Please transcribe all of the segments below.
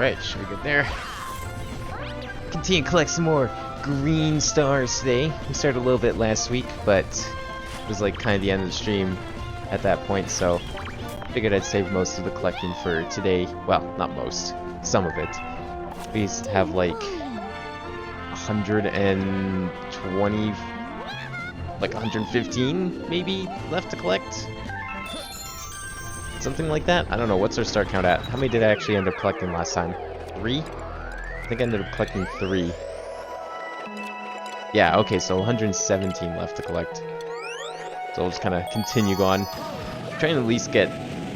Alright, should be good there. Continue to collect some more green stars today. We started a little bit last week, but it was like kind of the end of the stream at that point, so figured I'd save most of the collecting for today. Well, not most, some of it. We used to have like 120, like 115 maybe left to collect. Something like that? I don't know, what's our start count at? How many did I actually end up collecting last time? 3? I think I ended up collecting 3. Yeah, okay, so 117 left to collect. So I'll just kind of continue going. Trying to at least get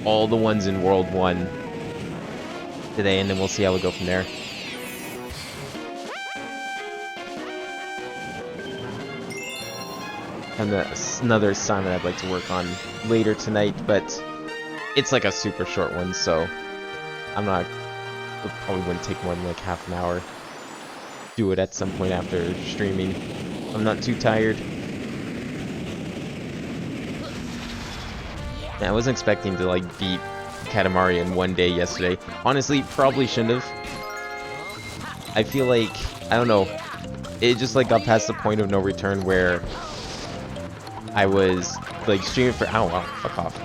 all the ones in World 1 today, and then we'll see how we go from there. And that's another assignment I'd like to work on later tonight, but it's like a super short one, so I'm not... It probably wouldn't take more than like half an hour. Do it at some point after streaming. I'm not too tired. I wasn't expecting to like beat Katamari in one day yesterday. Honestly, probably shouldn't have. I feel like, I don't know, it just like got past the point of no return where I was like streaming for, ow, wow, fuck off.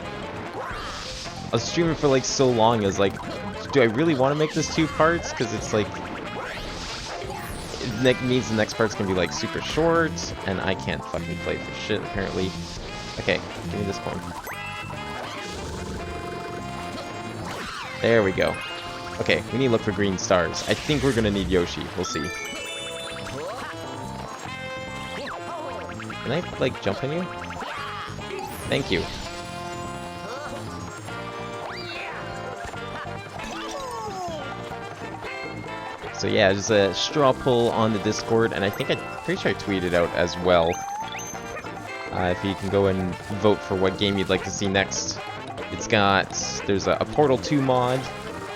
I was streaming for like so long, I was like, do I really want to make this 2 parts? Because it's like, it means the next part's gonna be like super short, and I can't fucking play for shit apparently. Okay, give me this coin. There we go. Okay, we need to look for green stars. I think we're gonna need Yoshi. We'll see. Can I, like, jump on you? Thank you. So yeah, there's a straw poll on the Discord, and I think I'm pretty sure I tweeted out as well. If you can go and vote for what game you'd like to see next. It's got, there's a Portal 2 mod.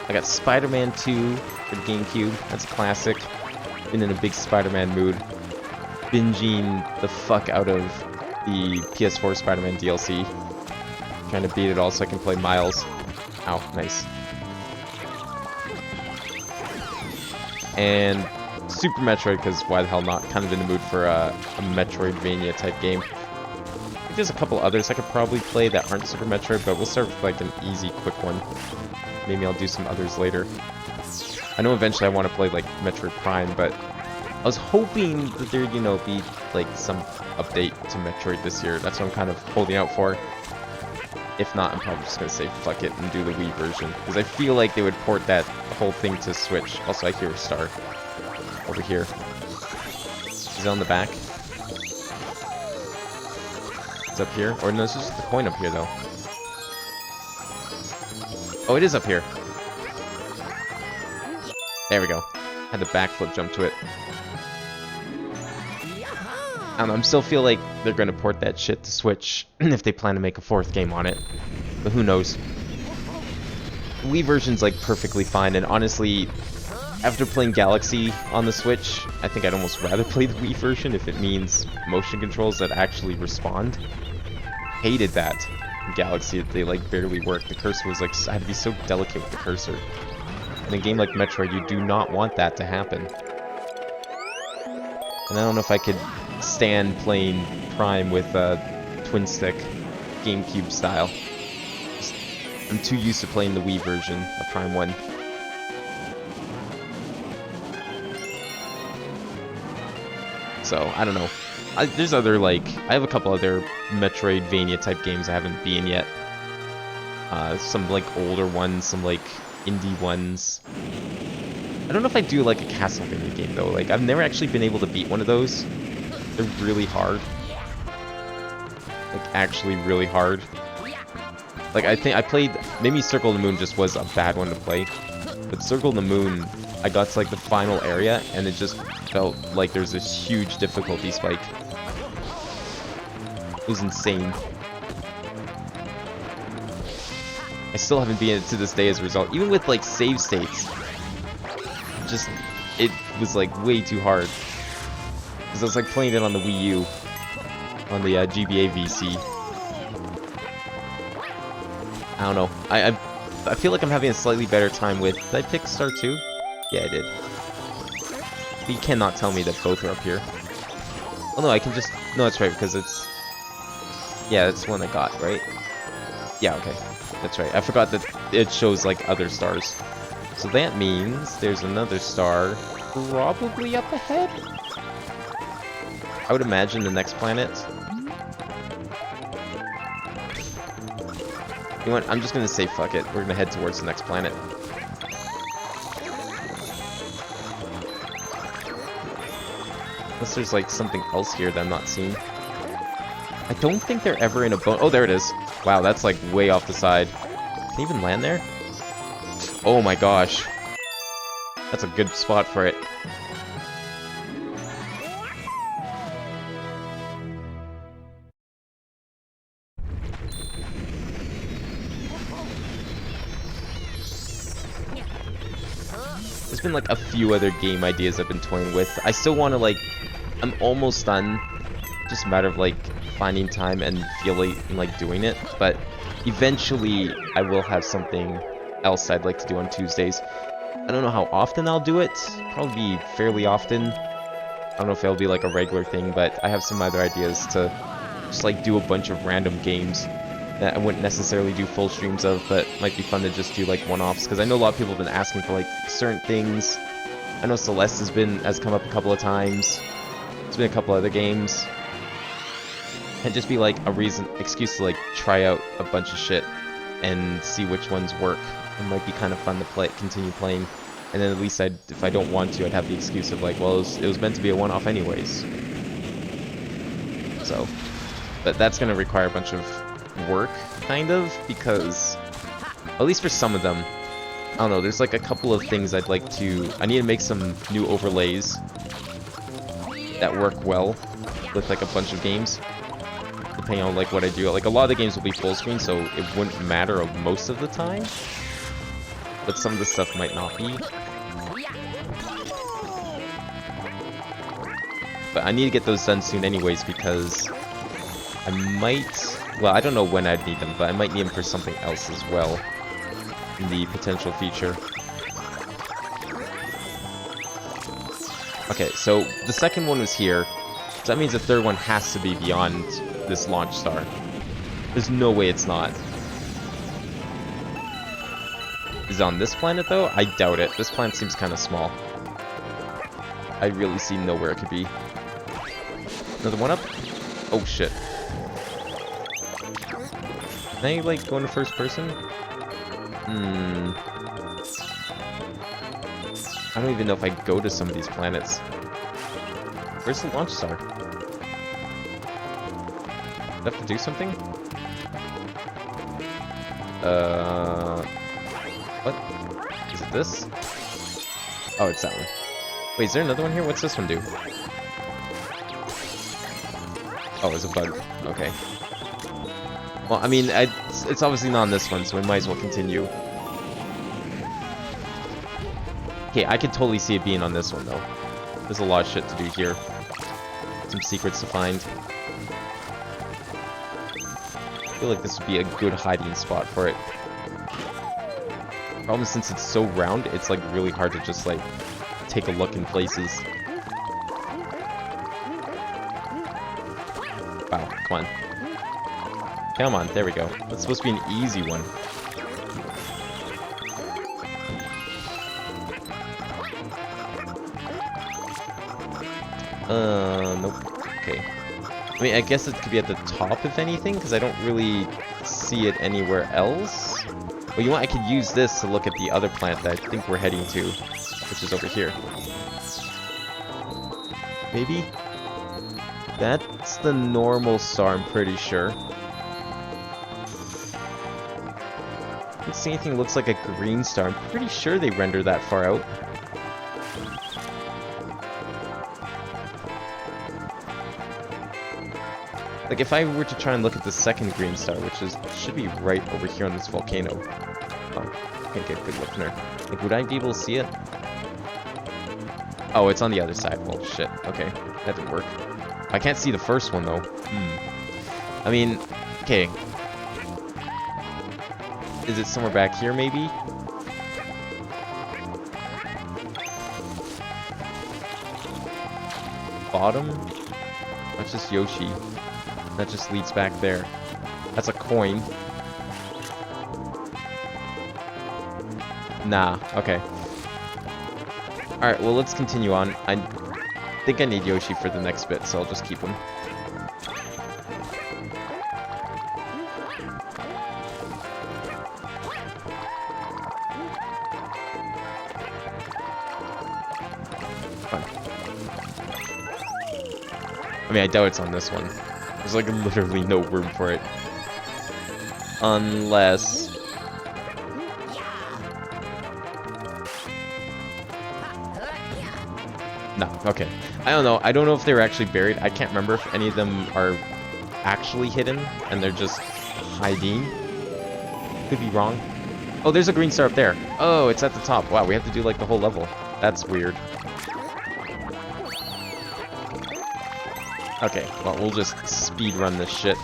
I got Spider-Man 2 for GameCube. That's a classic. Been in a big Spider-Man mood. Binging the fuck out of the PS4 Spider-Man DLC. Trying to beat it all so I can play Miles. Ow, nice. And Super Metroid, because why the hell not? Kind of in the mood for a Metroidvania type game. I think there's a couple others I could probably play that aren't Super Metroid, but we'll start with like an easy, quick one. Maybe I'll do some others later. I know eventually I want to play like Metroid Prime, but I was hoping that there'd, you know, be like some update to Metroid this year. That's what I'm kind of holding out for. If not, I'm probably just going to say fuck it and do the Wii version. Because I feel like they would port that whole thing to Switch. Also, I hear a star over here. Is it on the back? It's up here? Or no, it's just the coin up here, though. Oh, it is up here. There we go. Had the backflip jump to it. I don't know, I still feel like they're going to port that shit to Switch if they plan to make a 4th game on it. But who knows. The Wii version's like perfectly fine, and honestly, after playing Galaxy on the Switch, I think I'd almost rather play the Wii version if it means motion controls that actually respond. Hated that in Galaxy, they like barely worked. The cursor was like, I had to be so delicate with the cursor. In a game like Metroid, you do not want that to happen. And I don't know if I could stand playing Prime with twin stick GameCube style. I'm too used to playing the Wii version of Prime 1. So, I don't know. There's other, like, I have a couple other Metroidvania type games I haven't been yet. Some, like, older ones, some, like, indie ones. I don't know if I do, like, a Castlevania game, though. Like, I've never actually been able to beat one of those. They're really hard. Like, actually really hard. Like, I think I played... Maybe Circle of the Moon just was a bad one to play. But Circle of the Moon, I got to, like, the final area, and it just felt like there's this huge difficulty spike. It was insane. I still haven't beaten it to this day as a result. Even with, like, save states. Just... It was, like, way too hard. Because I was, like, playing it on the Wii U. On the GBA VC. I don't know. I feel like I'm having a slightly better time with... Did I pick Star 2? Yeah, I did. But you cannot tell me that both are up here. Oh no, I can just... No, that's right, because it's... Yeah, that's the one I got, right? Yeah, okay. That's right. I forgot that it shows, like, other stars. So that means there's another star probably up ahead? I would imagine the next planet. You know what? I'm just gonna say fuck it. We're gonna head towards the next planet. Unless there's like something else here that I'm not seeing. I don't think they're ever in a bone. Oh, there it is. Wow, that's like way off the side. Can you even land there? Oh my gosh. That's a good spot for it. There's been like a few other game ideas I've been toying with. I still want to like... I'm almost done. Just a matter of like finding time and feeling like doing it. But eventually I will have something else I'd like to do on Tuesdays. I don't know how often I'll do it. Probably be fairly often. I don't know if it'll be like a regular thing, but I have some other ideas to just like do a bunch of random games that I wouldn't necessarily do full streams of, but might be fun to just do like one-offs, because I know a lot of people have been asking for like certain things. I know Celeste has come up a couple of times. There's been a couple other games. And just be like a excuse to like try out a bunch of shit and see which ones work. It might be kind of fun to continue playing. And then at least if I don't want to, I'd have the excuse of like, well, it was meant to be a one-off anyways. So, but that's going to require a bunch of work, kind of, because at least for some of them, I don't know, there's like a couple of things I need to make some new overlays that work well with like a bunch of games, depending on like what I do. Like a lot of the games will be full screen, so it wouldn't matter most of the time, but some of the stuff might not be. But I need to get those done soon anyways, because I might... Well, I don't know when I'd need them, but I might need them for something else as well in the potential future. Okay, so the second one was here, so that means the third one has to be beyond this launch star. There's no way it's not. Is it on this planet, though? I doubt it. This planet seems kind of small. I really see nowhere it could be. Another one up? Oh, shit. Can I, like, go into first person? I don't even know if I go to some of these planets. Where's the launch star? Do I have to do something? What? Is it this? Oh, it's that one. Wait, is there another one here? What's this one do? Oh, it's a bug. Okay. Well, I mean, it's obviously not on this one, so we might as well continue. Okay, I could totally see it being on this one, though. There's a lot of shit to do here. Some secrets to find. I feel like this would be a good hiding spot for it. Problem is, since it's so round, it's like really hard to just like take a look in places. Wow, come on. Come on, there we go. That's supposed to be an easy one. Nope. Okay. I mean, I guess it could be at the top, if anything, because I don't really see it anywhere else. Well, you know what? I could use this to look at the other planet that I think we're heading to, which is over here. Maybe? That's the normal star, I'm pretty sure. I don't see anything that looks like a green star. I'm pretty sure they render that far out. Like, if I were to try and look at the second green star, which should be right over here on this volcano. Oh, can't get a good look in there. Like, would I be able to see it? Oh, it's on the other side. Well, shit. Okay, that didn't work. I can't see the first one, though. I mean, okay. Is it somewhere back here, maybe? bottom? That's just Yoshi. That just leads back there. That's a coin. Nah, okay. Alright, well, let's continue on. I think I need Yoshi for the next bit, so I'll just keep him. Fun. I mean, I doubt it's on this one. There's like literally no room for it. Unless... No, okay. I don't know. I don't know if they were actually buried. I can't remember if any of them are actually hidden and they're just hiding. Could be wrong. Oh, there's a green star up there. Oh, it's at the top. Wow, we have to do like the whole level. That's weird. Okay, well, we'll just speed run this shit.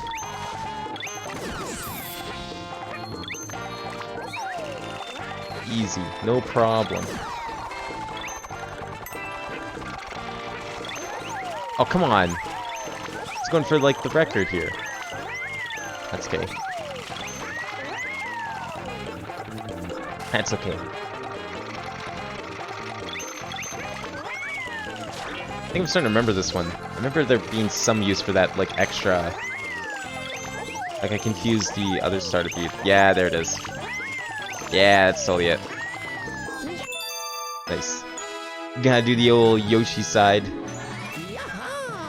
Easy, no problem. Oh, come on. It's going for, like, the record here. That's okay. That's okay. I think I'm starting to remember this one. I remember there being some use for that, like, extra... Like, I confused the other star to be... Yeah, there it is. Yeah, that's totally it. Nice. Gotta do the old Yoshi side.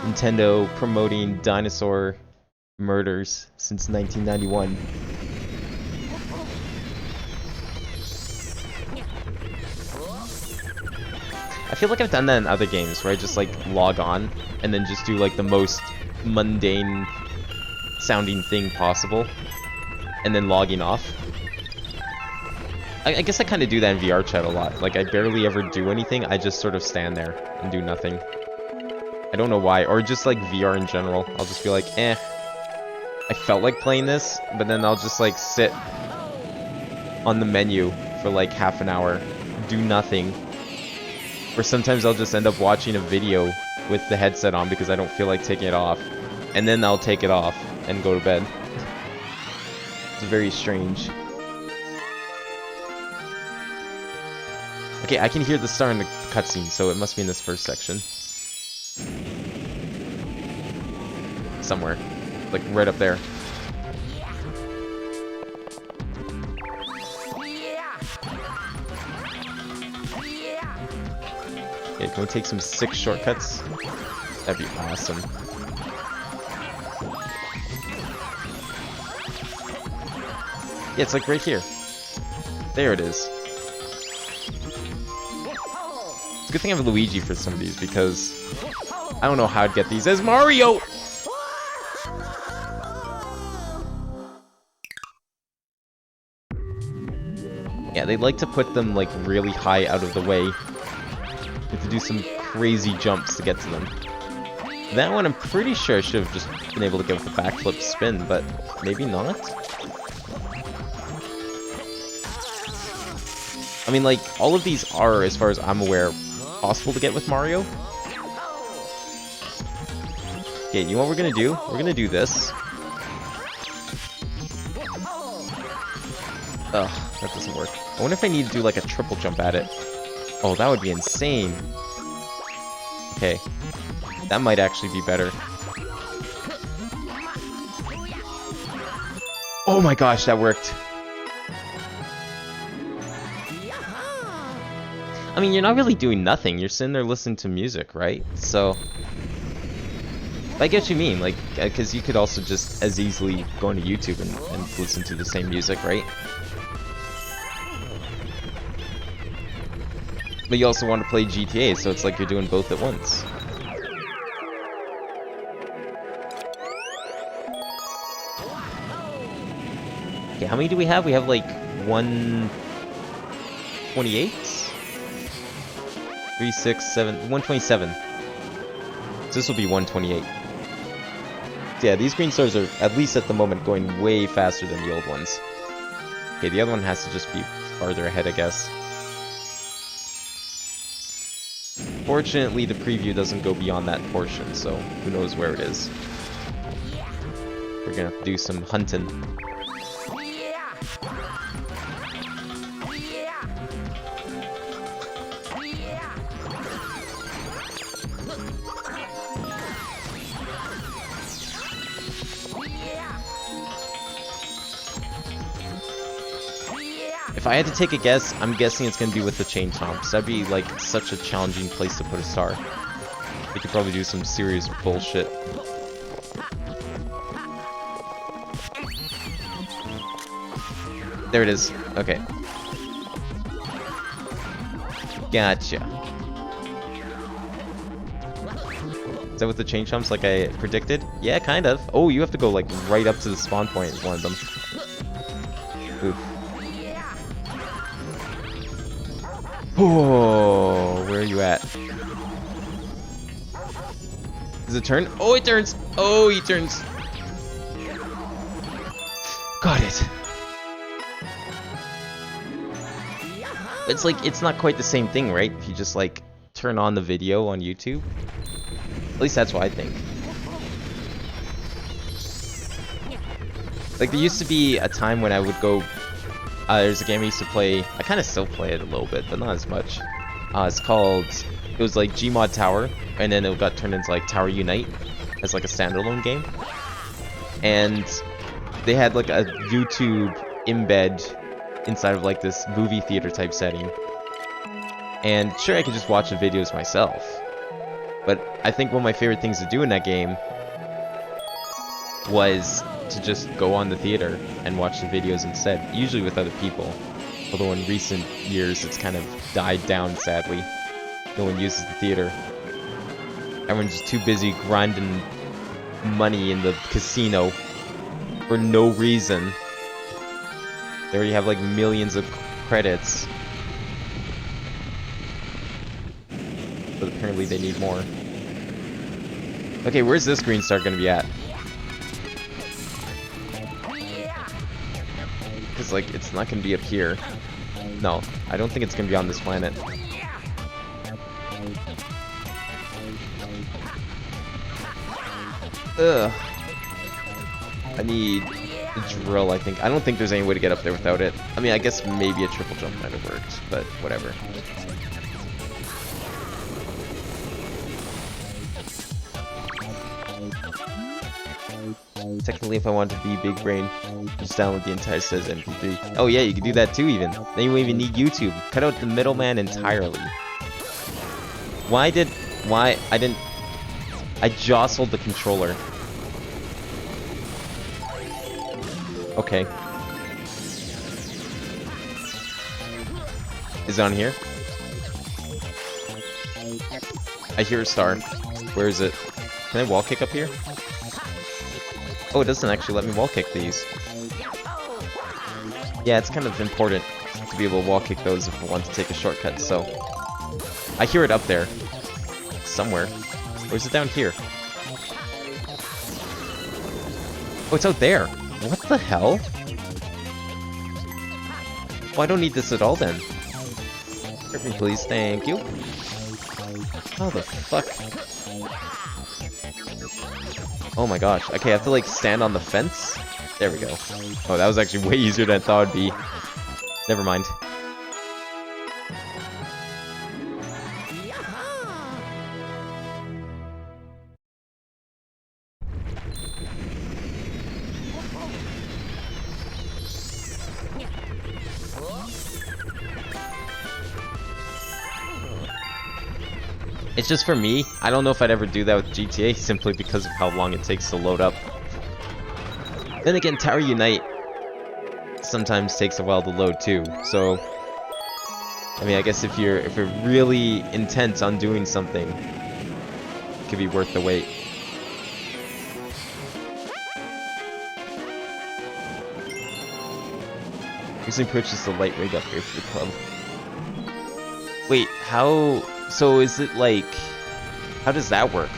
Nintendo promoting dinosaur murders since 1991. I feel like I've done that in other games where I just like log on and then just do like the most mundane sounding thing possible and then logging off. I guess I kind of do that in VR chat a lot. Like I barely ever do anything, I just sort of stand there and do nothing. I don't know why, or just like VR in general. I'll just be like, eh. I felt like playing this, but then I'll just like sit on the menu for like half an hour, do nothing. Or sometimes I'll just end up watching a video with the headset on because I don't feel like taking it off. And then I'll take it off and go to bed. It's very strange. Okay, I can hear the star in the cutscene, so it must be in this first section. Somewhere. Like, right up there. Okay, can we take some sick shortcuts? That'd be awesome. Yeah, it's like right here. There it is. It's a good thing I have Luigi for some of these because I don't know how I'd get these as Mario! Yeah, they like to put them like really high out of the way. You have to do some crazy jumps to get to them. That one I'm pretty sure I should have just been able to get with the backflip spin, but maybe not? I mean, like, all of these are, as far as I'm aware, possible to get with Mario. Okay, you know what we're gonna do? We're gonna do this. Ugh, that doesn't work. I wonder if I need to do like a triple jump at it. Oh, that would be insane. Okay. That might actually be better. Oh my gosh, that worked. I mean, you're not really doing nothing. You're sitting there listening to music, right? So... I get what you mean, like, because you could also just as easily go into YouTube and listen to the same music, right? But you also want to play GTA, so it's like you're doing both at once. Okay, how many do we have? We have like 128? 3, 6, 7, 127. So this will be 128. So yeah, these green stars are, at least at the moment, going way faster than the old ones. Okay, the other one has to just be farther ahead, I guess. Fortunately, the preview doesn't go beyond that portion, so who knows where it is. We're gonna have to do some hunting. If I had to take a guess, I'm guessing it's gonna be with the chain chomps. That'd be like such a challenging place to put a star. We could probably do some serious bullshit. There it is. Okay. Gotcha. Is that with the chain chomps like I predicted? Yeah, kind of. Oh, you have to go like right up to the spawn point with one of them. Oof. Oh, where are you at? Does it turn? Oh, it turns! Oh, he turns! Got it! It's like, it's not quite the same thing, right? If you just like turn on the video on YouTube. At least that's what I think. Like, there used to be a time when I would go... there's a game I used to play. I kind of still play it a little bit, but not as much. It's called... It was like Gmod Tower, and then it got turned into like Tower Unite as like a standalone game. And they had like a YouTube embed inside of like this movie theater type setting. And sure, I could just watch the videos myself. But I think one of my favorite things to do in that game was to just go on the theater and watch the videos instead, usually with other people. Although in recent years it's kind of died down, sadly. No one uses the theater. Everyone's just too busy grinding money in the casino for no reason. They already have like millions of credits. But apparently they need more. Okay, where's this green star gonna be at? Because, like, it's not gonna be up here. No, I don't think it's gonna be on this planet. Ugh. I need a drill, I think. I don't think there's any way to get up there without it. I mean, I guess maybe a triple jump might have worked, but whatever. Technically, if I wanted to be big brain, just download the entire says MP3. Oh yeah, you can do that too even. Then you won't even need YouTube. Cut out the middleman entirely. I jostled the controller. Okay. Is it on here? I hear a star. Where is it? Can I wall kick up here? Oh, it doesn't actually let me wall kick these. Yeah, it's kind of important to be able to wall kick those if I want to take a shortcut, so... I hear it up there. Somewhere. Or is it down here? Oh, it's out there! What the hell? Oh, I don't need this at all then. Hurt me, please. Thank you. How the fuck? Oh my gosh. Okay, I have to like stand on the fence? There we go. Oh, that was actually way easier than I thought it'd be. Never mind. It's just for me, I don't know if I'd ever do that with GTA simply because of how long it takes to load up. Then again, Tower Unite sometimes takes a while to load too, so... I mean, I guess if you're really intent on doing something, it could be worth the wait. Recently purchased a light rig upgrade for the club. Wait, how... So is it like... How does that work?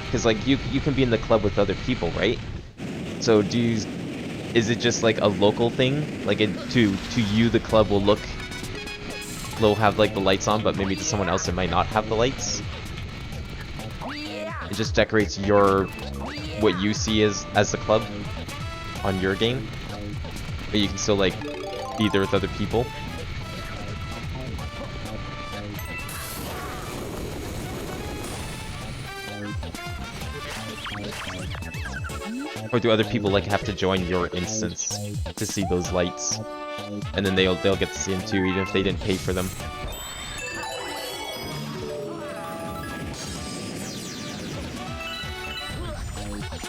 Because like, you can be in the club with other people, right? So do you... Is it just like a local thing? Like to you the club will have like the lights on, but maybe to someone else it might not have the lights? just decorates your what you see as the club on your game, but you can still like be there with other people. Or do other people like have to join your instance to see those lights? And then they'll get to see them too, even if they didn't pay for them.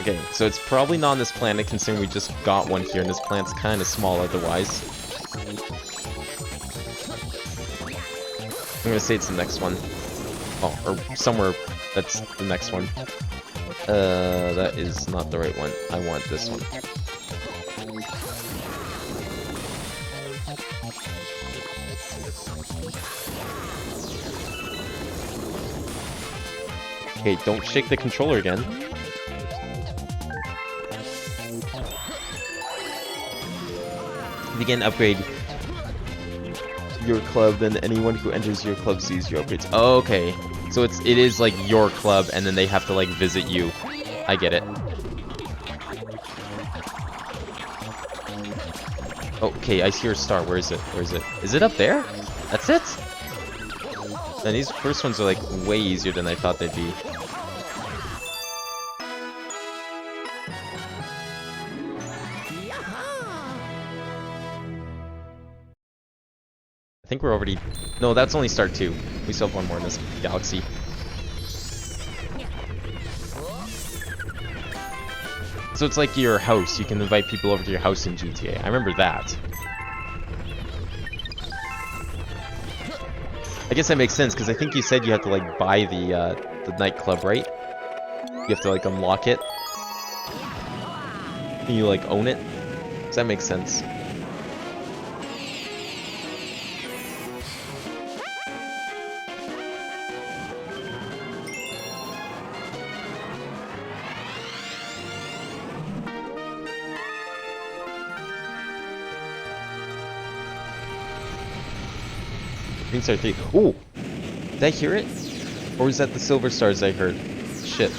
Okay, so it's probably not on this planet considering we just got one here and this planet's kind of small otherwise. I'm gonna say it's the next one. Oh, or somewhere that's the next one. That is not the right one. I want this one. Okay, don't shake the controller again. Begin upgrade your club, then anyone who enters your club sees your upgrades. Oh, okay. So it is like your club and then they have to like visit you. I get it. Okay, I hear a star. Where is it? Where is it? Is it up there? That's it? And these first ones are like way easier than I thought they'd be. I think we're already... No, that's only start 2. We still have one more in this galaxy. So it's like your house. You can invite people over to your house in GTA. I remember that. I guess that makes sense, because I think you said you have to, like, buy the nightclub, right? You have to, like, unlock it. And you, like, own it. Does that make sense? Green Star 3. Ooh! Did I hear it? Or was that the silver stars I heard? Shit.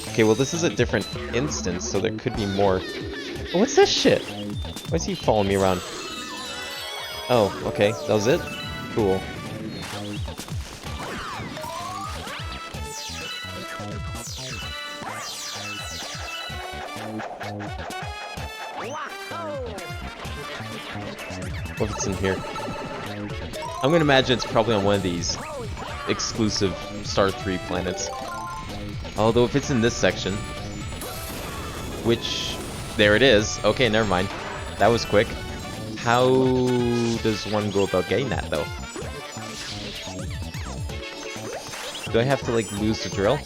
Okay, well this is a different instance, so there could be more. Oh, what's this shit? Why is he following me around? Oh, okay. That was it? Cool. What if it's in here? I'm gonna imagine it's probably on one of these exclusive Star 3 planets. Although if it's in this section, which, there it is. Okay, never mind. That was quick. How does one go about getting that though? Do I have to like lose the drill?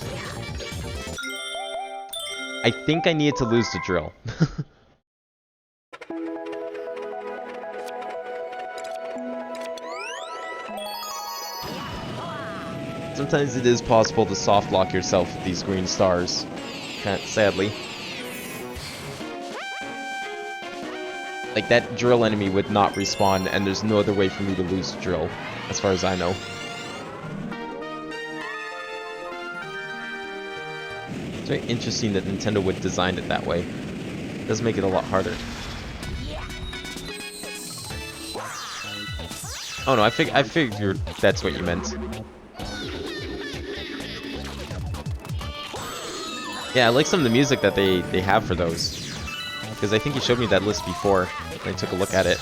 I think I needed to lose the drill. Sometimes it is possible to soft lock yourself with these green stars. Sadly. Like, that drill enemy would not respawn, and there's no other way for me to lose the drill, as far as I know. It's very interesting that Nintendo would design it that way. It does make it a lot harder. Oh no, I figured that's what you meant. Yeah, I like some of the music that they have for those. Because I think you showed me that list before, and I took a look at it.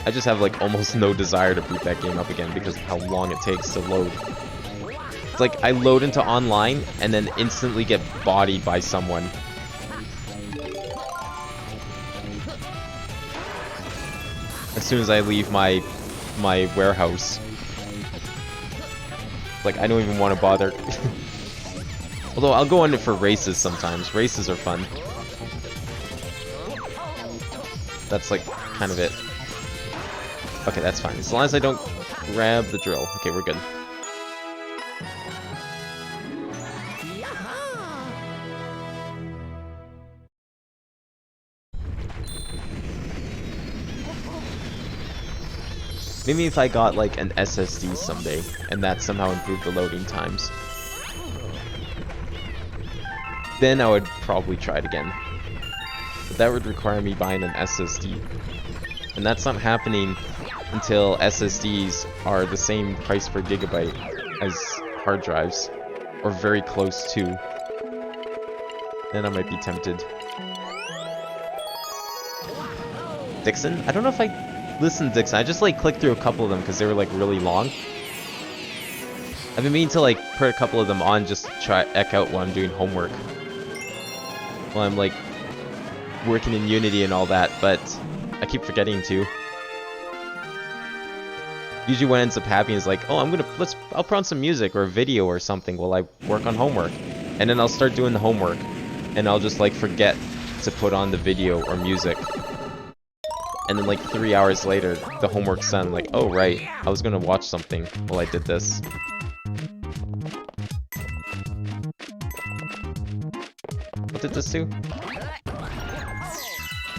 I just have like almost no desire to boot that game up again because of how long it takes to load. It's like I load into online and then instantly get bodied by someone. As soon as I leave my warehouse. Like, I don't even want to bother. Although, I'll go on it for races sometimes. Races are fun. That's, like, kind of it. Okay, that's fine. As long as I don't grab the drill. Okay, we're good. Maybe if I got like an SSD someday, and that somehow improved the loading times. Then I would probably try it again. But that would require me buying an SSD. And that's not happening until SSDs are the same price per gigabyte as hard drives. Or very close to. Then I might be tempted. Dixon? I don't know if I listened to Dixon. I just like clicked through a couple of them because they were like really long. I've been meaning to like put a couple of them on just to try eck out while I'm doing homework. While I'm like working in Unity and all that, but I keep forgetting to. Usually what ends up happening is like, oh, I'll put on some music or a video or something while I work on homework. And then I'll start doing the homework. And I'll just like forget to put on the video or music. And then like 3 hours later, the homework's done. Like, oh right, I was gonna watch something while I did this. What did this do?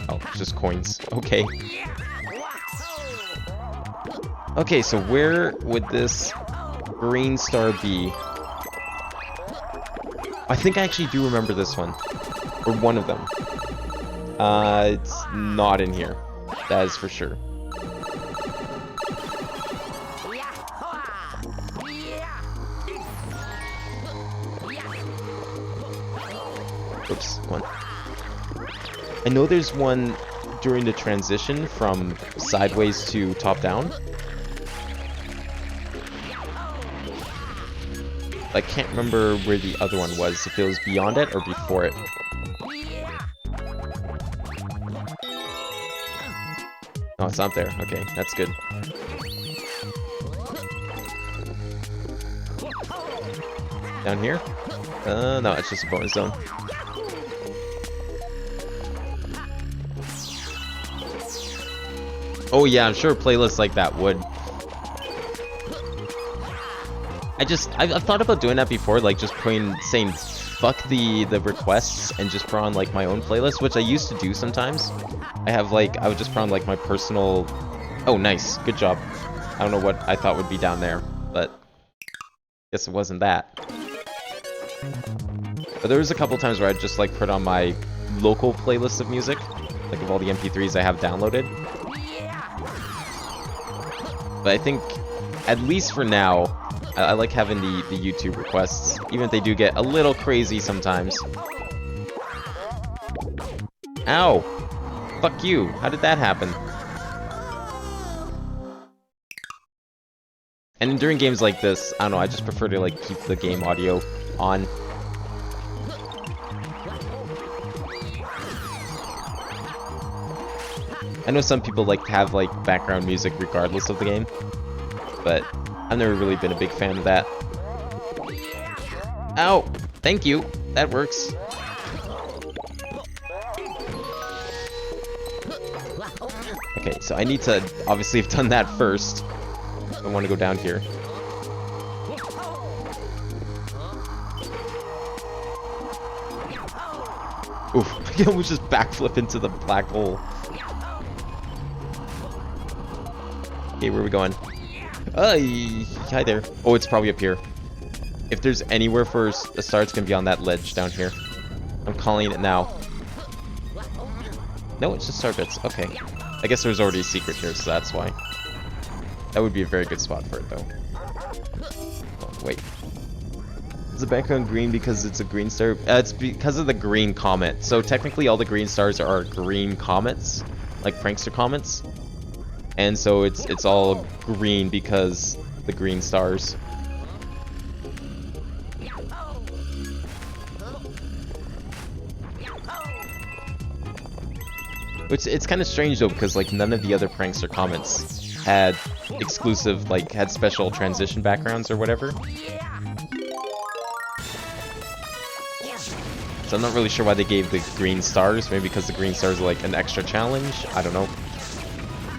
Oh, just coins. Okay. Okay, so where would this green star be? I think I actually do remember this one. Or one of them. It's not in here. That is for sure. Oops, one. I know there's one during the transition from sideways to top down. I can't remember where the other one was, if it was beyond it or before it. Oh, it's not there. Okay, that's good. Down here? No, it's just a bonus zone. Oh yeah, I'm sure playlists like that would. I've thought about doing that before, like just saying fuck the requests and just put on like my own playlist, which I used to do sometimes. I would just put on like my personal. Oh, nice, good job. I don't know what I thought would be down there, but guess it wasn't that. But there was a couple times where I'd just like put on my local playlist of music, like of all the MP3s I have downloaded. But I think, at least for now, I like having the YouTube requests, even if they do get a little crazy sometimes. Ow! Fuck you! How did that happen? And during games like this, I don't know, I just prefer to like keep the game audio on. I know some people like to have like background music regardless of the game, but I've never really been a big fan of that. Ow! Thank you! That works. Okay, so I need to obviously have done that first. I want to go down here. Oof, I can almost just backflip into the black hole. Okay, where are we going? Hi there. Oh, it's probably up here. If there's anywhere for a star, it's gonna be on that ledge down here. I'm calling it now. No, it's just star bits. Okay. I guess there's already a secret here, so that's why. That would be a very good spot for it, though. Oh, wait. Is the background green because it's a green star? It's because of the green comet. So technically all the green stars are green comets, like prankster comets. And so it's all green because the green stars. Which it's kind of strange though, because like none of the other prankster comets had exclusive, like had special transition backgrounds or whatever. So I'm not really sure why they gave the green stars. Maybe because the green stars are like an extra challenge. I don't know.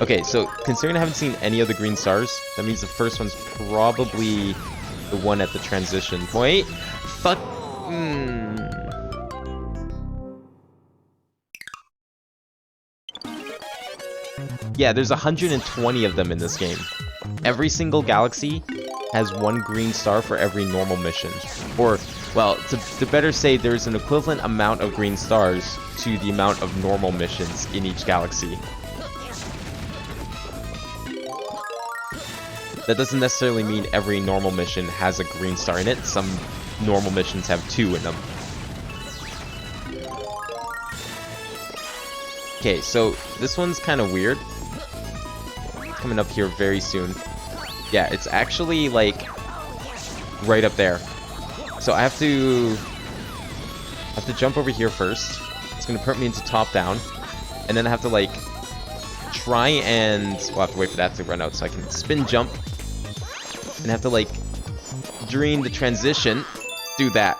Okay, so considering I haven't seen any of the green stars, that means the first one's probably the one at the transition point. Fuck. Yeah, there's 120 of them in this game. Every single galaxy has one green star for every normal mission. Or, well, to better say, there's an equivalent amount of green stars to the amount of normal missions in each galaxy. That doesn't necessarily mean every normal mission has a green star in it. Some normal missions have 2 in them. Okay, so this one's kind of weird. It's coming up here very soon. Yeah, it's actually like right up there. So I have to jump over here first. It's gonna put me into top down, and then I have to like try and we'll have to wait for that to run out so I can spin jump, and have to like during the transition do that.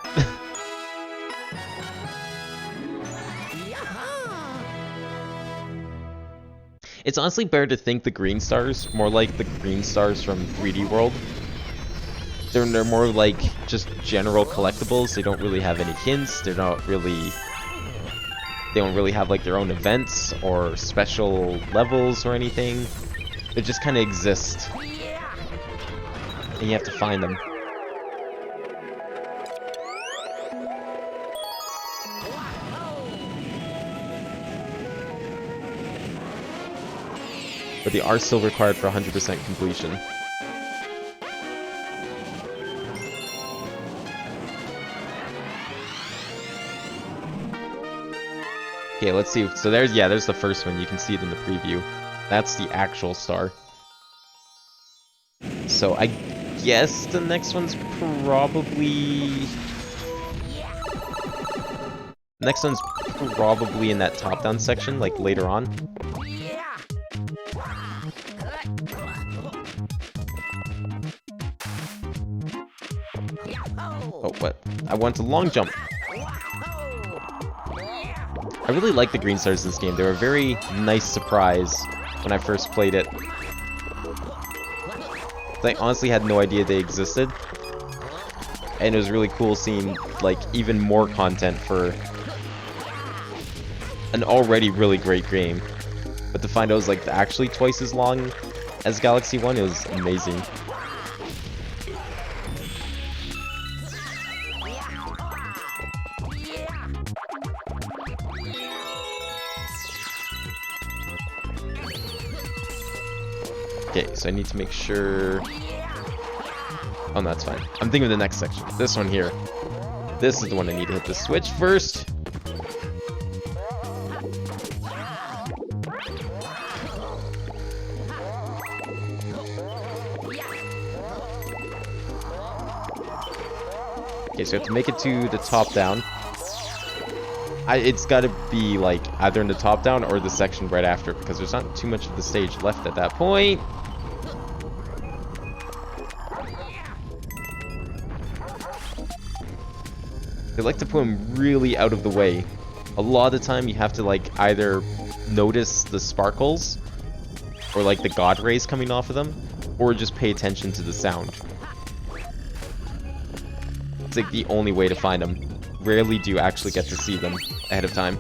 It's honestly better to think the green stars more like the green stars from 3D World. They're more like just general collectibles. They don't really have any hints. They don't really have like their own events or special levels or anything. They just kind of exist, and you have to find them. But they are still required for 100% completion. Okay, let's see. So there's the first one. You can see it in the preview. That's the actual star. So I guess the next one's probably... Next one's probably in that top-down section, like later on. Oh, what? I want a long jump. I really like the green stars in this game. They were a very nice surprise when I first played it. I honestly had no idea they existed. And it was really cool seeing, like, even more content for an already really great game. But to find out it was, like, actually twice as long as Galaxy 1, it was amazing. Okay, so I need to make sure... Oh, no, that's fine. I'm thinking of the next section. This one here. This is the one I need to hit the switch first. Okay, so you have to make it to the top down. It's got to be like either in the top down or the section right after, because there's not too much of the stage left at that point. They like to put them really out of the way. A lot of the time you have to like either notice the sparkles or like the god rays coming off of them, or just pay attention to the sound. It's like the only way to find them. Rarely do you actually get to see them ahead of time.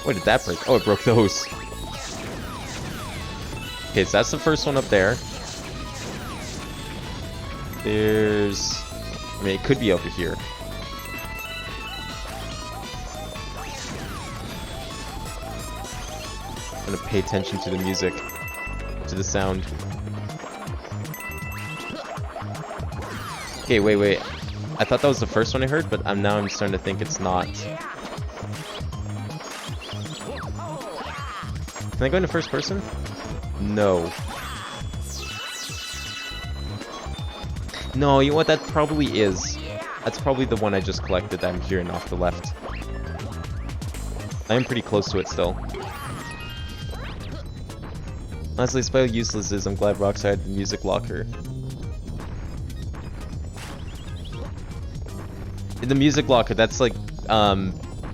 Where did that break? Oh, it broke those. Okay, so that's the first one up there. There's... I mean, it could be over here. I'm gonna pay attention to the music, to the sound. Okay, wait. I thought that was the first one I heard, but now I'm starting to think it's not. Can I go into first person? No. No, you know what? That probably is. That's probably the one I just collected that I'm hearing off the left. I am pretty close to it still. Honestly, despite how useless it is, I'm glad Rockstar had the music locker. In the music locker, that's like,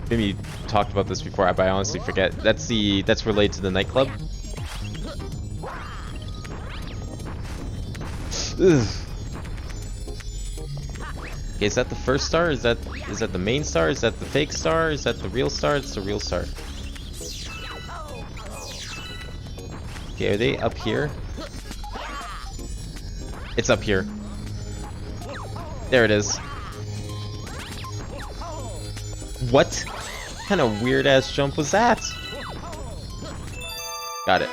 maybe talked about this before, but I honestly forget. That's related to the nightclub. Ugh. Okay, is that the first star? Is that the main star? Is that the fake star? Is that the real star? It's the real star. Okay, are they up here? It's up here. There it is. What kind of weird ass jump was that? Got it.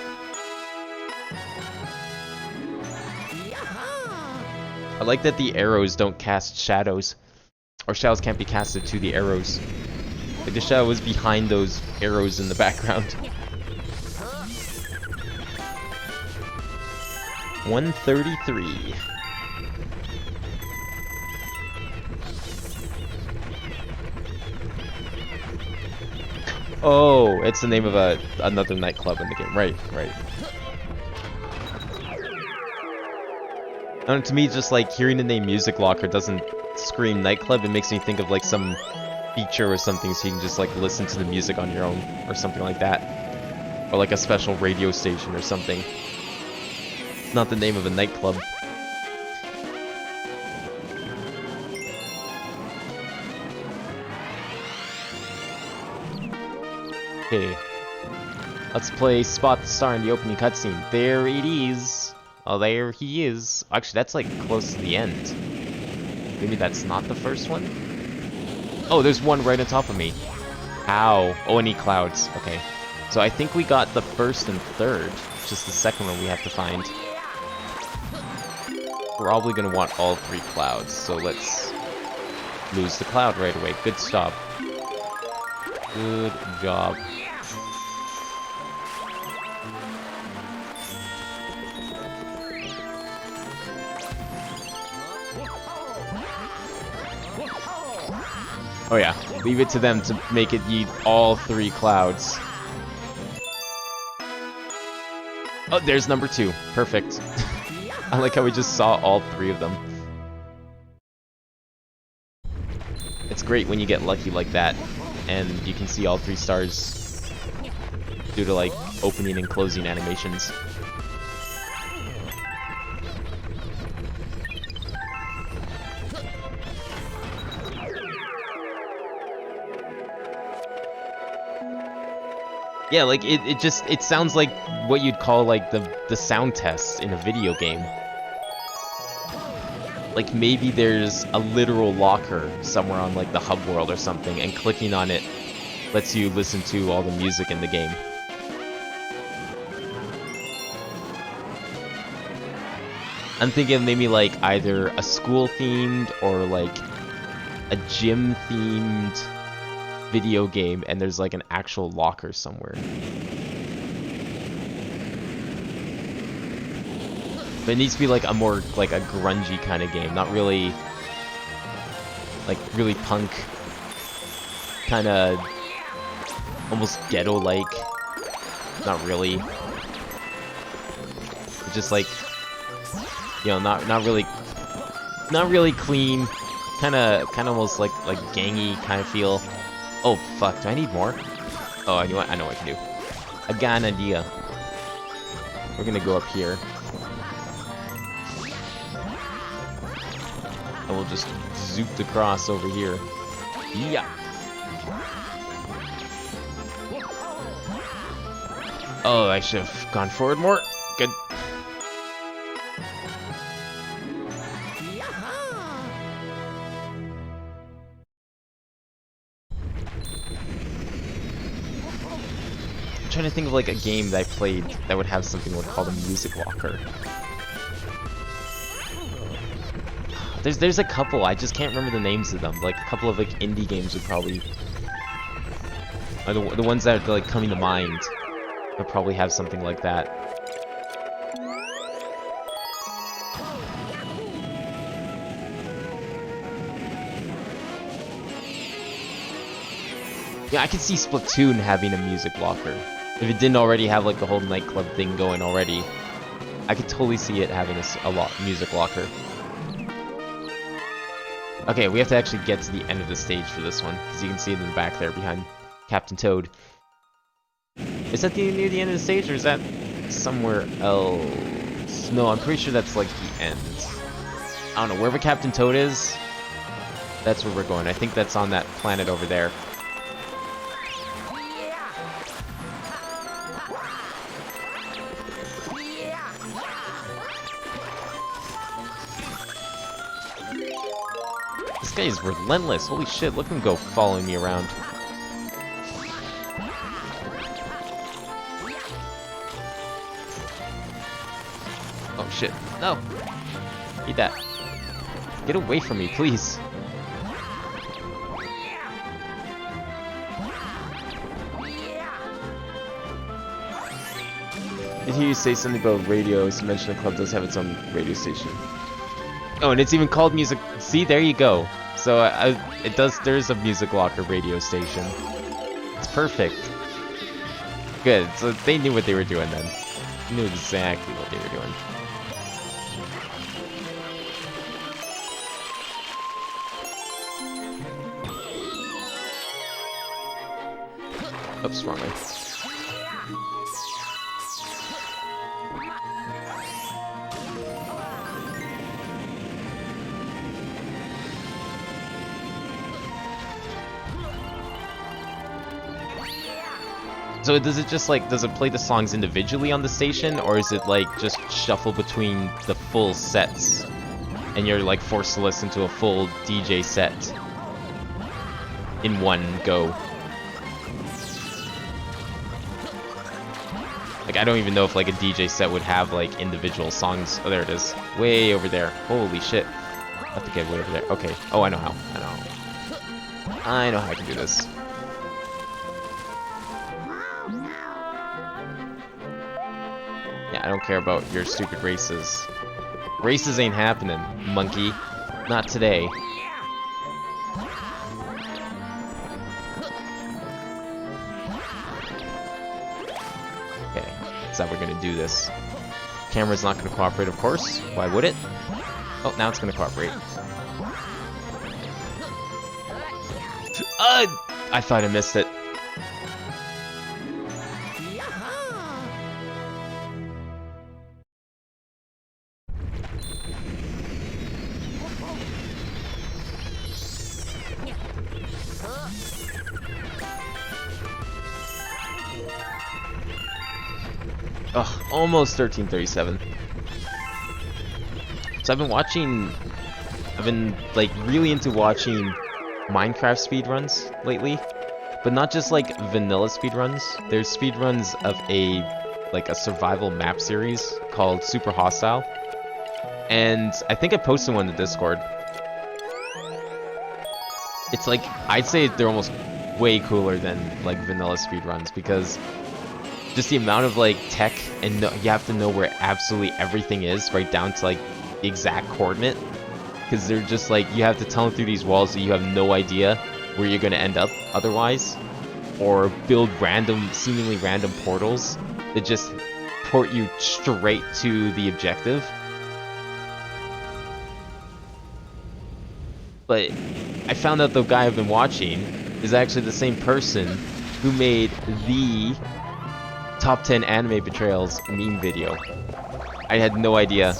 I like that the arrows don't cast shadows. Or shadows can't be casted to the arrows. Like the shadow was behind those arrows in the background. 133. Oh, it's the name of another nightclub in the game. Right, right. And to me, just like hearing the name Music Locker doesn't scream nightclub. It makes me think of like some feature or something, so you can just like listen to the music on your own or something like that, or like a special radio station or something. Not the name of a nightclub. Okay, let's play Spot the Star in the opening cutscene. There it is. Oh, there he is. Actually, that's like close to the end. Maybe that's not the first one? Oh, there's one right on top of me. Ow. Oh, and clouds. Okay. So I think we got the first and third. Just the second one we have to find. Probably gonna want all three clouds, so let's lose the cloud right away. Good stop. Good job. Oh yeah, leave it to them to make it yeet all three clouds. Oh, there's number 2. Perfect. I like how we just saw all three of them. It's great when you get lucky like that, and you can see all 3 stars due to like opening and closing animations. Yeah, like it sounds like what you'd call like the sound test in a video game. Like maybe there's a literal locker somewhere on like the hub world or something, and clicking on it lets you listen to all the music in the game. I'm thinking maybe like either a school themed or like a gym themed video game, and there's like an actual locker somewhere. But it needs to be like a more like a grungy kind of game, not really like really punk, kind of almost ghetto-like. Not really. It's just like, you know, not really clean, kind of almost like gangy kind of feel. Oh fuck, do I need more? Oh, I know what I can do. I got an idea. We're gonna go up here. And we'll just zoop across over here. Yeah. Oh, I should have gone forward more. Good. I'm trying to think of like a game that I played that would have something called a music locker. There's a couple, I just can't remember the names of them. Like a couple of like indie games would probably are the ones that are like coming to mind. Would probably have something like that. Yeah, I could see Splatoon having a music locker. If it didn't already have like the whole nightclub thing going already, I could totally see it having a music locker. Okay, we have to actually get to the end of the stage for this one, because you can see it in the back there behind Captain Toad. Is that near the end of the stage, or is that somewhere else? No, I'm pretty sure that's like the end. I don't know, wherever Captain Toad is, that's where we're going. I think that's on that planet over there. This guy is relentless. Holy shit, look at him go following me around. Oh shit, no! Eat that. Get away from me, please. Did hear you say something about radios? You mentioned the club does have its own radio station. Oh, and it's even called Music... See, there you go. So, it does... There's a Music Locker radio station. It's perfect. Good, so they knew what they were doing then. They knew exactly what they were doing. Oops, wrong way. So does it just like, does it play the songs individually on the station, or is it like just shuffle between the full sets and you're like forced to listen to a full DJ set in one go? Like, I don't even know if like a DJ set would have like individual songs. Oh, there it is. Way over there. Holy shit. I have to get way over there. Okay. Oh, I know how. I know how I can do this. Yeah, I don't care about your stupid races. Races ain't happening, monkey. Not today. Okay, that's how we're gonna do this. Camera's not gonna cooperate, of course. Why would it? Oh, now it's gonna cooperate. I thought I missed it. Ugh, almost 1337. So I've been like really into watching Minecraft speedruns lately, but not just like vanilla speedruns. There's speedruns of a survival map series called Super Hostile, and I think I posted one in the Discord. It's like, I'd say they're almost way cooler than like vanilla speedruns, because just the amount of like tech, and you have to know where absolutely everything is, right down to like the exact coordinate, because they're just like, you have to tunnel through these walls that you have no idea where you're going to end up otherwise, or build seemingly random portals that just port you straight to the objective. But I found out the guy I've been watching is actually the same person who made the Top 10 Anime Betrayals meme video. I had no idea.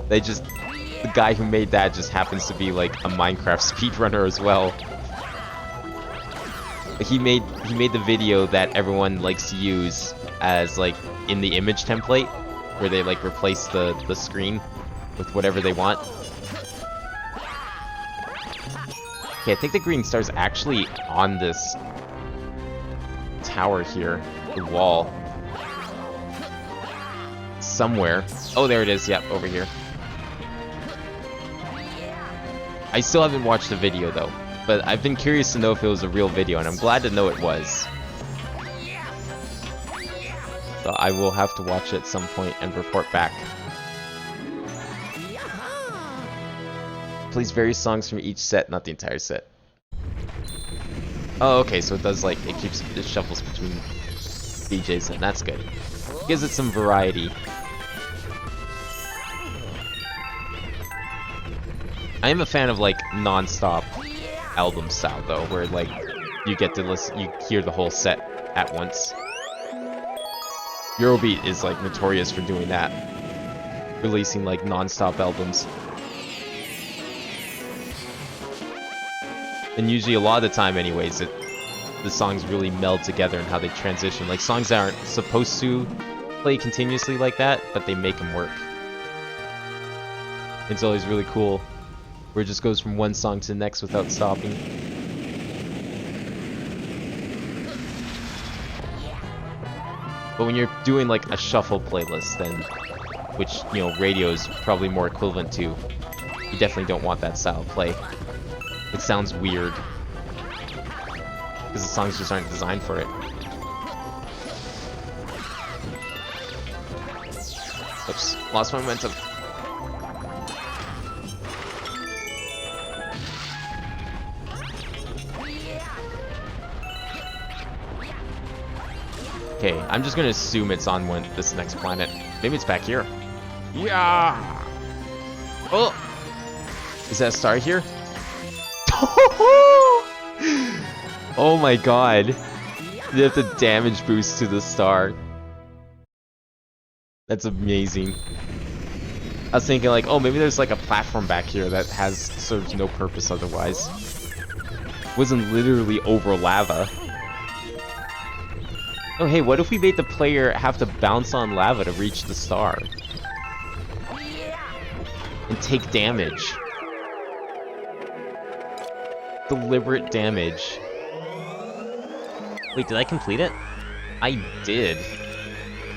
The guy who made that just happens to be like a Minecraft speedrunner as well. He made the video that everyone likes to use as like in the image template, where they like replace the screen with whatever they want. Okay, I think the green star's actually on this tower here, the wall. Somewhere. Oh, there it is. Yep, over here. I still haven't watched the video though, but I've been curious to know if it was a real video, and I'm glad to know it was. So I will have to watch it at some point and report back. Plays various songs from each set, not the entire set. Oh, okay, so it does like, it shuffles between DJs, and that's good. Gives it some variety. I am a fan of like non-stop album style though, where like you get to listen, you hear the whole set at once. Eurobeat is like notorious for doing that, releasing like non-stop albums. And usually a lot of the time anyways, the songs really meld together in how they transition. Like songs that aren't supposed to play continuously like that, but they make them work. It's always really cool, where it just goes from one song to the next without stopping. But when you're doing like a shuffle playlist, then, which, you know, radio is probably more equivalent to, you definitely don't want that style of play. It sounds weird, because the songs just aren't designed for it. Oops, lost my momentum. Okay, I'm just gonna assume it's on this next planet. Maybe it's back here. Yeah. Oh, is that a star here? Oh my god! They have the damage boost to the star. That's amazing. I was thinking like, oh, maybe there's like a platform back here that serves no purpose otherwise. Wasn't literally over lava. Oh hey, what if we made the player have to bounce on lava to reach the star? And take damage. Deliberate damage. Wait, did I complete it? I did.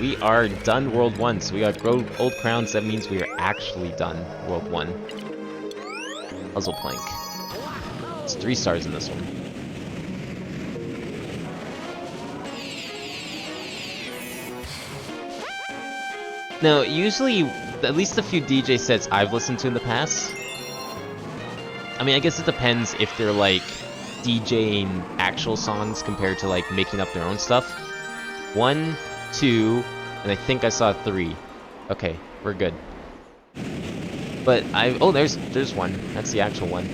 We are done World 1, so we got gold crowns. That means we are actually done World 1. Puzzle plank. It's 3 stars in this one. Now, usually, at least the few DJ sets I've listened to in the past, I mean, I guess it depends if they're like DJing actual songs compared to like making up their own stuff. 1, 2, and I think I saw 3. Okay, we're good. But oh, there's one. That's the actual one.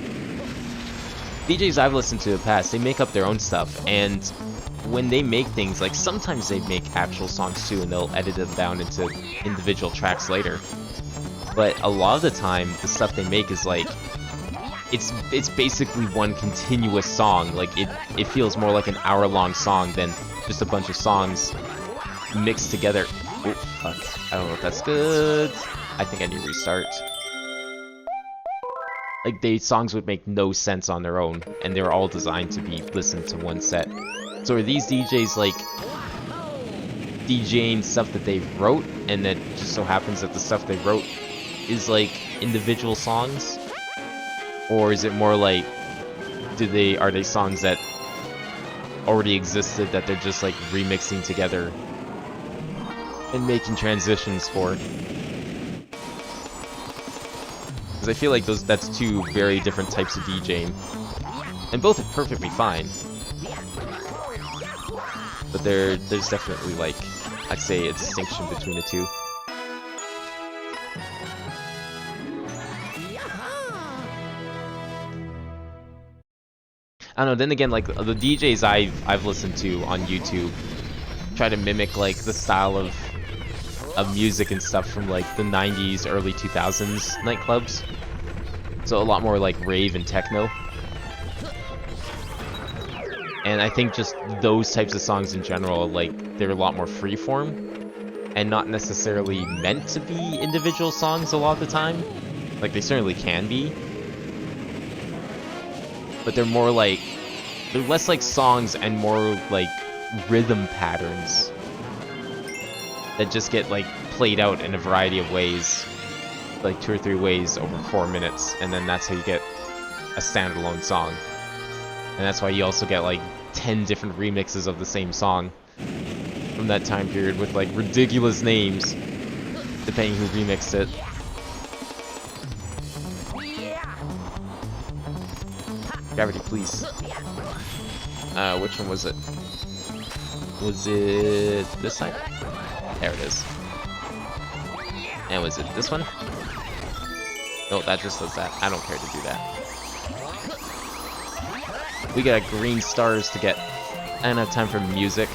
DJs I've listened to in the past, they make up their own stuff, and when they make things, like sometimes they make actual songs too, and they'll edit them down into individual tracks later. But a lot of the time, the stuff they make is like, it's basically one continuous song. Like it feels more like an hour-long song than just a bunch of songs mixed together. Oh, fuck. I don't know if that's good. I think I need to restart. Like, songs would make no sense on their own, and they were all designed to be listened to one set. So are these DJs, like, DJing stuff that they wrote, and that just so happens that the stuff they wrote is, like, individual songs? Or is it more like, are they songs that already existed that they're just, like, remixing together and making transitions for? Because I feel like that's 2 very different types of DJing. And both are perfectly fine. But there's definitely, like, I'd say a distinction between the 2. I don't know, then again, like, the DJs I've listened to on YouTube try to mimic, like, the style of music and stuff from, like, the 90s, early 2000s nightclubs. So a lot more, like, rave and techno. And I think just those types of songs in general, like, they're a lot more freeform and not necessarily meant to be individual songs a lot of the time. Like, they certainly can be. But they're more like, they're less like songs and more like rhythm patterns that just get, like, played out in a variety of ways, like 2 or 3 ways over 4 minutes, and then that's how you get a standalone song. And that's why you also get, like, 10 different remixes of the same song from that time period with, like, ridiculous names, depending who remixed it. Gravity, please. Which one was it? Was it this side? There it is. And was it this one? No, that just does that. I don't care to do that. We got green stars to get. I don't have time for music.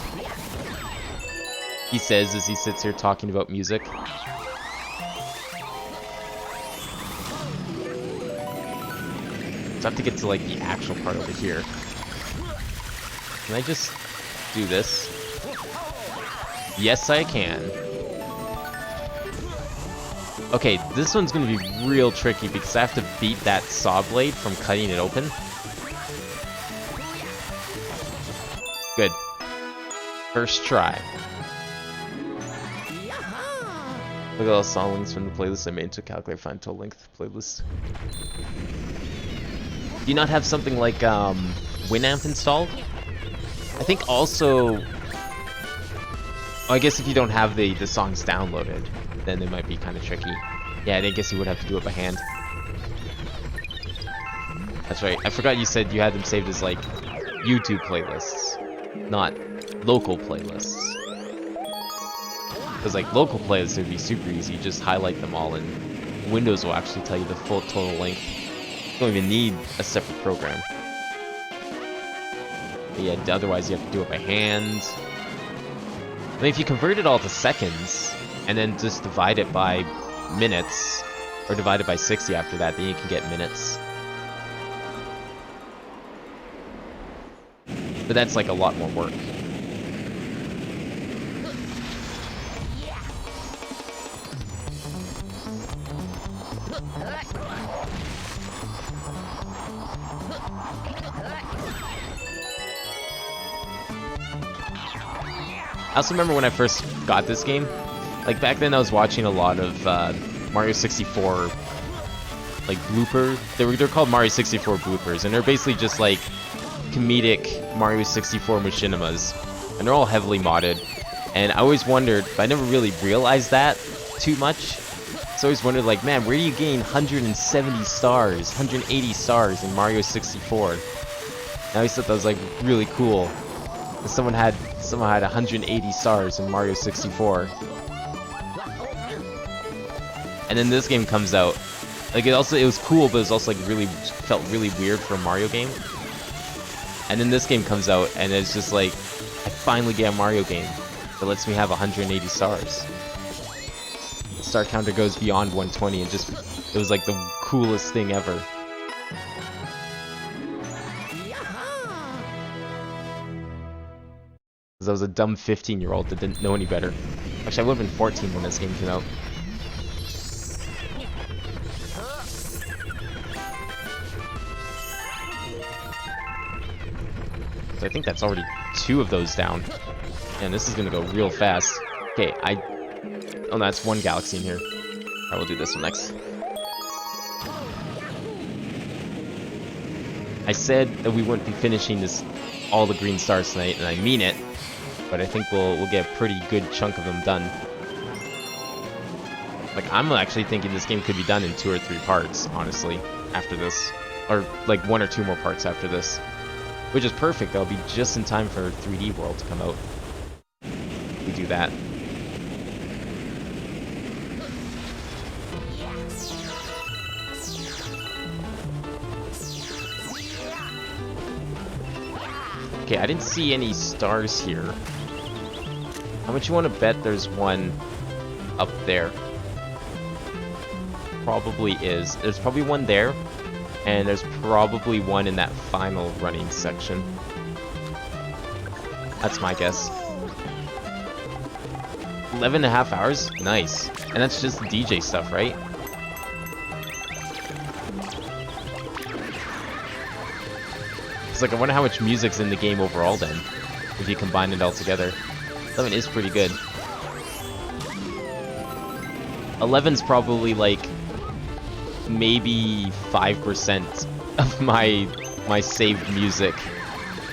He says as he sits here talking about music. So I have to get to like the actual part over here. Can I just do this? Yes, I can. Okay, this one's gonna be real tricky because I have to beat that saw blade from cutting it open. Good. First try. Look at all the song links from the playlist I made to calculate find total length playlist. Do you not have something like Winamp installed? I think also... Oh, I guess if you don't have the songs downloaded, then it might be kind of tricky. Yeah, I guess you would have to do it by hand. That's right. I forgot you said you had them saved as like YouTube playlists, not local playlists. Because like local playlists would be super easy. Just highlight them all and Windows will actually tell you the full total length. You don't even need a separate program. But yeah, otherwise you have to do it by hand. I mean, if you convert it all to seconds, and then just divide it by minutes, or divide it by 60 after that, then you can get minutes. But that's like a lot more work. I also remember when I first got this game, like back then I was watching a lot of Mario 64 like blooper. They're called Mario 64 bloopers, and they're basically just like comedic Mario 64 machinimas, and they're all heavily modded. And I always wondered, but I never really realized that too much. So I always wondered, like, man, where do you gain 170 stars, 180 stars in Mario 64? And I always thought that was like really cool. Someone had 180 stars in Mario 64. And then this game comes out. Like it was cool, but it was also like really felt really weird for a Mario game. And then this game comes out and it's just like I finally get a Mario game that lets me have 180 stars. The star counter goes beyond 120 and just it was like the coolest thing ever. I was a dumb 15-year-old that didn't know any better. Actually, I would have been 14 when this game came out. So I think that's already 2 of those down. And this is gonna go real fast. Okay, oh no, that's 1 galaxy in here. I will do this one next. I said that we wouldn't be finishing all the green stars tonight, and I mean it. But I think we'll get a pretty good chunk of them done. Like, I'm actually thinking this game could be done in 2 or 3 parts, honestly, after this. Or, like, 1 or 2 more parts after this. Which is perfect, that'll be just in time for 3D World to come out. We do that. Okay, I didn't see any stars here. How much you want to bet there's one up there? Probably is. There's probably one there, and there's probably one in that final running section. That's my guess. 11.5 hours? Nice. And that's just DJ stuff, right? It's like, I wonder how much music's in the game overall then, if you combine it all together. 11 is pretty good. 11's probably like maybe 5% of my saved music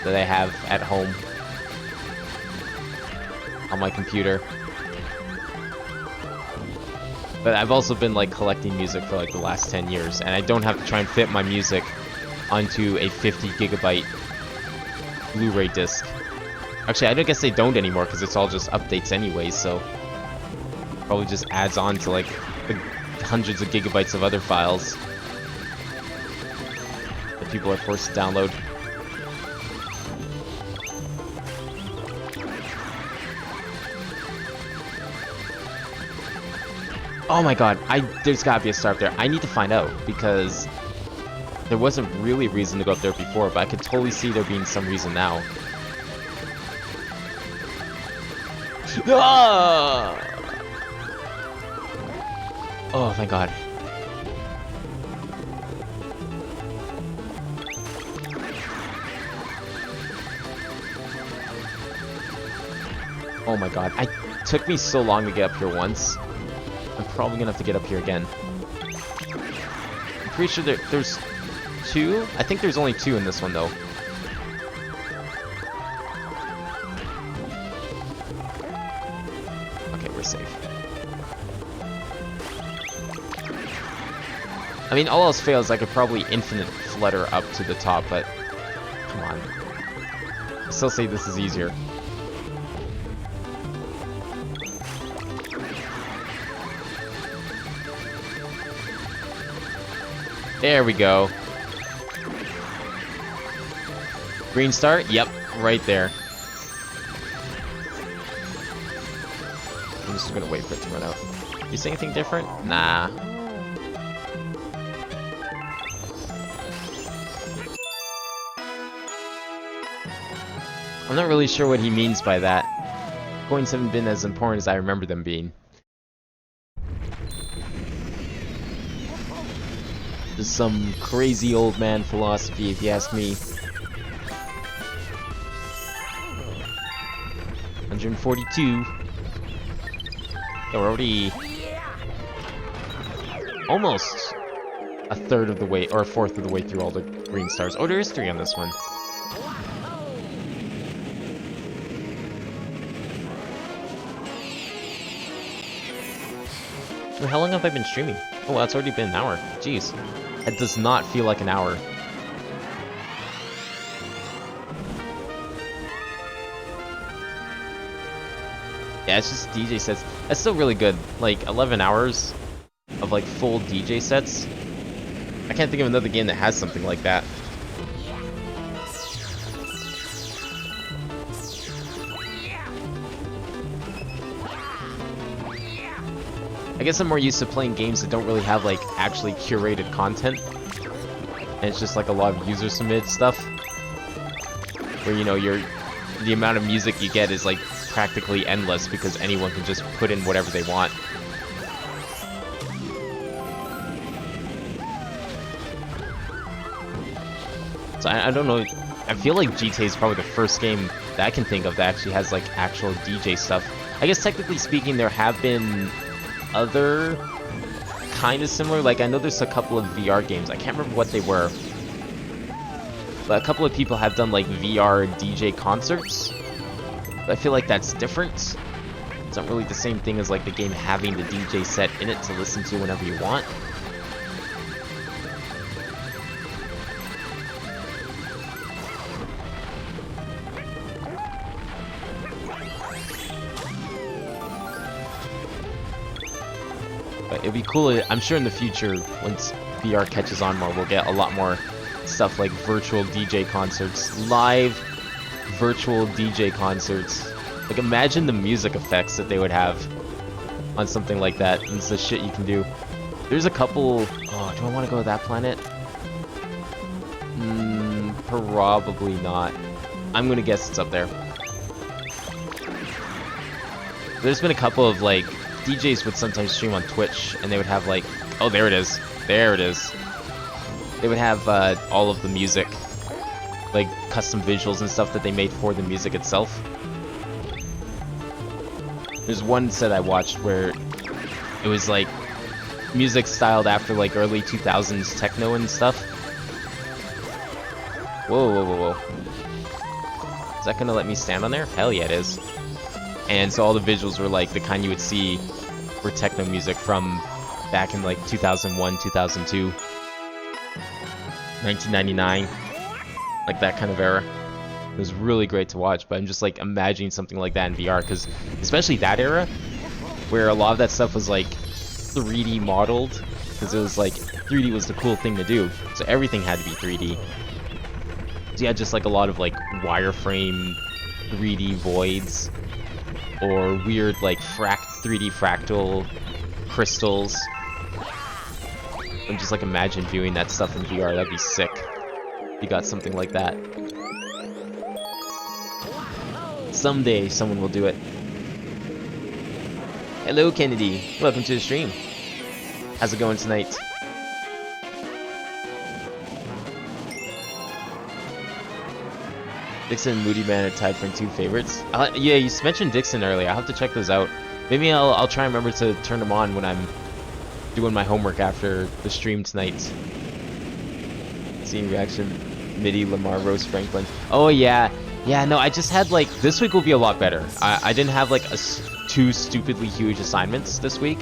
that I have at home on my computer. But I've also been like collecting music for like the last 10 years, and I don't have to try and fit my music onto a 50 gigabyte Blu-ray disc. Actually, I don't guess they don't anymore because it's all just updates anyways, so probably just adds on to like the hundreds of gigabytes of other files that people are forced to download. Oh my god, there's gotta be a star up there. I need to find out, because there wasn't really a reason to go up there before, but I could totally see there being some reason now. Ah! Oh, thank god. Oh my god, it took me so long to get up here once. I'm probably gonna have to get up here again. I'm pretty sure there's two? I think there's only two in this one, though. Okay, we're safe. I mean, all else fails, I could probably infinite flutter up to the top, but come on. I still say this is easier. There we go. Green star? Yep, right there. I'm just gonna wait for it to run out. You see anything different? Nah. I'm not really sure what he means by that. Coins haven't been as important as I remember them being. This is some crazy old man philosophy, if you ask me. 142. Yeah, we're already almost a third of the way, or a fourth of the way through all the green stars. Oh, there is 3 on this one. Well, how long have I been streaming? Oh, wow, it's already been an hour. Jeez. It does not feel like an hour. Yeah, it's just DJ sets. That's still really good. Like, 11 hours of, like, full DJ sets. I can't think of another game that has something like that. I guess I'm more used to playing games that don't really have, like, actually curated content. And it's just, like, a lot of user-submitted stuff. Where, you know, the amount of music you get is, like, practically endless because anyone can just put in whatever they want. So I don't know. I feel like GTA is probably the first game that I can think of that actually has, like, actual DJ stuff. I guess technically speaking, there have been other kind of similar, like I know there's a couple of VR games, I can't remember what they were, but a couple of people have done like VR DJ concerts, but I feel like that's different. It's not really the same thing as like the game having the DJ set in it to listen to whenever you want. It'd be cool, I'm sure in the future, once VR catches on more, we'll get a lot more stuff like virtual DJ concerts, live virtual DJ concerts. Like, imagine the music effects that they would have on something like that. It's the shit you can do. There's a couple... Oh, do I want to go to that planet? Probably not. I'm gonna guess it's up there. There's been a couple of, like, DJs would sometimes stream on Twitch, and they would have, like... Oh, there it is. There it is. They would have all of the music, like custom visuals and stuff that they made for the music itself. There's one set I watched where it was, like, music styled after, like, early 2000s techno and stuff. Whoa, whoa, whoa, whoa. Is that gonna let me stand on there? Hell yeah, it is. And so all the visuals were like the kind you would see for techno music from back in like 2001, 2002, 1999, like that kind of era. It was really great to watch, but I'm just like imagining something like that in VR, because especially that era, where a lot of that stuff was like 3D modeled, because it was like 3D was the cool thing to do, so everything had to be 3D. So you had just like a lot of like wireframe 3D voids, or weird like 3D fractal crystals. And just like imagine viewing that stuff in VR, that'd be sick. You got something like that. Someday someone will do it. Hello Kennedy, welcome to the stream. How's it going tonight? Dixon and Moody Man are tied for 2 favorites. Yeah, you mentioned Dixon earlier. I'll have to check those out. Maybe I'll try and remember to turn them on when I'm doing my homework after the stream tonight. Seeing reaction. MIDI, Lamar, Rose Franklin. Oh yeah. Yeah, no, I just had like, this week will be a lot better. I didn't have like 2 stupidly huge assignments this week.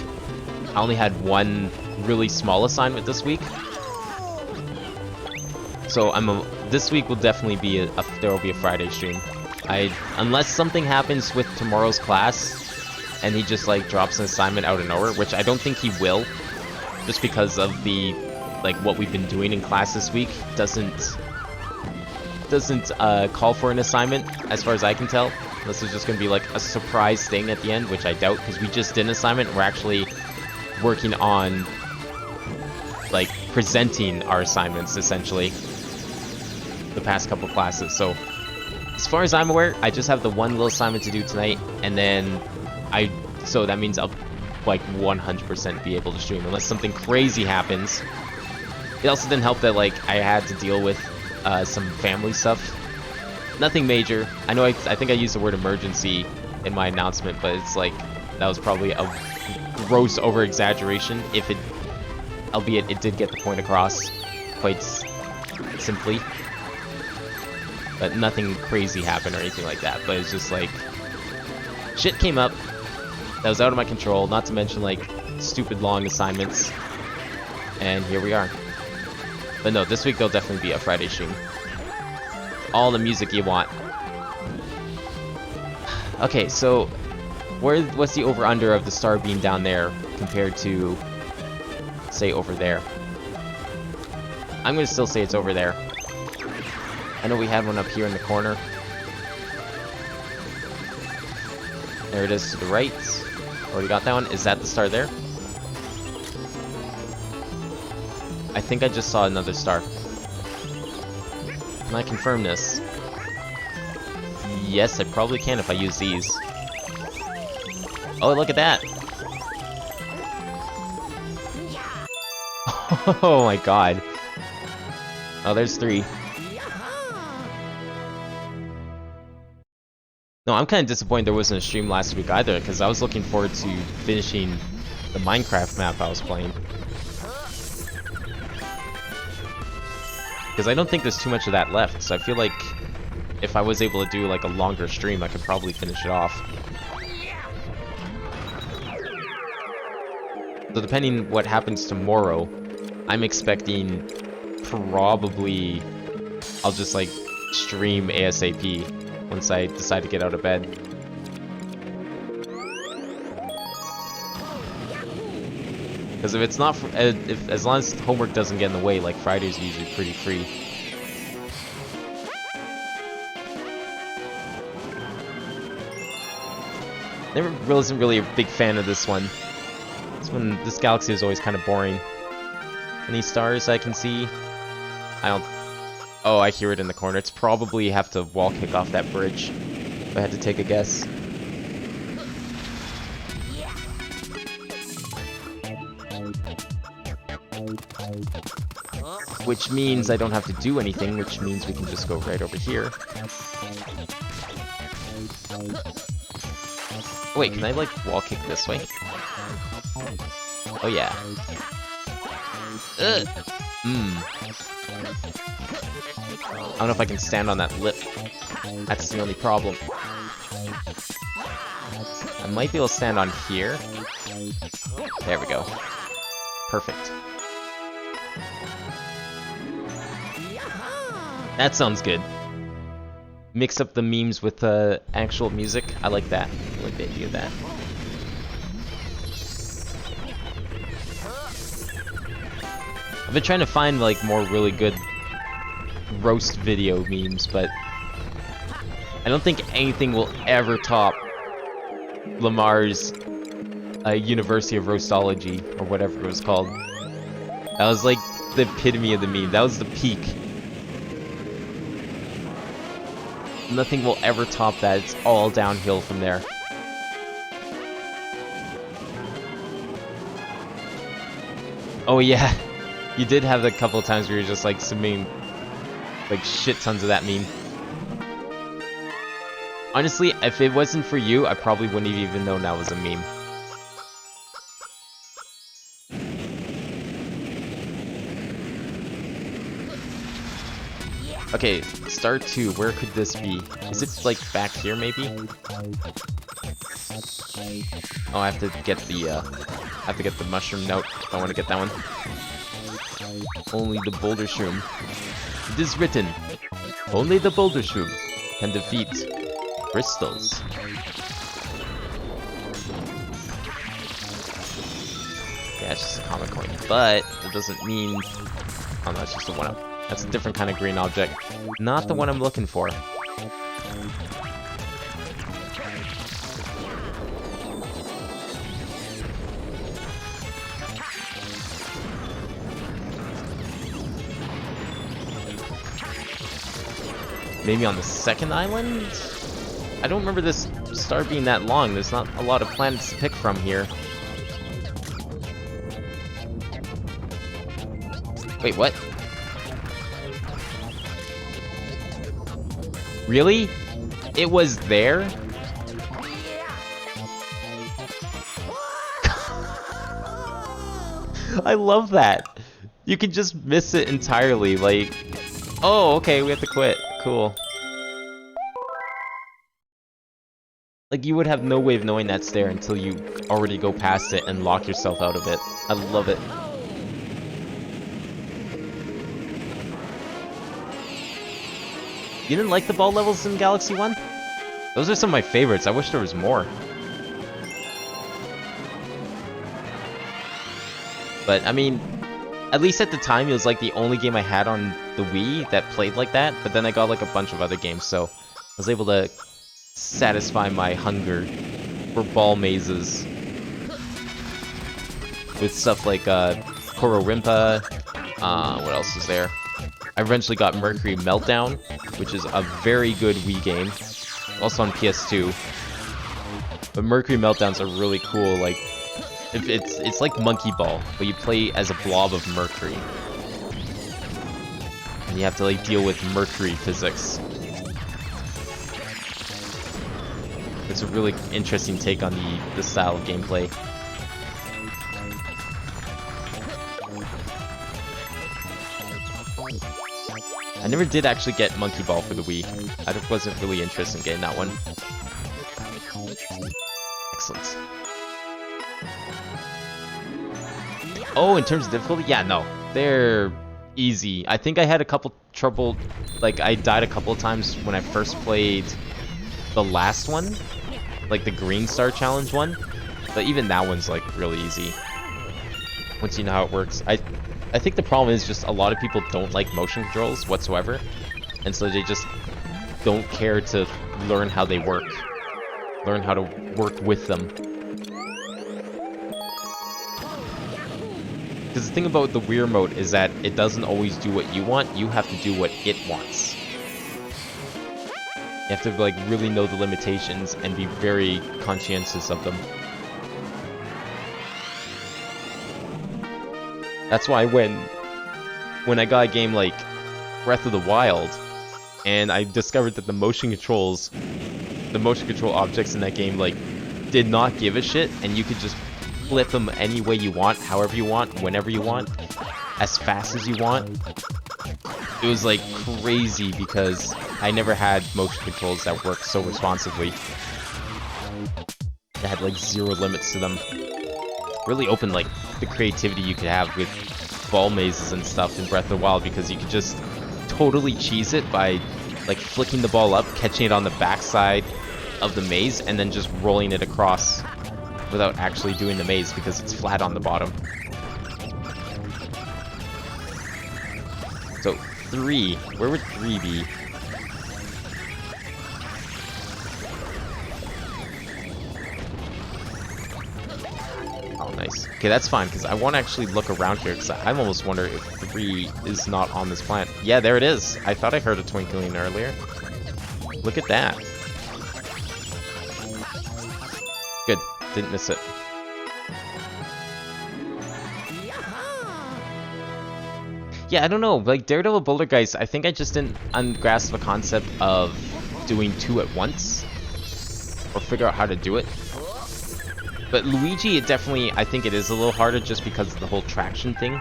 I only had 1 really small assignment this week. So this week will definitely be there will be a Friday stream. Unless something happens with tomorrow's class and he just like drops an assignment out of nowhere, which I don't think he will, just because of the like what we've been doing in class this week doesn't call for an assignment as far as I can tell. This is just gonna be like a surprise thing at the end, which I doubt, because we just did an assignment and we're actually working on like presenting our assignments essentially the past couple classes. So as far as I'm aware, I just have the 1 little assignment to do tonight, and then so that means I'll like 100% be able to stream unless something crazy happens. It also didn't help that like I had to deal with some family stuff. Nothing major. I know I think I used the word emergency in my announcement, but it's like that was probably a gross over exaggeration, albeit it did get the point across quite simply. But nothing crazy happened or anything like that. But it's just like shit came up that was out of my control, not to mention like stupid long assignments. And here we are. But no, this week there'll definitely be a Friday stream. All the music you want. Okay, so what's the over-under of the star being down there compared to, say, over there? I'm gonna still say it's over there. I know we had one up here in the corner. There it is to the right. Already got that one. Is that the star there? I think I just saw another star. Can I confirm this? Yes, I probably can if I use these. Oh, look at that! Oh my god. Oh, there's 3. No, I'm kind of disappointed there wasn't a stream last week either, because I was looking forward to finishing the Minecraft map I was playing. Because I don't think there's too much of that left, so I feel like if I was able to do like a longer stream, I could probably finish it off. So depending what happens tomorrow, I'm expecting probably I'll just like stream ASAP once I decide to get out of bed. Because if it's not, as long as homework doesn't get in the way, like Fridays are usually pretty free. Never wasn't really a big fan of this one. This galaxy is always kind of boring. Any stars I can see? I don't. Oh, I hear it in the corner. It's probably have to wall kick off that bridge, if I had to take a guess. Which means I don't have to do anything, which means we can just go right over here. Wait, can I like wall kick this way? Oh yeah. Ugh. I don't know if I can stand on that lip. That's the only problem. I might be able to stand on here. There we go. Perfect. That sounds good. Mix up the memes with the actual music. I like that. I like the idea of that. I've been trying to find like more really good roast video memes, but I don't think anything will ever top Lamar's University of Roastology, or whatever it was called. That was like the epitome of the meme. That was the peak. Nothing will ever top that. It's all downhill from there. Oh yeah, you did have a couple of times where you're just like submitting like shit tons of that meme. Honestly, if it wasn't for you, I probably wouldn't have even known that was a meme. Okay, star 2, where could this be? Is it like back here maybe? Oh, I have to get the mushroom note if I want to get that one. Only the boulder shroom. It is written, only the boulder shroom can defeat crystals. Yeah, it's just a common coin, but it doesn't mean... Oh no, it's just a 1-up. That's a different kind of green object. Not the one I'm looking for. Maybe on the second island? I don't remember this star being that long. There's not a lot of planets to pick from here. Wait, what? Really? It was there? I love that. You can just miss it entirely, like... Oh, okay, we have to quit. Cool. Like, you would have no way of knowing that's there until you already go past it and lock yourself out of it. I love it. You didn't like the ball levels in Galaxy 1? Those are some of my favorites. I wish there was more. But, I mean, at least at the time, it was like the only game I had on the Wii that played like that. But then I got like a bunch of other games, so I was able to satisfy my hunger for ball mazes. With stuff like Kororimpa, what else is there? I eventually got Mercury Meltdown, which is a very good Wii game, also on PS2. But Mercury Meltdown's a really cool, like, it's like Monkey Ball, but you play as a blob of mercury, and you have to like deal with mercury physics. It's a really interesting take on the style of gameplay. I never did actually get Monkey Ball for the Wii. I wasn't really interested in getting that one. Excellent. Oh, in terms of difficulty? Yeah, no. They're easy. I think I had a couple trouble... Like, I died a couple of times when I first played the last one. Like, the Green Star Challenge one. But even that one's, like, really easy. Once you know how it works. I think the problem is just a lot of people don't like motion controls whatsoever, and so they just don't care to learn how they work. Learn how to work with them. Because the thing about the Wii Remote is that it doesn't always do what you want, you have to do what it wants. You have to like really know the limitations and be very conscientious of them. That's why when I got a game like Breath of the Wild, and I discovered that the motion control objects in that game like did not give a shit, and you could just flip them any way you want, however you want, whenever you want, as fast as you want. It was like crazy because I never had motion controls that worked so responsively. They had like zero limits to them. Really opened like the creativity you could have with ball mazes and stuff in Breath of the Wild, because you could just totally cheese it by like flicking the ball up, catching it on the backside of the maze, and then just rolling it across without actually doing the maze because it's flat on the bottom. 3? Where would 3 be? Oh, nice. Okay, that's fine, because I want to actually look around here, because I almost wonder if 3 is not on this planet. Yeah, there it is. I thought I heard a twinkling earlier. Look at that. Good. Didn't miss it. Yeah, I don't know. Like, Daredevil Boulder Guys, I think I just didn't grasp the concept of doing 2 at once. Or figure out how to do it. But Luigi, it definitely, I think it is a little harder just because of the whole traction thing.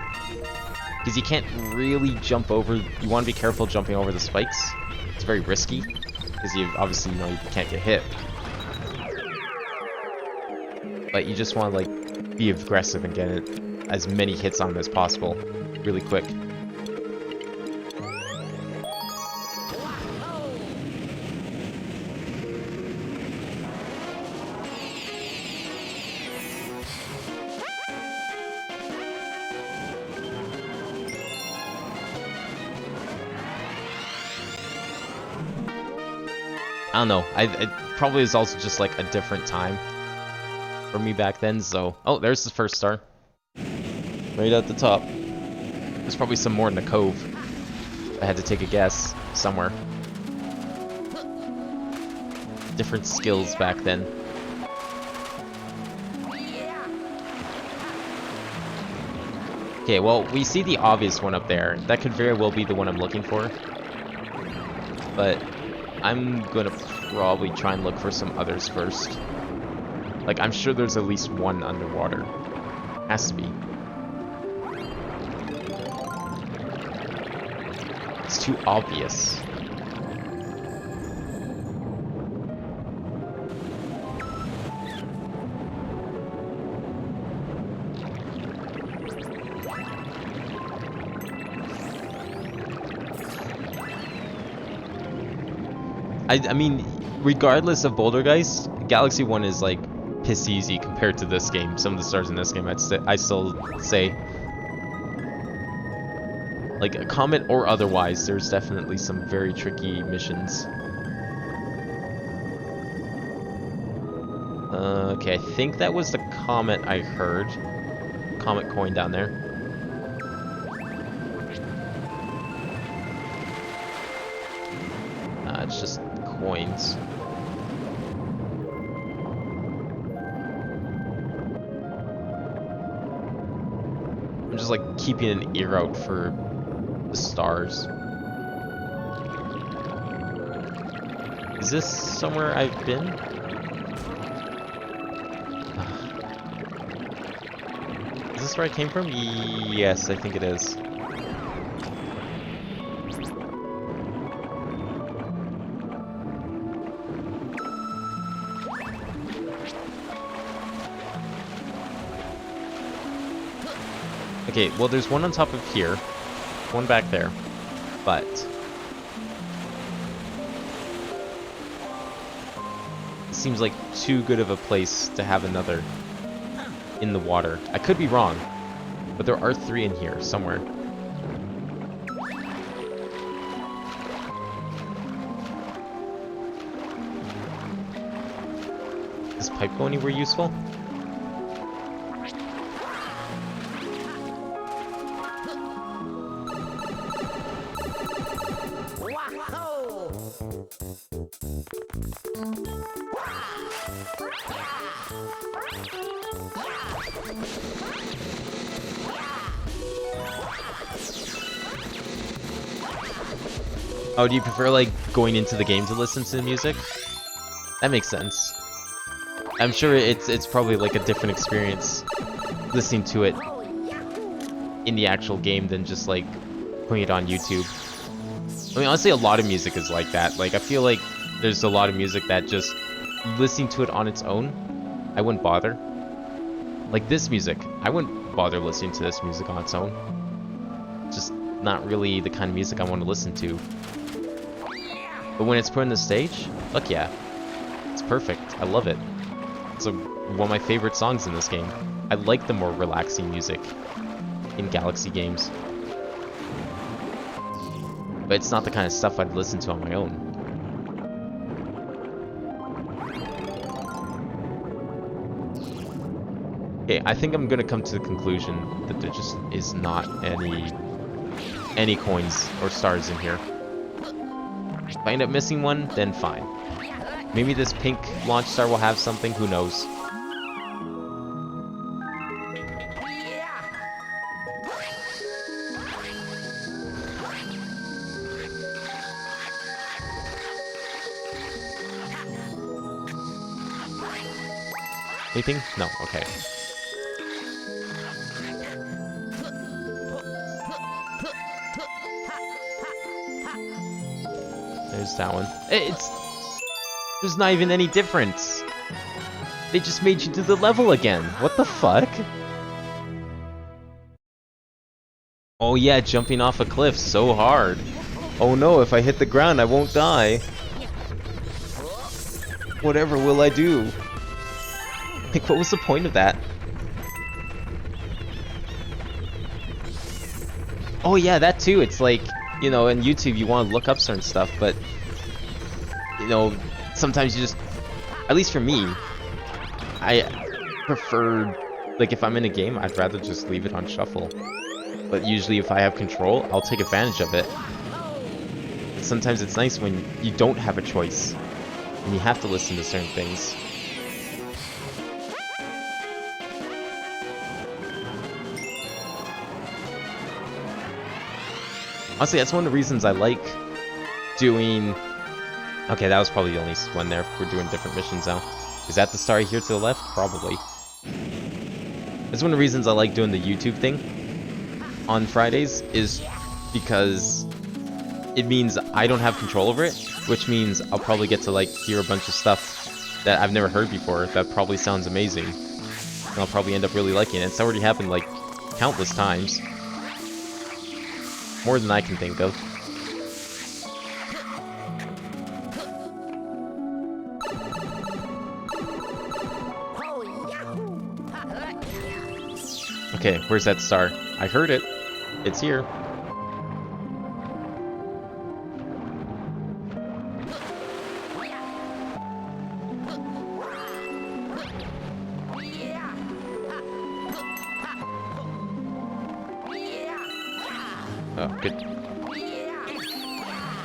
Because you can't really jump over, you want to be careful jumping over the spikes. It's very risky. Because you obviously, you can't get hit. But you just want to, like, be aggressive and get as many hits on him as possible. Really quick. I don't know. It probably is also just like a different time for me back then. So, oh, there's the first star, right at the top. There's probably some more in the cove. I had to take a guess somewhere. Different skills back then. Okay, well, we see the obvious one up there. That could very well be the one I'm looking for. But I'm gonna probably try and look for some others first. Like, I'm sure there's at least one underwater. Has to be. It's too obvious. I mean, regardless of Boulder Guys, Galaxy 1 is like piss easy compared to this game. Some of the stars in this game, I still say, like, a Comet or otherwise, there's definitely some very tricky missions. Okay, I think that was the Comet I heard. Comet coin down there. It's just coins. I'm just like keeping an ear out for the stars. Is this somewhere I've been? Is this where I came from? Yes, I think it is. Okay, well, there's one on top of here, one back there, but it seems like too good of a place to have another in the water. I could be wrong, but there are 3 in here somewhere. Is this pipe go anywhere useful? Oh, do you prefer, like, going into the game to listen to the music? That makes sense. I'm sure it's probably, like, a different experience listening to it in the actual game than just, like, putting it on YouTube. I mean, honestly, a lot of music is like that. Like, I feel like there's a lot of music that just listening to it on its own, I wouldn't bother. Like this music, I wouldn't bother listening to this music on its own. Just not really the kind of music I want to listen to. But when it's put on the stage, fuck yeah. It's perfect. I love it. It's one of my favorite songs in this game. I like the more relaxing music in Galaxy games. but it's not the kind of stuff I'd listen to on my own. Okay, I think I'm gonna come to the conclusion that there just is not any coins or stars in here. If I end up missing one, then fine. Maybe this pink launch star will have something, who knows. Anything? No, okay. There's that one. There's not even any difference. They just made you do the level again. What the fuck? Oh yeah, jumping off a cliff so hard. Oh no, if I hit the ground, I won't die. Whatever will I do? Like, what was the point of that? Oh yeah, that too. It's like, you know, in YouTube you want to look up certain stuff, but you know, sometimes you just, at least for me, I prefer, like, if I'm in a game, I'd rather just leave it on shuffle. But usually if I have control, I'll take advantage of it. But sometimes it's nice when you don't have a choice and you have to listen to certain things. Honestly, that's one of the reasons I like doing... Okay, that was probably the only one there. We're doing different missions now. Is that the star here to the left? Probably. That's one of the reasons I like doing the YouTube thing on Fridays, is because it means I don't have control over it, which means I'll probably get to, like, hear a bunch of stuff that I've never heard before that probably sounds amazing. And I'll probably end up really liking it. It's already happened, like, countless times. More than I can think of. Okay, where's that star? I heard it. It's here. Oh, good. Do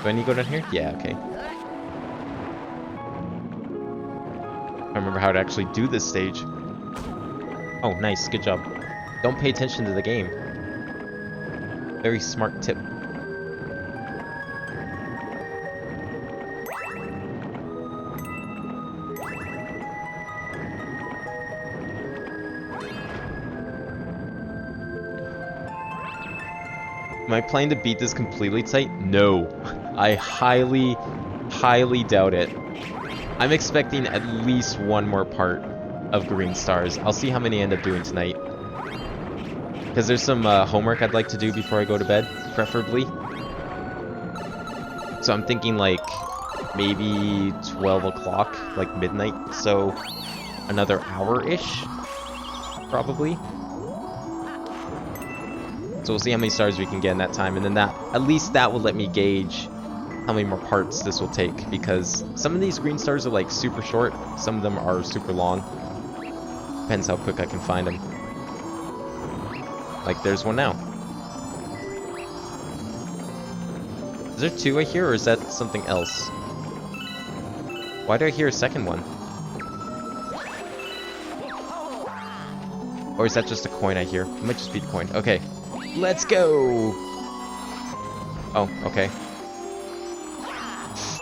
I need to go down here? Yeah, okay. I remember how to actually do this stage. Oh, nice. Good job. Don't pay attention to the game. Very smart tip. Am I planning to beat this completely tight? No. I highly, highly doubt it. I'm expecting at least one more part of Green Stars. I'll see how many I end up doing tonight. Because there's some homework I'd like to do before I go to bed, preferably. So I'm thinking like maybe 12 o'clock, like midnight. So another hour-ish, probably. So we'll see how many stars we can get in that time, and then that, at least that will let me gauge how many more parts this will take, because some of these green stars are like super short, some of them are super long. Depends how quick I can find them. Like there's one now. Is there two I hear, or is that something else? Why do I hear a second one? Or is that just a coin I hear? It might just be the coin. Okay. Let's go! Oh, okay.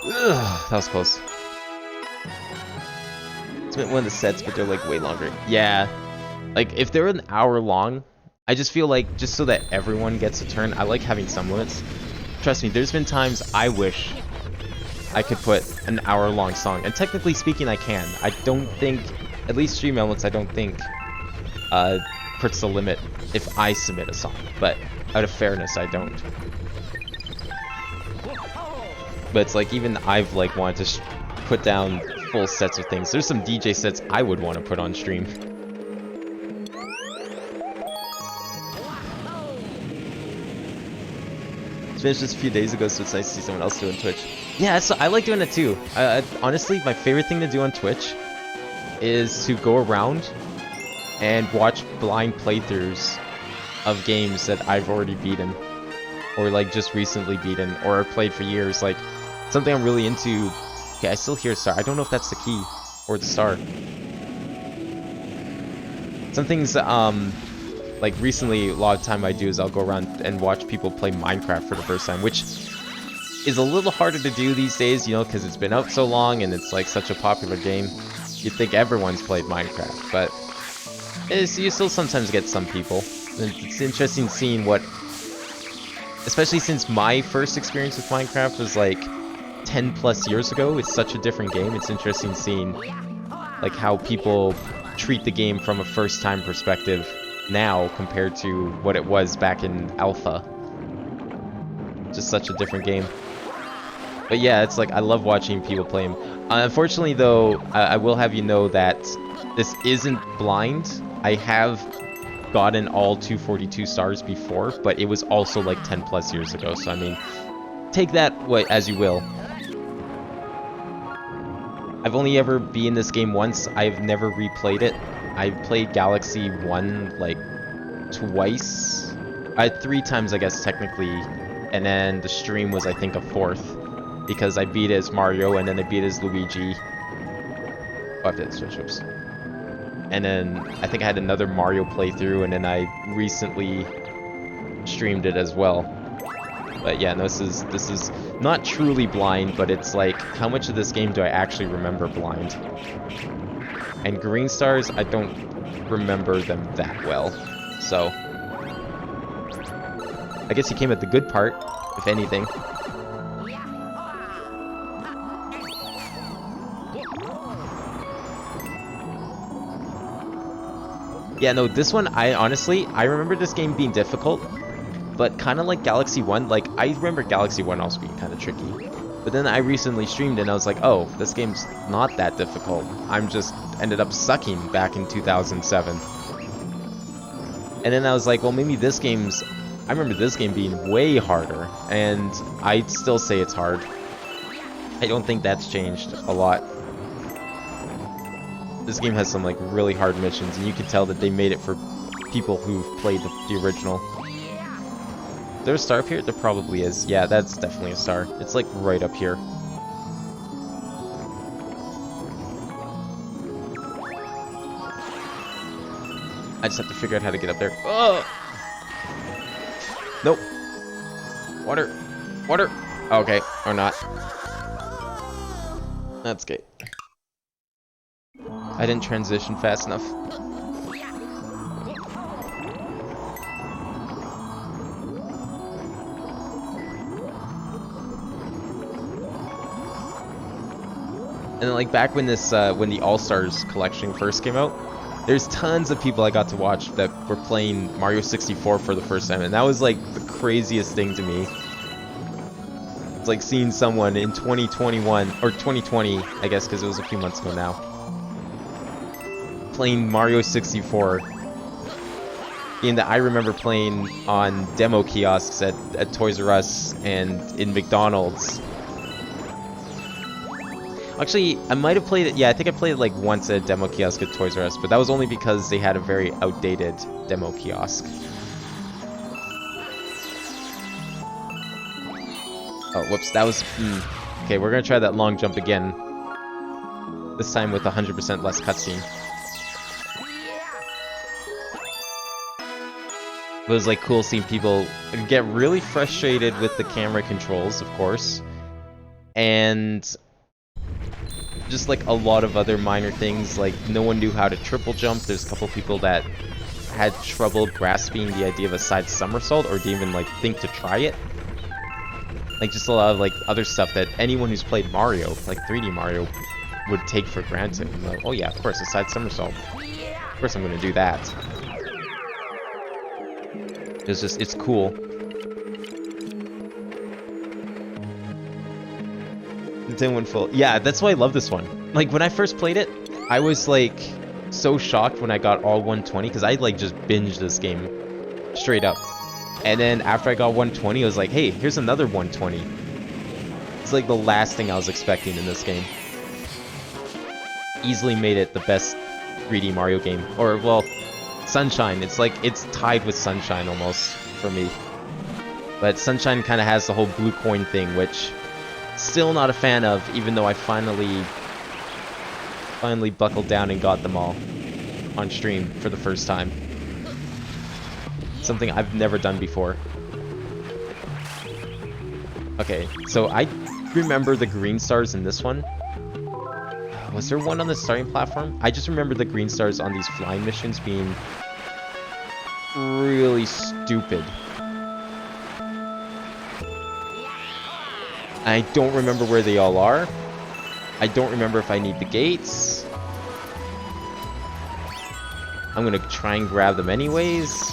Ugh, that was close. It's been one of the sets, but they're like way longer. Yeah. Like, if they're an hour long, I just feel like, just so that everyone gets a turn, I like having some limits. Trust me, there's been times I wish I could put an hour-long song. And technically speaking, I can. I don't think, at least Stream Elements, I don't think, puts the limit if I submit a song, but out of fairness, I don't. But it's like, even I've like wanted to put down full sets of things. There's some DJ sets I would want to put on stream. finished this a few days ago, so it's nice to see someone else doing Twitch. Yeah, so I like doing it too. Honestly, my favorite thing to do on Twitch is to go around and watch blind playthroughs of games that I've already beaten, or like just recently beaten, or played for years. Like something I'm really into. Okay, I still hear a star. I don't know if that's the key or the star. Some things, like recently, a lot of time I do is I'll go around and watch people play Minecraft for the first time, which is a little harder to do these days, you know, because it's been out so long and it's like such a popular game. You'd think everyone's played Minecraft, but you still sometimes get some people. It's interesting seeing what, especially since my first experience with Minecraft was like 10 plus years ago. It's such a different game. It's interesting seeing like how people treat the game from a first-time perspective now compared to what it was back in alpha. Just such a different game. But yeah, it's like I love watching people play them. Unfortunately though, I will have you know that this isn't blind. I have gotten all 242 stars before, but it was also like 10 plus years ago, so I mean, take that as you will. I've only ever been in this game once. I've never replayed it. I played Galaxy 1 like twice. 3 times I guess technically, and then the stream was I think a 4th, because I beat it as Mario and then I beat it as Luigi. Oh, I have to switch oops. And then I think I had another Mario playthrough, and then I recently streamed it as well. But yeah, no, this is not truly blind, but it's like, how much of this game do I actually remember blind? And green stars, I don't remember them that well. So I guess you came at the good part, if anything. Yeah, no, this one, I remember this game being difficult, but kind of like Galaxy 1, like, I remember Galaxy 1 also being kind of tricky. But then I recently streamed and I was like, oh, this game's not that difficult. I'm just ended up sucking back in 2007. And then I was like, well, maybe this game's... I remember this game being way harder, and I'd still say it's hard. I don't think that's changed a lot. This game has some like really hard missions, and you can tell that they made it for people who've played the original. Is there a star up here? There probably is. Yeah, that's definitely a star. It's like right up here. I just have to figure out how to get up there. Oh! Nope. Water. Water. Okay, or not. That's good. I didn't transition fast enough. And then, like, back when this, when the All-Stars collection first came out, there's tons of people I got to watch that were playing Mario 64 for the first time, and that was, like, the craziest thing to me. It's like seeing someone in 2021, or 2020, I guess, because it was a few months ago now, playing Mario 64. And that I remember playing on demo kiosks at Toys R Us and in McDonald's. Actually, I might have played it, yeah, I think I played it like once at a demo kiosk at Toys R Us, but that was only because they had a very outdated demo kiosk. Oh, whoops, that was, Okay, we're gonna try that long jump again. This time with 100% less cutscene. It was like cool seeing people get really frustrated with the camera controls, of course. And just like a lot of other minor things, like no one knew how to triple jump. There's a couple people that had trouble grasping the idea of a side somersault, or didn't even like think to try it. Like just a lot of like other stuff that anyone who's played Mario, like 3D Mario, would take for granted. And like, oh yeah, of course, a side somersault. Of course I'm gonna do that. It's just, it's cool. Then went full. Yeah, that's why I love this one. Like, when I first played it, I was, like, so shocked when I got all 120, because I, like, just binged this game straight up. And then after I got 120, I was like, hey, here's another 120. It's like the last thing I was expecting in this game. Easily made it the best 3D Mario game. Or, well, Sunshine. It's like, it's tied with Sunshine almost for me. But Sunshine kind of has the whole blue coin thing, which still not a fan of, even though I finally buckled down and got them all on stream for the first time. Something I've never done before. Okay, so I remember the green stars in this one. Was there one on the starting platform? I just remember the green stars on these flying missions being really stupid. I don't remember where they all are. I don't remember if I need the gates. I'm gonna try and grab them anyways.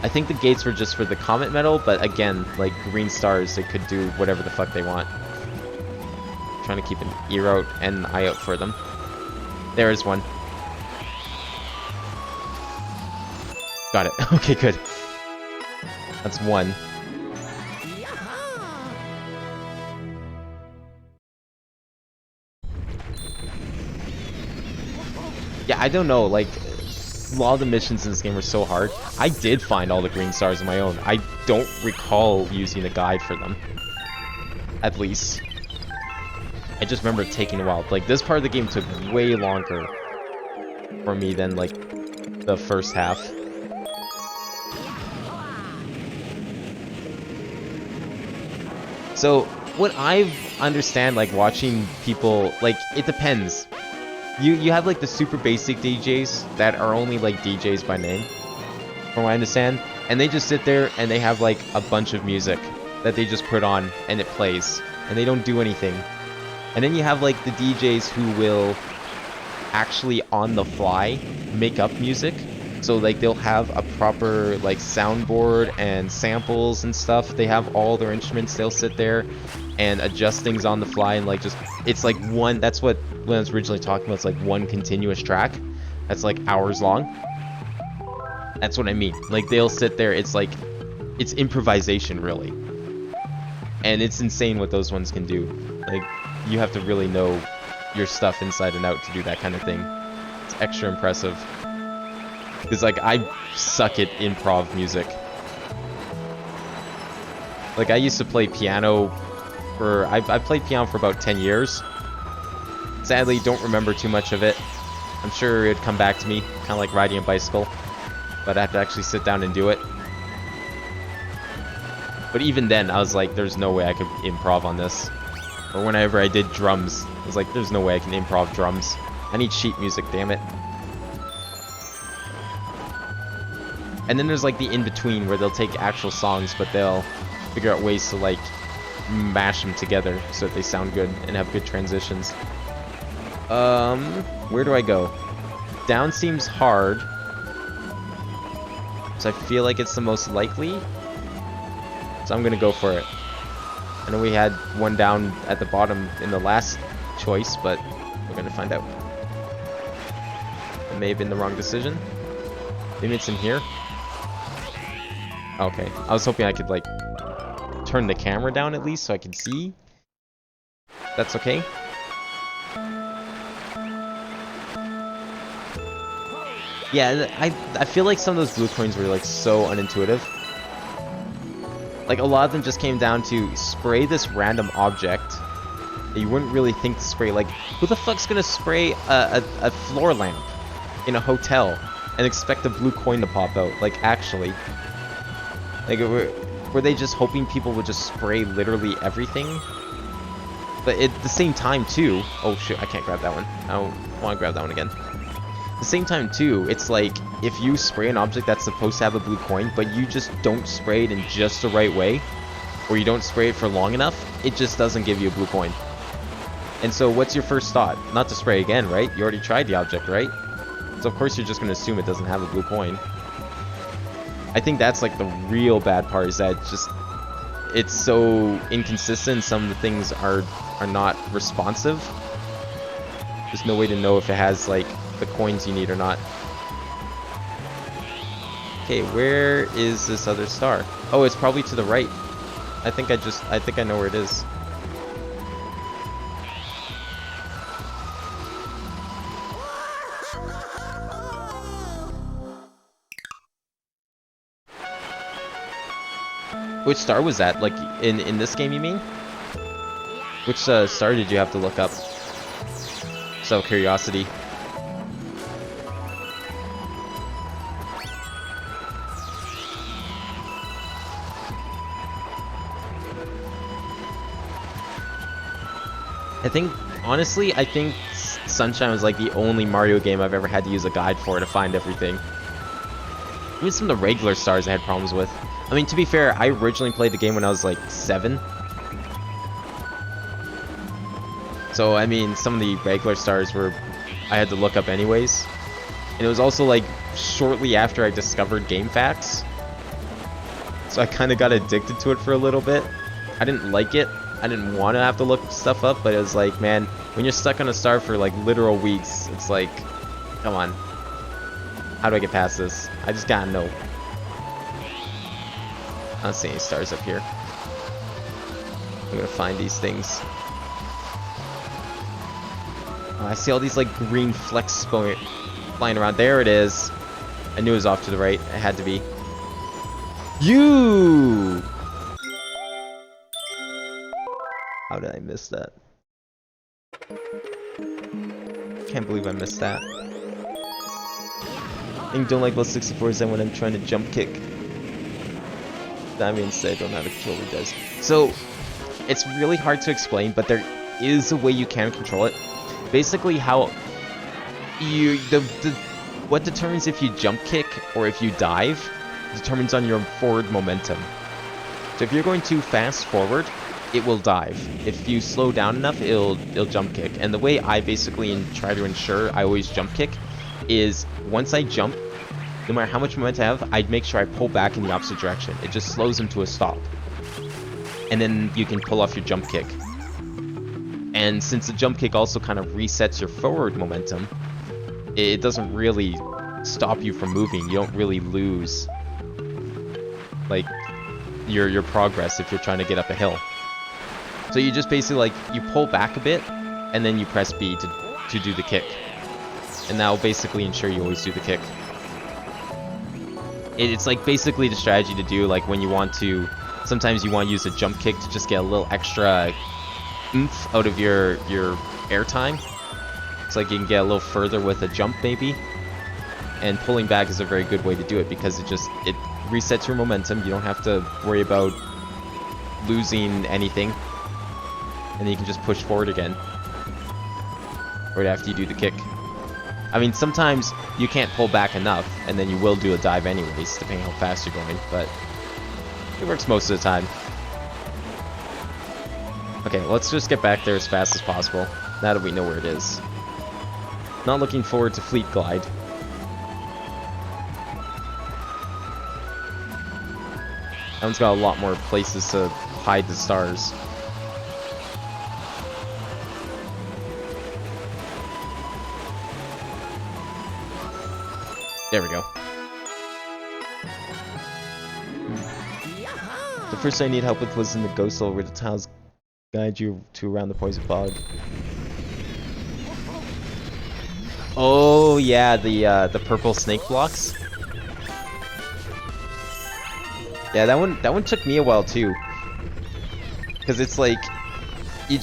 I think the gates were just for the comet medal, but again, like green stars, they could do whatever the fuck they want. Trying to keep an ear out and an eye out for them. There is one. Got it. Okay, good. That's one. Yeah, I don't know, like, a lot of the missions in this game are so hard. I did find all the green stars on my own. I don't recall using a guide for them. At least. I just remember it taking a while. Like, this part of the game took way longer for me than, like, the first half. So, what I've understand, like, watching people, like, it depends. You have, like, the super basic DJs that are only, like, DJs by name, from what I understand. And they just sit there and they have, like, a bunch of music that they just put on and it plays. And they don't do anything. And then you have, like, the DJs who will actually, on the fly, make up music. So, like, they'll have a proper, like, soundboard and samples and stuff. They have all their instruments. They'll sit there and adjust things on the fly and, like, just... It's, like, one... That's what when I was originally talking about. It's, like, one continuous track. That's, like, hours long. That's what I mean. Like, they'll sit there. It's, like... It's improvisation, really. And it's insane what those ones can do. Like, you have to really know your stuff inside and out to do that kind of thing. It's extra impressive. Because, like, I suck at improv music. Like, I used to play piano for... I played piano for about 10 years. Sadly, don't remember too much of it. I'm sure it'd come back to me, kind of like riding a bicycle. But I have to actually sit down and do it. But even then, I was like, there's no way I could improv on this. Or whenever I did drums, I was like, there's no way I can improv drums. I need sheet music, damn it. And then there's like the in-between where they'll take actual songs, but they'll figure out ways to like mash them together so that they sound good and have good transitions. Where do I go? Down seems hard. So I feel like it's the most likely. So I'm gonna go for it. I know we had one down at the bottom in the last choice, but we're gonna find out. It may have been the wrong decision. Maybe it's in here. Okay, I was hoping I could like turn the camera down at least so I could see. That's okay. Yeah, I feel like some of those blue coins were like so unintuitive. Like a lot of them just came down to spray this random object that you wouldn't really think to spray. Like, who the fuck's gonna spray a floor lamp in a hotel and expect a blue coin to pop out? Like, actually. Like, were they just hoping people would just spray literally everything? But at the same time, too... Oh, shit, I can't grab that one. I don't want to grab that one again. At the same time, too, it's like, if you spray an object that's supposed to have a blue coin, but you just don't spray it in just the right way, or you don't spray it for long enough, it just doesn't give you a blue coin. And so, what's your first thought? Not to spray again, right? You already tried the object, right? So, of course, you're just going to assume it doesn't have a blue coin. I think that's like the real bad part, is that just it's so inconsistent. Some of the things are not responsive. There's no way to know if it has like the coins you need or not. Okay, where is this other star? Oh, it's probably to the right. I think I know where it is. Which star was that? Like, in this game, you mean? Which star did you have to look up? So, curiosity. Honestly, I think Sunshine was like the only Mario game I've ever had to use a guide for to find everything. Even some of the regular stars I had problems with. I mean, to be fair, I originally played the game when I was like 7. So, I mean, some of the regular stars I had to look up anyways. And it was also like shortly after I discovered GameFAQs. So I kind of got addicted to it for a little bit. I didn't like it. I didn't want to have to look stuff up, but it was like, man, when you're stuck on a star for like literal weeks, it's like, come on. How do I get past this? I just gotta know. I don't see any stars up here. I'm gonna find these things. Oh, I see all these like green flecks flying around. There it is. I knew it was off to the right. It had to be. You! How did I miss that? Can't believe I missed that. I think don't like about 64 is that when I'm trying to jump kick. That means I don't know how to control it does. So, it's really hard to explain, but there is a way you can control it. Basically, how what determines if you jump kick or if you dive determines on your forward momentum. So if you're going too fast forward, it will dive. If you slow down enough, it'll jump kick. And the way I basically try to ensure I always jump kick is once I jump, no matter how much momentum I have, I'd make sure I pull back in the opposite direction. It just slows them to a stop. And then you can pull off your jump kick. And since the jump kick also kind of resets your forward momentum, it doesn't really stop you from moving. You don't really lose like your progress if you're trying to get up a hill. So you just basically like you pull back a bit and then you press B to do the kick. And that'll basically ensure you always do the kick. It's like basically the strategy to do like when you want to, sometimes you want to use a jump kick to just get a little extra oomph out of your air time. It's like you can get a little further with a jump maybe. And pulling back is a very good way to do it because it resets your momentum. You don't have to worry about losing anything. And then you can just push forward again. Right after you do the kick. I mean, sometimes you can't pull back enough, and then you will do a dive anyways, depending how fast you're going, but it works most of the time. Okay, let's just get back there as fast as possible, now that we know where it is. Not looking forward to Fleet Glide. That one's got a lot more places to hide the stars. There we go. The first thing I need help with was in the ghost hole where the tiles guide you to around the poison bog. Oh yeah, the purple snake blocks. Yeah, that one took me a while too. Cause it's like you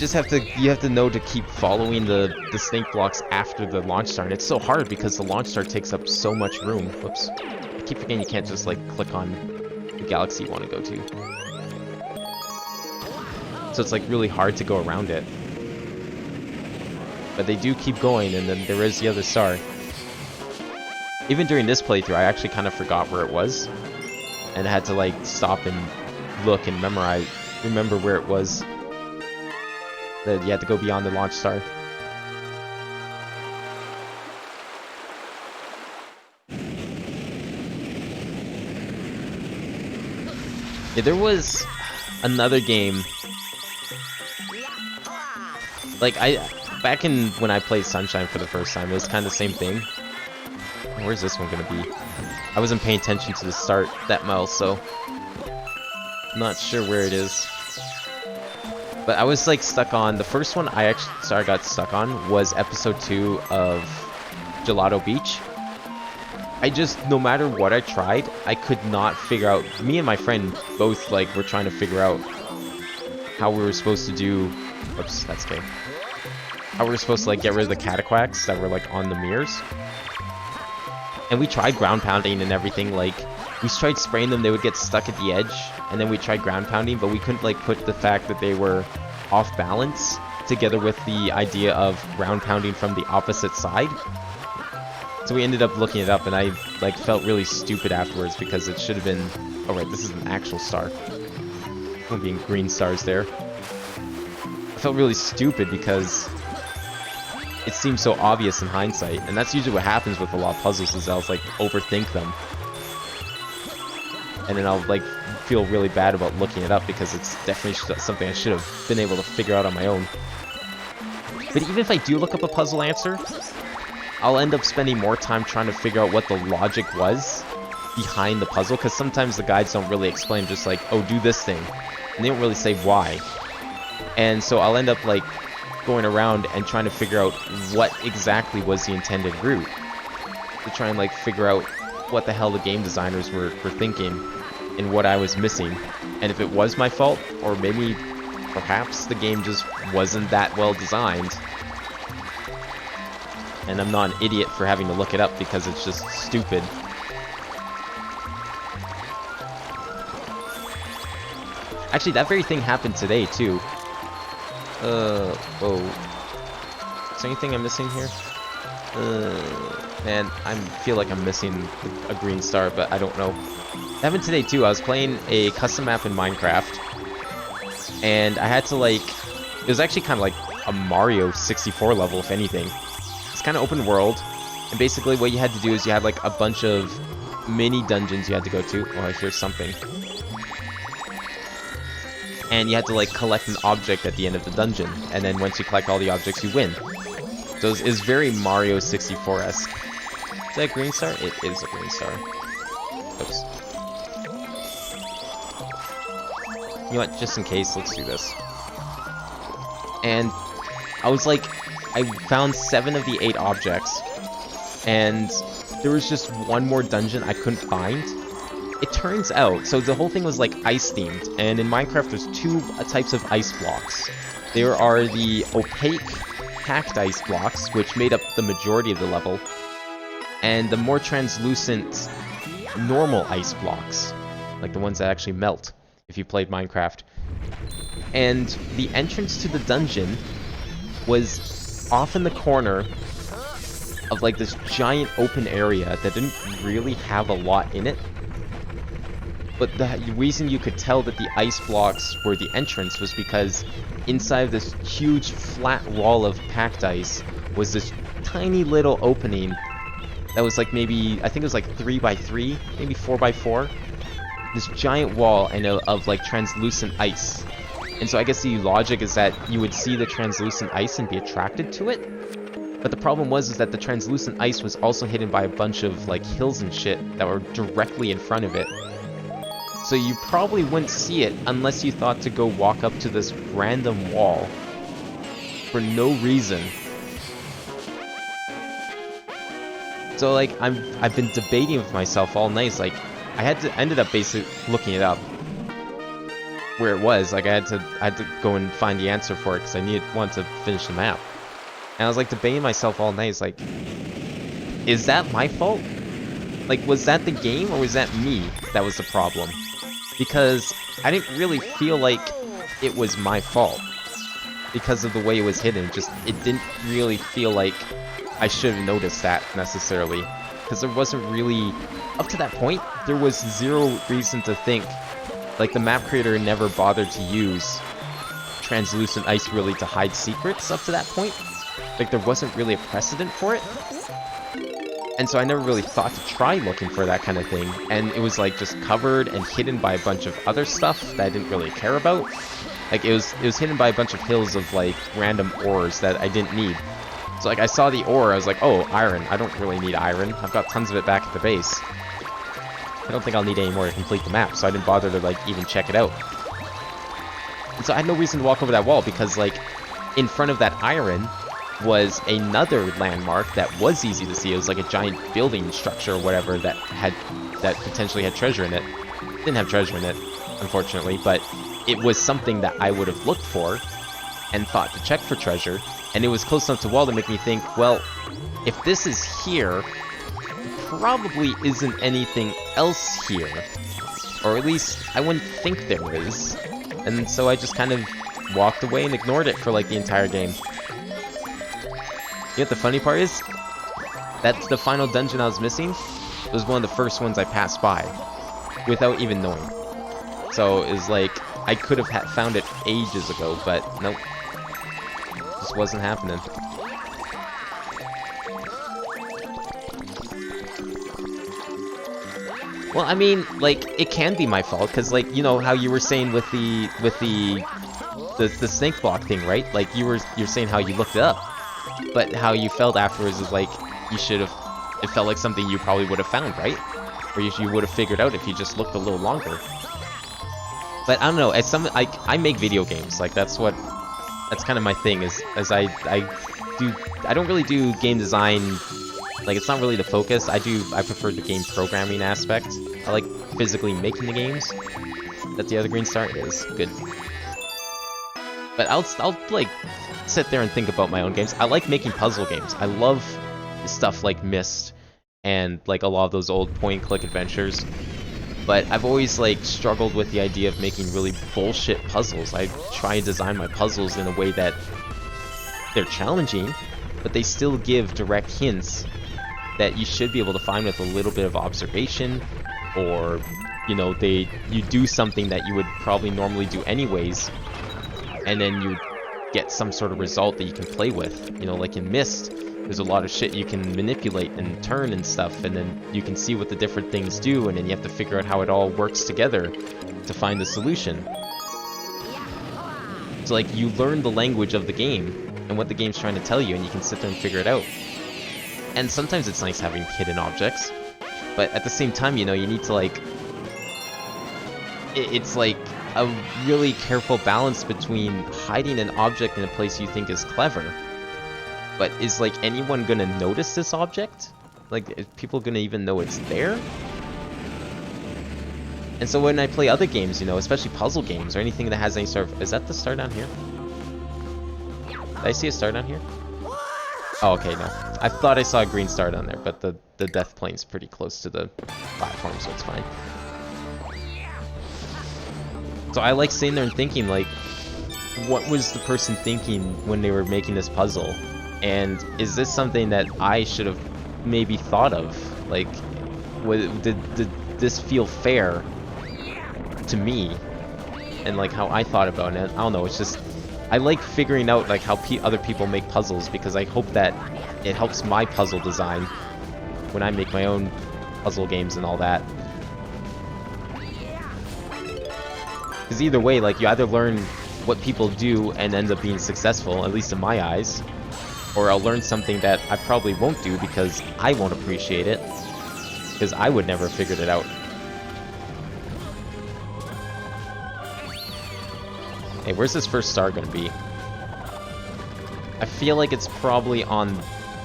have to know to keep following the snake blocks after the launch star, and it's so hard because the launch star takes up so much room. Whoops. I keep forgetting you can't just like click on the galaxy you want to go to. So it's like really hard to go around it. But they do keep going, and then there is the other star. Even during this playthrough, I actually kind of forgot where it was. And I had to like stop and look and remember where it was. That you had to go beyond the launch star. Yeah, there was another game. Like back in when I played Sunshine for the first time, it was kind of the same thing. Where's this one gonna be? I wasn't paying attention to the start that well, so I'm not sure where it is. But I was like stuck on the first one. I got stuck on was episode 2 of Gelato Beach. I just, no matter what I tried, I could not figure out. Me and my friend both like were trying to figure out how we were supposed to do. Whoops, that's okay. How we were supposed to like get rid of the cataquacks that were like on the mirrors. And we tried ground pounding and everything. Like we tried spraying them, they would get stuck at the edge. And then we tried ground pounding, but we couldn't like put the fact that they were off balance together with the idea of ground pounding from the opposite side. So we ended up looking it up, and I like felt really stupid afterwards because it should have been. Oh right, this is an actual star. Won't be in green stars there. I felt really stupid because it seems so obvious in hindsight, and that's usually what happens with a lot of puzzles. Is I'll like overthink them, and then I'll like feel really bad about looking it up because it's definitely something I should have been able to figure out on my own. But even if I do look up a puzzle answer, I'll end up spending more time trying to figure out what the logic was behind the puzzle, because sometimes the guides don't really explain, just like, oh, do this thing, and they don't really say why. And so I'll end up like going around and trying to figure out what exactly was the intended route, to try and like figure out what the hell the game designers were thinking and what I was missing, and if it was my fault, or maybe perhaps the game just wasn't that well designed. And I'm not an idiot for having to look it up because it's just stupid. Actually, that very thing happened today, too. Oh. Is there anything I'm missing here? Man, I feel like I'm missing a green star, but I don't know. It happened today, too. I was playing a custom map in Minecraft, and I had to, like... It was actually kind of like a Mario 64 level, if anything. It's kind of open world, and basically what you had to do is you had like a bunch of mini dungeons you had to go to. Oh, I hear something. And you had to like collect an object at the end of the dungeon, and then once you collect all the objects, you win. So it's very Mario 64-esque. Is that a green star? It is a green star. Oops. You know what, just in case, let's do this. And I was like, I found 7 of the 8 objects, and there was just one more dungeon I couldn't find. It turns out, so the whole thing was like ice themed, and in Minecraft there's 2 types of ice blocks. There are the opaque packed ice blocks, which made up the majority of the level, and the more translucent normal ice blocks, like the ones that actually melt if you played Minecraft. And the entrance to the dungeon was off in the corner of like this giant open area that didn't really have a lot in it. But the reason you could tell that the ice blocks were the entrance was because inside of this huge flat wall of packed ice was this tiny little opening that was like maybe, I think it was like 3x3, maybe 4x4. This giant wall and of like translucent ice. And so I guess the logic is that you would see the translucent ice and be attracted to it. But the problem was is that the translucent ice was also hidden by a bunch of like hills and shit that were directly in front of it. So you probably wouldn't see it unless you thought to go walk up to this random wall for no reason. So like I've been debating with myself all night. Like I ended up basically looking it up where it was. Like I had to go and find the answer for it because I wanted to finish the map. And I was like debating myself all night. It's like, is that my fault? Like, was that the game or was that me that was the problem? Because I didn't really feel like it was my fault because of the way it was hidden. It didn't really feel like I should have noticed that necessarily, because there wasn't really, up to that point, there was zero reason to think, like the map creator never bothered to use translucent ice really to hide secrets up to that point. Like there wasn't really a precedent for it. And so I never really thought to try looking for that kind of thing. And it was like just covered and hidden by a bunch of other stuff that I didn't really care about. Like it was hidden by a bunch of hills of like random ores that I didn't need. So like I saw the ore, I was like, oh, iron. I don't really need iron. I've got tons of it back at the base. I don't think I'll need any more to complete the map, so I didn't bother to like even check it out. And so I had no reason to walk over that wall because like in front of that iron was another landmark that was easy to see. It was like a giant building structure or whatever that potentially had treasure in it. Didn't have treasure in it, unfortunately, but it was something that I would have looked for and thought to check for treasure. And it was close enough to the wall to make me think, well, if this is here, probably isn't anything else here. Or at least, I wouldn't think there is. And so I just kind of walked away and ignored it for like the entire game. You know what the funny part is? That's the final dungeon I was missing. It was one of the first ones I passed by, without even knowing. So it was like, I could have found it ages ago, but nope. Just wasn't happening. Well, I mean, like, it can be my fault, because, like, you know how you were saying with the snake block thing, right? Like, you're saying how you looked it up, but how you felt afterwards is like, you should have, it felt like something you probably would have found, right? Or you would have figured out if you just looked a little longer. But I don't know, I make video games, like, that's kind of my thing, is I don't really do game design. Like, it's not really the focus. I prefer the game programming aspect. I like physically making the games. That the other green star is good. But I'll like sit there and think about my own games. I like making puzzle games. I love stuff like Myst and like a lot of those old point-and-click adventures. But I've always like struggled with the idea of making really bullshit puzzles. I try and design my puzzles in a way that they're challenging, but they still give direct hints that you should be able to find with a little bit of observation, or, you know, you do something that you would probably normally do anyways, and then you get some sort of result that you can play with. You know, like in Myst, there's a lot of shit you can manipulate and turn and stuff, and then you can see what the different things do, and then you have to figure out how it all works together to find the solution. So like, you learn the language of the game and what the game's trying to tell you, and you can sit there and figure it out. And sometimes it's nice having hidden objects, but at the same time, you know, you need to like, it's like a really careful balance between hiding an object in a place you think is clever, but is like anyone gonna notice this object? Like, is people gonna even know it's there? And so when I play other games, you know, especially puzzle games or anything that has any sort of, is that the star down here? Did I see a star down here? Oh, okay, no. I thought I saw a green star down there, but the death plane's pretty close to the platform, so it's fine. So I like sitting there and thinking, like, what was the person thinking when they were making this puzzle? And is this something that I should have maybe thought of? Like, did this feel fair to me? And like how I thought about it? I don't know, it's just, I like figuring out like how other people make puzzles, because I hope that it helps my puzzle design when I make my own puzzle games and all that. Because either way, like, you either learn what people do and end up being successful, at least in my eyes, or I'll learn something that I probably won't do because I won't appreciate it, because I would never have figured it out. Hey, where's this first star gonna be? I feel like it's probably on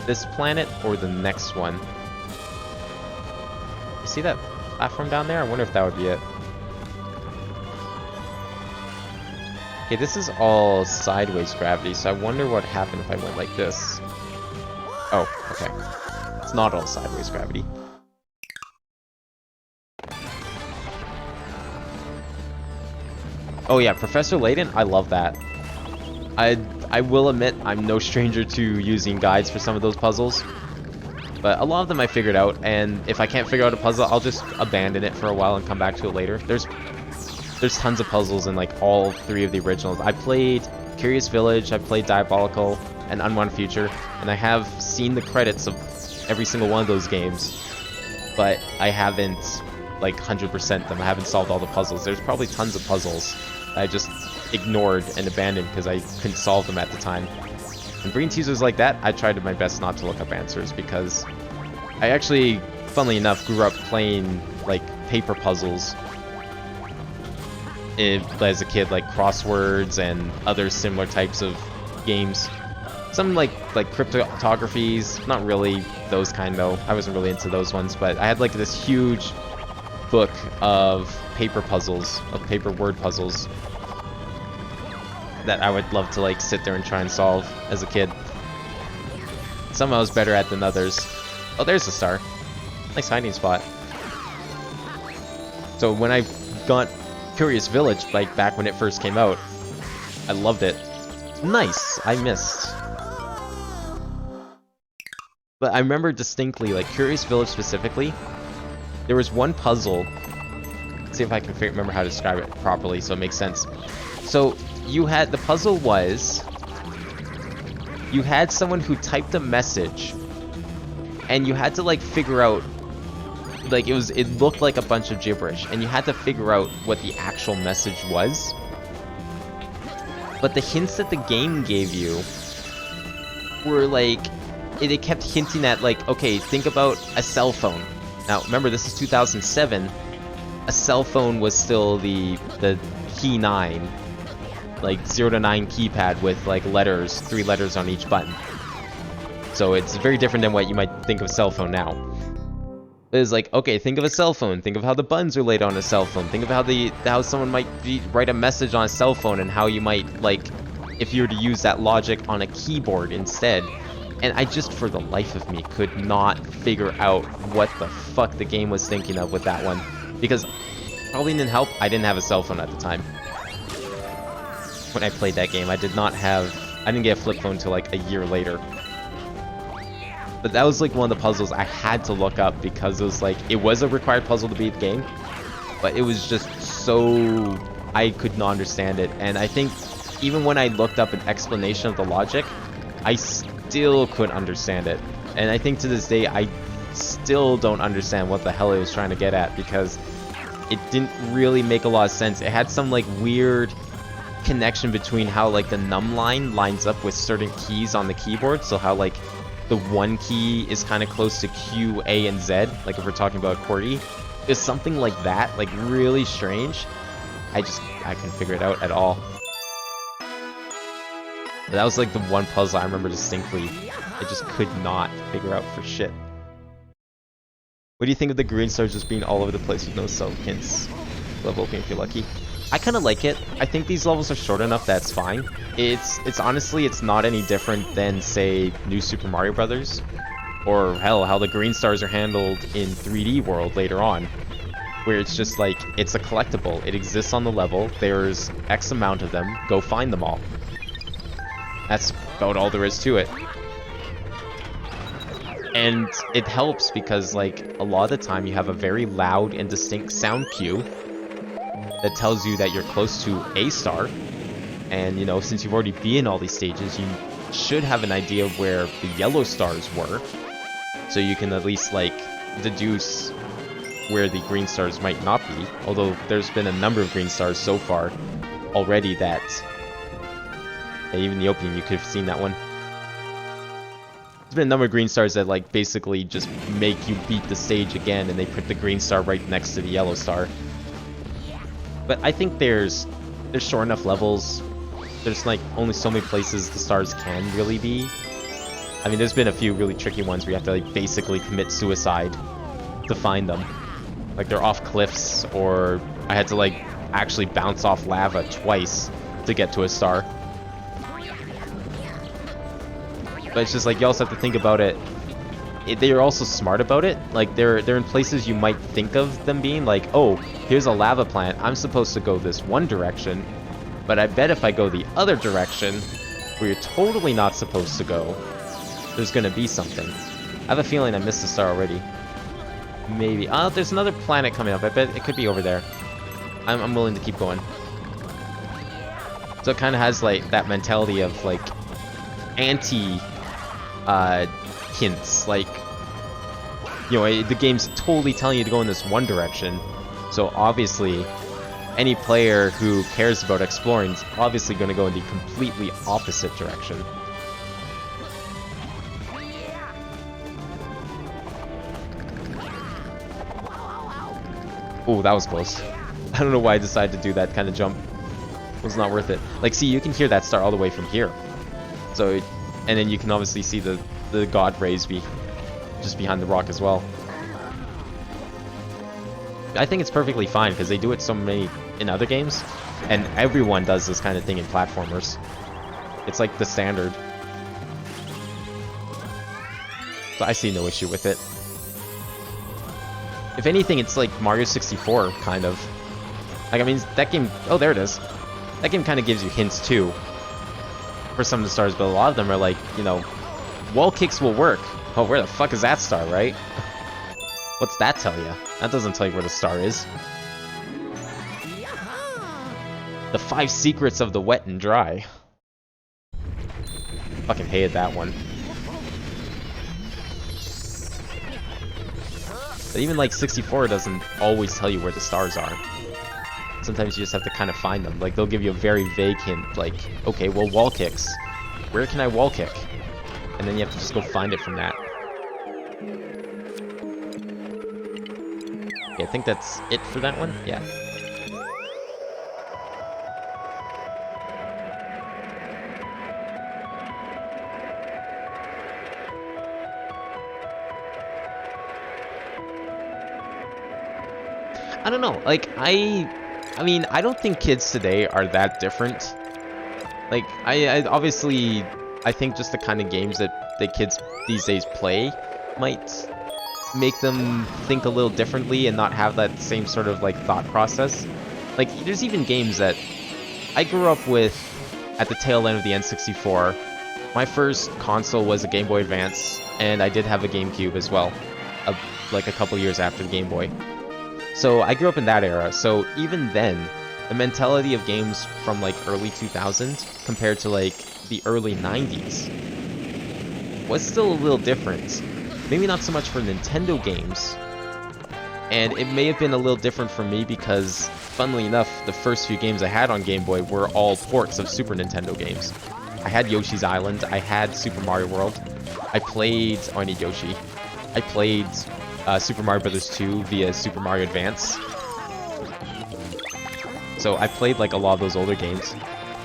this planet or the next one. You see that platform down there? I wonder if that would be it. Okay, this is all sideways gravity, so I wonder what happened if I went like this. Oh, okay. It's not all sideways gravity. Oh yeah, Professor Layton, I love that. I will admit, I'm no stranger to using guides for some of those puzzles, but a lot of them I figured out, and if I can't figure out a puzzle, I'll just abandon it for a while and come back to it later. There's tons of puzzles in like all three of the originals. I played Curious Village, I played Diabolical, and Unwanted Future, and I have seen the credits of every single one of those games, but I haven't like 100% them. I haven't solved all the puzzles. There's probably tons of puzzles that I just ignored and abandoned because I couldn't solve them at the time. And brain teasers like that, I tried my best not to look up answers because I actually, funnily enough, grew up playing like paper puzzles as a kid, like crosswords and other similar types of games. Some like cryptographies, not really those kind though. I wasn't really into those ones, but I had like this huge book of paper puzzles, of paper word puzzles that I would love to like sit there and try and solve as a kid. Some I was better at than others. Oh, there's a star. Nice hiding spot. So when I got Curious Village, like back when it first came out, I loved it. Nice! I missed. But I remember distinctly, like Curious Village specifically, there was one puzzle. Let's see if I can remember how to describe it properly so it makes sense. So you had, the puzzle was, you had someone who typed a message and you had to like figure out, like it looked like a bunch of gibberish and you had to figure out what the actual message was. But the hints that the game gave you were like, it kept hinting at like, okay, think about a cell phone. Now remember, this is 2007. A cell phone was still the key 9, like 0 to 9 keypad with like letters, 3 letters on each button. So it's very different than what you might think of a cell phone now. It's like, okay, think of a cell phone. Think of how the buttons are laid on a cell phone. Think of how someone might write a message on a cell phone and how you might, like, if you were to use that logic on a keyboard instead. And I just, for the life of me, could not figure out what the fuck the game was thinking of with that one. Because, probably didn't help, I didn't have a cell phone at the time. When I played that game, I didn't get a flip phone until like a year later. But that was like one of the puzzles I had to look up because it was like, it was a required puzzle to beat the game, but it was just so, I could not understand it. And I think even when I looked up an explanation of the logic, I still couldn't understand it. And I think to this day, I still don't understand what the hell it was trying to get at because it didn't really make a lot of sense. It had some like weird connection between how like the num line lines up with certain keys on the keyboard. So how like the 1 key is kind of close to Q, A, and Z, like if we're talking about QWERTY. It's something like that, like really strange. I couldn't figure it out at all. But that was like the one puzzle I remember distinctly. I just could not figure out for shit. What do you think of the green stars just being all over the place with no sub hints? Level opening if you're lucky. I kind of like it. I think these levels are short enough that's fine. It's honestly, it's not any different than, say, New Super Mario Brothers, or hell, how the green stars are handled in 3D World later on, where it's just like, it's a collectible. It exists on the level. There's X amount of them. Go find them all. That's about all there is to it. And it helps because, like, a lot of the time you have a very loud and distinct sound cue that tells you that you're close to a star, and you know, since you've already been in all these stages, you should have an idea of where the yellow stars were, so you can at least like deduce where the green stars might not be, although there's been a number of green stars so far already that even the opening you could have seen that one. There's been a number of green stars that like basically just make you beat the stage again, and they put the green star right next to the yellow star. But I think there's short enough levels. There's like only so many places the stars can really be. I mean, there's been a few really tricky ones where you have to like basically commit suicide to find them. Like they're off cliffs, or I had to like actually bounce off lava twice to get to a star. But it's just like, you also have to think about it. They're also smart about it. Like they're in places you might think of them being like, oh, here's a lava plant, I'm supposed to go this one direction, but I bet if I go the other direction, where you're totally not supposed to go, there's gonna be something. I have a feeling I missed a star already. Maybe. Oh, there's another planet coming up. I bet it could be over there. I'm willing to keep going. So it kind of has like that mentality of like anti hints, like, you know, the game's totally telling you to go in this one direction, so obviously any player who cares about exploring is obviously going to go in the completely opposite direction. Oh, that was close. I don't know why I decided to do that kind of jump. It was not worth it. Like, see, you can hear that star all the way from here. So, and then you can obviously see the god rays just behind the rock as well. I think it's perfectly fine because they do it so many in other games, and everyone does this kind of thing in platformers. It's like the standard. So I see no issue with it. If anything, it's like Mario 64, kind of. Like, I mean, that game... Oh, there it is. That game kind of gives you hints, too, for some of the stars, but a lot of them are like, you know, wall kicks will work. Oh, where the fuck is that star, right? What's that tell you? That doesn't tell you where the star is. The 5 secrets of the wet and dry. Fucking hated that one. But even like 64 doesn't always tell you where the stars are. Sometimes you just have to kind of find them. Like, they'll give you a very vague hint, like, okay, well, wall kicks. Where can I wall kick? And then you have to just go find it from that. Okay, I think that's it for that one. Yeah. I don't know, like, I mean, I don't think kids today are that different. Like, I obviously, I think just the kind of games that the kids these days play might make them think a little differently and not have that same sort of, like, thought process. Like, there's even games that I grew up with at the tail end of the N64. My first console was a Game Boy Advance, and I did have a GameCube as well, like a couple years after the Game Boy. So I grew up in that era, so even then, the mentality of games from like early 2000s compared to like the early 90s was still a little different. Maybe not so much for Nintendo games, and it may have been a little different for me because, funnily enough, the first few games I had on Game Boy were all ports of Super Nintendo games. I had Yoshi's Island, I had Super Mario World, I played... oh, I need Yoshi. I played... Super Mario Bros. 2 via Super Mario Advance. So I played like a lot of those older games.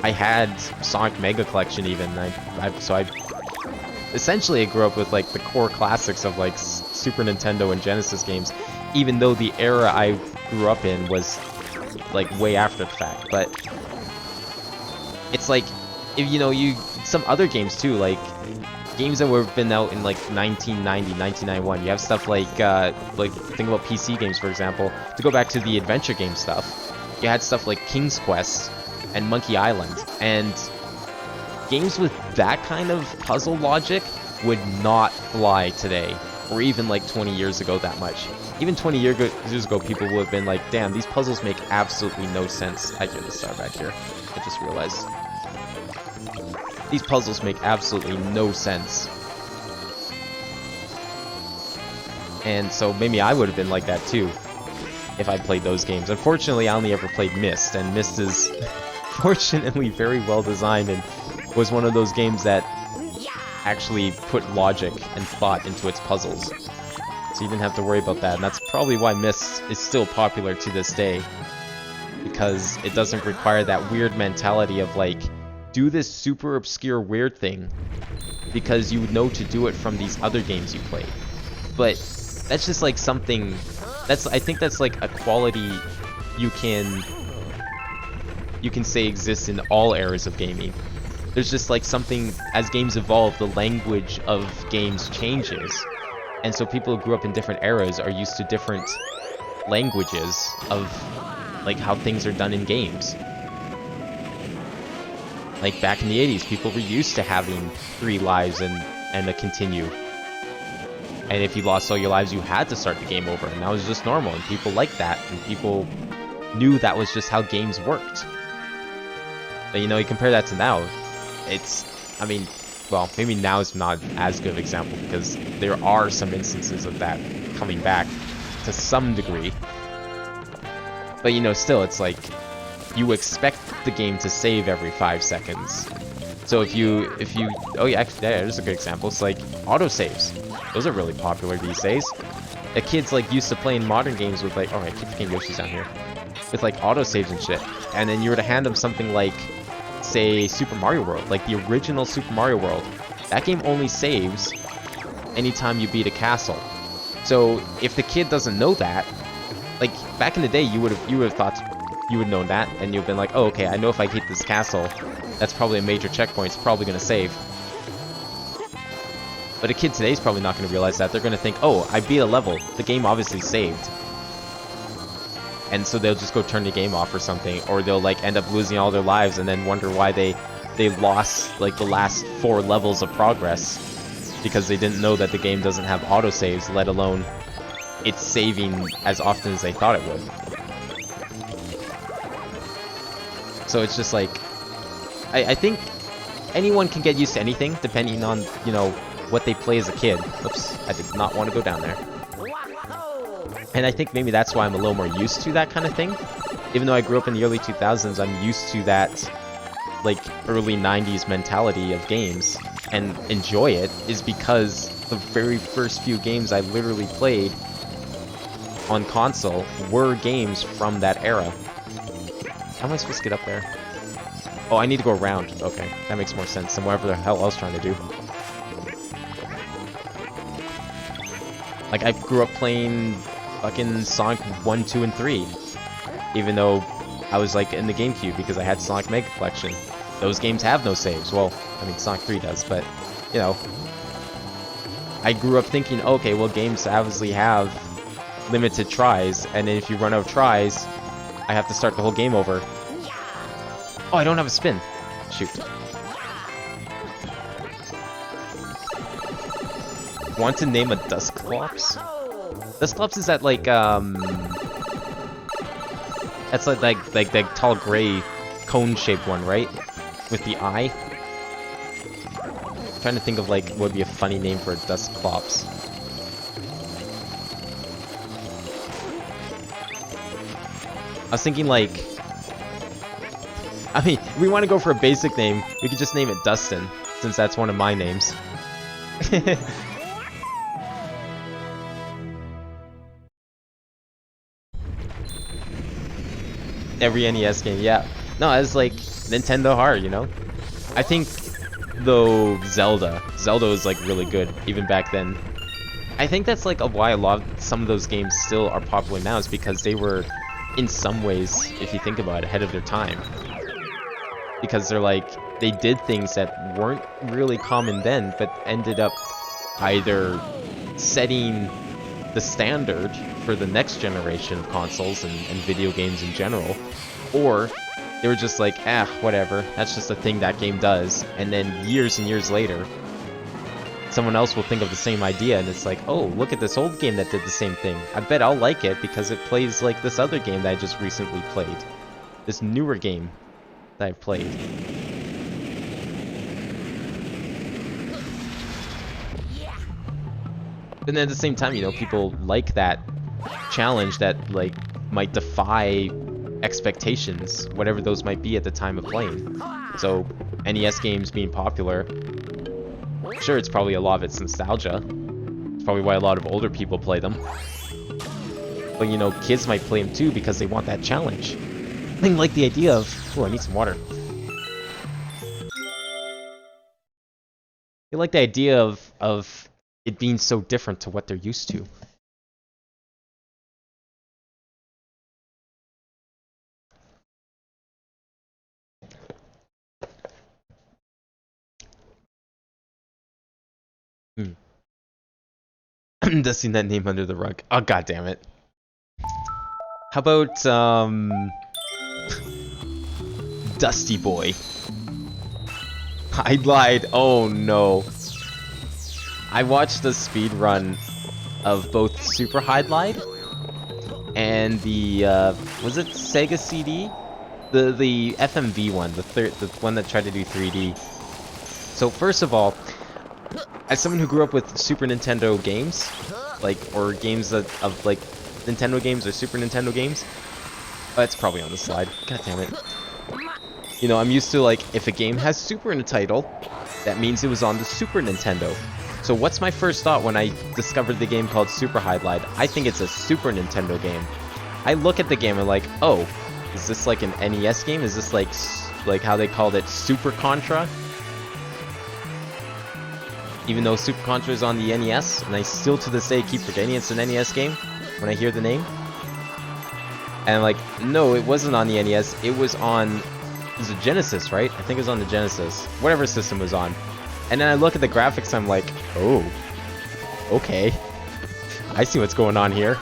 I had Sonic Mega Collection even. So I essentially grew up with like the core classics of like Super Nintendo and Genesis games, even though the era I grew up in was like way after the fact. But it's like, if you know, some other games too, like games that were been out in like 1990, 1991. You have stuff like think about PC games, for example. To go back to the adventure game stuff, you had stuff like King's Quest and Monkey Island, and games with that kind of puzzle logic would not fly today, or even like 20 years ago that much. Even 20 years ago, people would have been like, damn, these puzzles make absolutely no sense. I hear the star back here. I just realized. These puzzles make absolutely no sense. And so maybe I would have been like that too, if I played those games. Unfortunately, I only ever played Myst, and Myst is fortunately very well designed and was one of those games that actually put logic and thought into its puzzles. So you didn't have to worry about that, and that's probably why Myst is still popular to this day. Because it doesn't require that weird mentality of like, do this super obscure weird thing because you know to do it from these other games you played. But that's just like something I think that's like a quality you can say exists in all eras of gaming. There's just like something, as games evolve, the language of games changes. And so people who grew up in different eras are used to different languages of like how things are done in games. Like back in the 80s, people were used to having 3 lives and a continue. And if you lost all your lives, you had to start the game over, and that was just normal, and people liked that, and people knew that was just how games worked. But you know, you compare that to now, I mean, well, maybe now is not as good of an example, because there are some instances of that coming back to some degree. But you know, still, it's like, you expect the game to save every 5 seconds. So if you, oh yeah, actually, there's a good example. It's like autosaves. Those are really popular these days. A kid's like used to playing modern games with like, alright, keep forgetting Yoshi's down here, with like autosaves and shit. And then you were to hand them something like, say, Super Mario World, like the original Super Mario World. That game only saves anytime you beat a castle. So if the kid doesn't know that, like back in the day, you would have thought you would know that, and you've been like, oh, okay, I know if I hit this castle, that's probably a major checkpoint. It's probably gonna save. But a kid today is probably not going to realize that. They're going to think, oh, I beat a level. The game obviously saved. And so they'll just go turn the game off or something. Or they'll like end up losing all their lives and then wonder why they lost like the last 4 levels of progress. Because they didn't know that the game doesn't have autosaves, let alone it's saving as often as they thought it would. So it's just like, I think anyone can get used to anything depending on, you know, what they play as a kid. Oops, I did not want to go down there. And I think maybe that's why I'm a little more used to that kind of thing. Even though I grew up in the early 2000s, I'm used to that, like, early 90s mentality of games. And enjoy it, is because the very first few games I literally played on console were games from that era. How am I supposed to get up there? Oh, I need to go around. Okay, that makes more sense than whatever the hell I was trying to do. Like, I grew up playing fucking Sonic 1, 2, and 3. Even though I was, like, in the GameCube because I had Sonic Mega Collection. Those games have no saves. Well, I mean, Sonic 3 does, but, you know. I grew up thinking, okay, well, games obviously have limited tries, and then if you run out of tries, I have to start the whole game over. Oh, I don't have a spin. Shoot. Want to name a Dusclops? Dusclops is that like that's like that tall gray cone-shaped one, right? With the eye. I'm trying to think of like what would be a funny name for a Dusclops. I was thinking like, I mean, if we want to go for a basic name, we could just name it Dustin, since that's one of my names. Every NES game, yeah. No, it's like Nintendo hard, you know? I think, though, Zelda was like really good, even back then. I think that's like why a lot of some of those games still are popular now, is because they were, in some ways, if you think about it, ahead of their time. Because they're like, they did things that weren't really common then, but ended up either setting the standard for the next generation of consoles and video games in general, or they were just like, whatever, that's just a thing that game does, and then years and years later, someone else will think of the same idea, and it's like, oh, look at this old game that did the same thing. I bet I'll like it because it plays like this other game that I just recently played. This newer game that I've played. And then at the same time, you know, people like that challenge that, like, might defy expectations, whatever those might be at the time of playing. So, NES games being popular, sure, it's probably a lot of it's nostalgia. It's probably why a lot of older people play them. But, you know, kids might play them too because they want that challenge. I like the idea of... Oh, I need some water. They like the idea of it being so different to what they're used to. Dusting that name under the rug. Oh, god damn it. How about, Dusty Boy? I lied. Oh, no. I watched the speed run of both Super Hydlide and the, was it Sega CD? The FMV one, the one that tried to do 3D. So first of all, as someone who grew up with Super Nintendo games, like, or games of like Nintendo games or Super Nintendo games, it's probably on the slide. God damn it. You know, I'm used to, like, if a game has Super in the title, that means it was on the Super Nintendo. So what's my first thought when I discovered the game called Super Highlight? I think it's a Super Nintendo game. I look at the game and like, oh, is this like an NES game? Is this like how they called it Super Contra? Even though Super Contra is on the NES, and I still to this day keep forgetting it's an NES game when I hear the name. And like, no, it wasn't on the NES. It was on, it was a Genesis, right? I think it was on the Genesis, whatever system it was on. And then I look at the graphics, I'm like, oh, okay, I see what's going on here.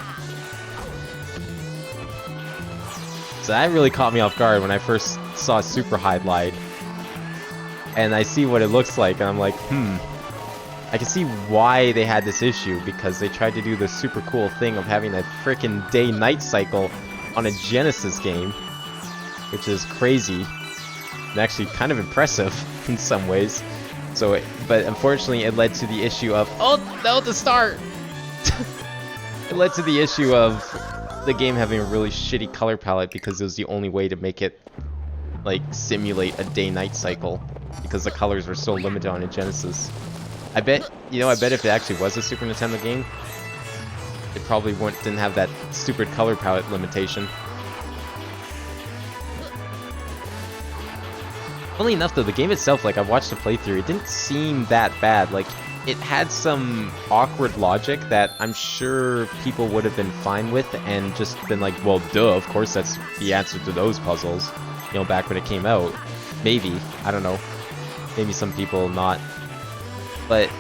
So that really caught me off guard when I first saw Super Highlight. And I see what it looks like, and I'm like, I can see why they had this issue, because they tried to do this super cool thing of having a freaking day-night cycle on a Genesis game, which is crazy, and actually kind of impressive in some ways. So, but unfortunately, it led to the issue of, oh no, the start! It led to the issue of the game having a really shitty color palette because it was the only way to make it, like, simulate a day-night cycle, because the colors were so limited on a Genesis. I bet, you know, I bet if it actually was a Super Nintendo game, it probably didn't have that stupid color palette limitation. Funnily enough though, the game itself, like I watched the playthrough, it didn't seem that bad. Like, it had some awkward logic that I'm sure people would have been fine with and just been like, well, duh, of course that's the answer to those puzzles, you know, back when it came out. Maybe, I don't know. Maybe some people not. But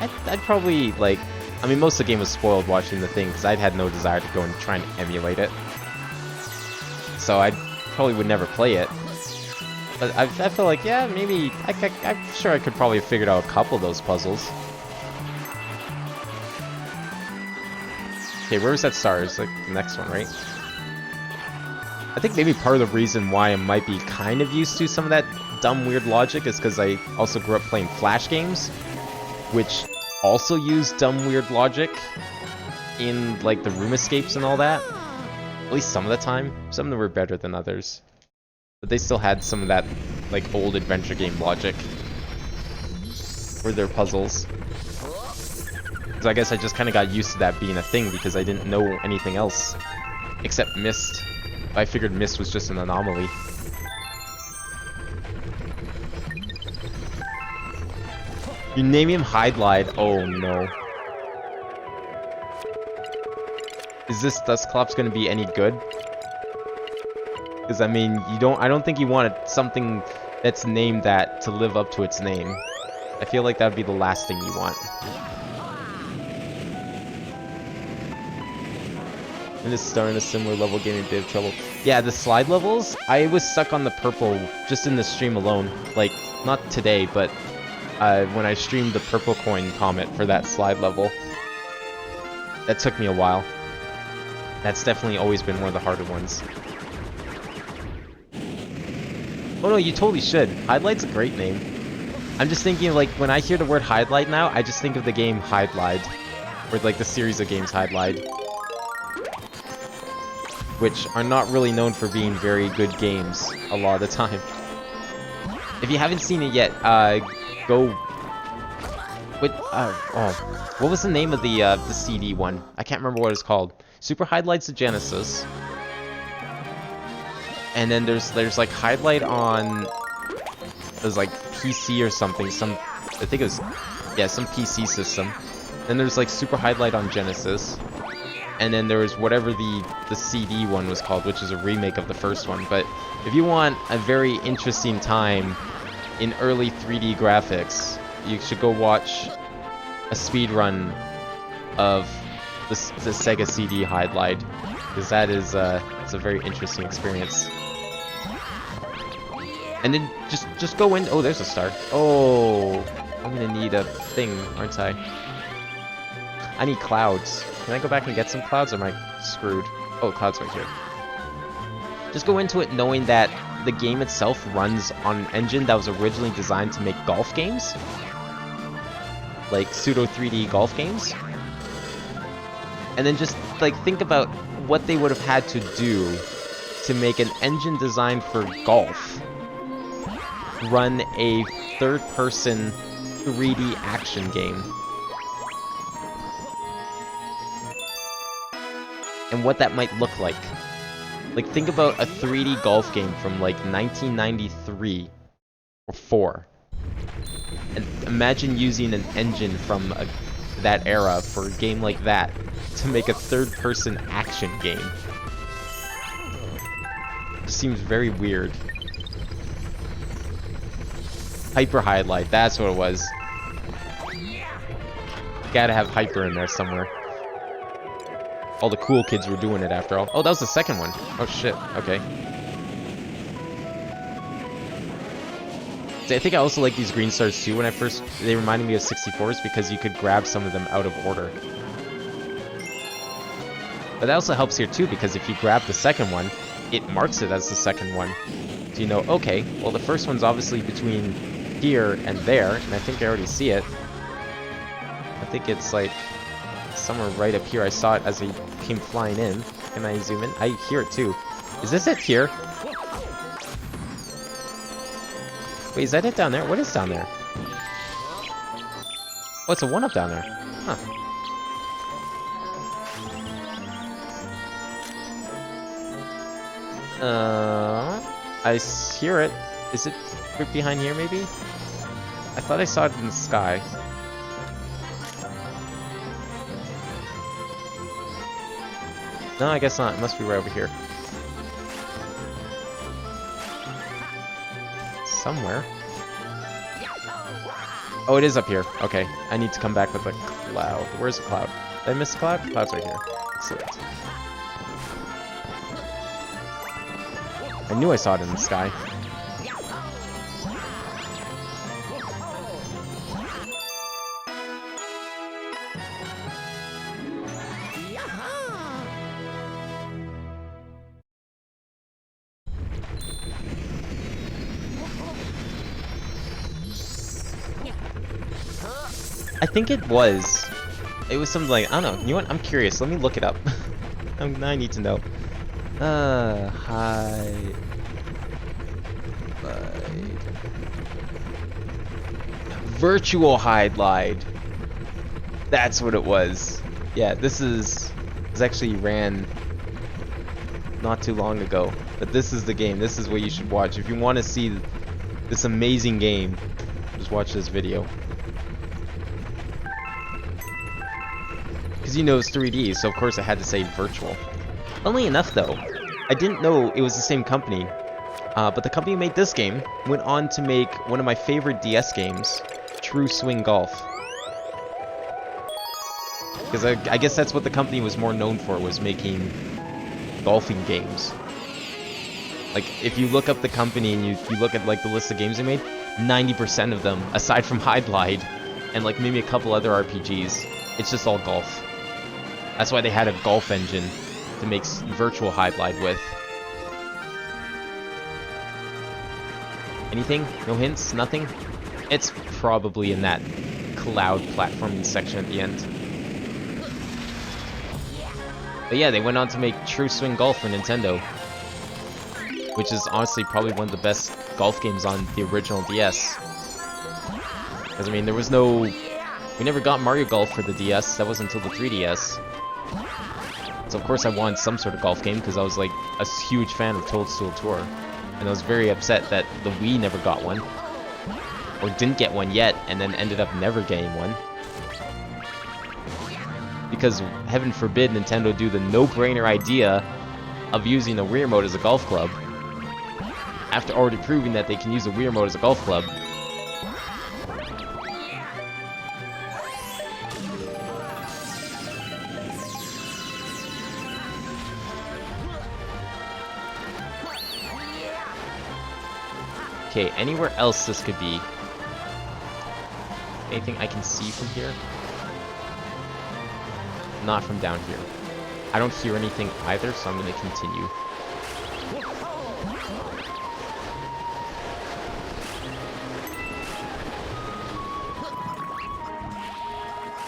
I'd probably, like, I mean, most of the game was spoiled watching the thing because I'd had no desire to go and try and emulate it. So I probably would never play it. But I feel like, yeah, maybe, I'm sure I could probably have figured out a couple of those puzzles. Okay, where was that star? It's like the next one, right? I think maybe part of the reason why I might be kind of used to some of that dumb, weird logic is because I also grew up playing Flash games, which also use dumb, weird logic in, like, the room escapes and all that. At least some of the time. Some of them were better than others. But they still had some of that, like, old adventure game logic for their puzzles. So I guess I just kind of got used to that being a thing because I didn't know anything else except Myst. I figured Myst was just an anomaly. You name him Highlight. Oh no. Is this Dusclops gonna be any good? Because I mean, I don't think you want something that's named that to live up to its name. I feel like that would be the last thing you want. And this star in a similar level getting a bit of trouble. Yeah, the slide levels, I was stuck on the purple just in the stream alone. Like, not today, but when I streamed the Purple Coin Comet for that slide level. That took me a while. That's definitely always been one of the harder ones. Oh no, you totally should. Highlight's a great name. I'm just thinking, like, when I hear the word Highlight now, I just think of the game Highlight. Or, like, the series of games Highlight. Which are not really known for being very good games a lot of the time. If you haven't seen it yet, go... what was the name of the CD one? I can't remember what it's called. Super Highlight's the Genesis. And then there's like Highlight on... It was like PC or something, I think it was... Yeah, some PC system. Then there's like Super Highlight on Genesis. And then there was whatever the CD one was called, which is a remake of the first one. But if you want a very interesting time in early 3D graphics, you should go watch a speedrun of the Sega CD Highlight, because that is it's a very interesting experience. And then just go in. Oh, there's a star. Oh, I'm gonna need a thing, aren't I? I need clouds. Can I go back and get some clouds, or am I screwed? Oh, clouds right here. Just go into it knowing that the game itself runs on an engine that was originally designed to make golf games. Like pseudo 3D golf games. And then just like think about what they would have had to do to make an engine designed for golf run a third-person 3D action game. And what that might look like. Like, think about a 3D golf game from, like, 1993 or 4. And imagine using an engine from that era for a game like that to make a third-person action game. It seems very weird. Hyper Highlight, that's what it was. Gotta have Hyper in there somewhere. All the cool kids were doing it after all. Oh, that was the second one. Oh shit, okay. See, I think I also like these green stars too. When I first, they reminded me of 64s because you could grab some of them out of order. But that also helps here too, because if you grab the second one, it marks it as the second one. So you know, okay, well the first one's obviously between here and there, and I think I already see it. I think it's like somewhere right up here. I saw it as he came flying in. Can I zoom in? I hear it too. Is this it here? Wait, is that it down there? What is down there? Oh, it's a 1-up down there. Huh. I hear it. Is it right behind here, maybe? I thought I saw it in the sky. No, I guess not. It must be right over here. Somewhere. Oh, it is up here. Okay. I need to come back with a cloud. Where's the cloud? Did I miss the cloud? The cloud's right here. Excellent. I knew I saw it in the sky. I think it was. It was something like, I don't know. You know what? I'm curious. Let me look it up. I need to know. Hide. Virtual Highlight. That's what it was. Yeah, this actually ran not too long ago. But this is the game. This is what you should watch. If you want to see this amazing game, just watch this video. Because you know it's 3D, so of course I had to say virtual. Funnily enough though, I didn't know it was the same company, but the company who made this game went on to make one of my favorite DS games, True Swing Golf. Because I guess that's what the company was more known for, was making golfing games. Like, if you look up the company and you look at like the list of games they made, 90% of them, aside from Highlight and like maybe a couple other RPGs, it's just all golf. That's why they had a golf engine to make virtual Highlight with. Anything? No hints? Nothing? It's probably in that cloud platforming section at the end. But yeah, they went on to make True Swing Golf for Nintendo, which is honestly probably one of the best golf games on the original DS. Because, I mean, there was no... We never got Mario Golf for the DS, that wasn't until the 3DS. So of course I wanted some sort of golf game, because I was like a huge fan of Toadstool Tour. And I was very upset that the Wii never got one. Or didn't get one yet, and then ended up never getting one. Because, heaven forbid, Nintendo do the no-brainer idea of using a Wii Remote as a golf club. After already proving that they can use a Wii Remote as a golf club. Okay, anywhere else this could be? Anything I can see from here? Not from down here. I don't hear anything either, so I'm going to continue.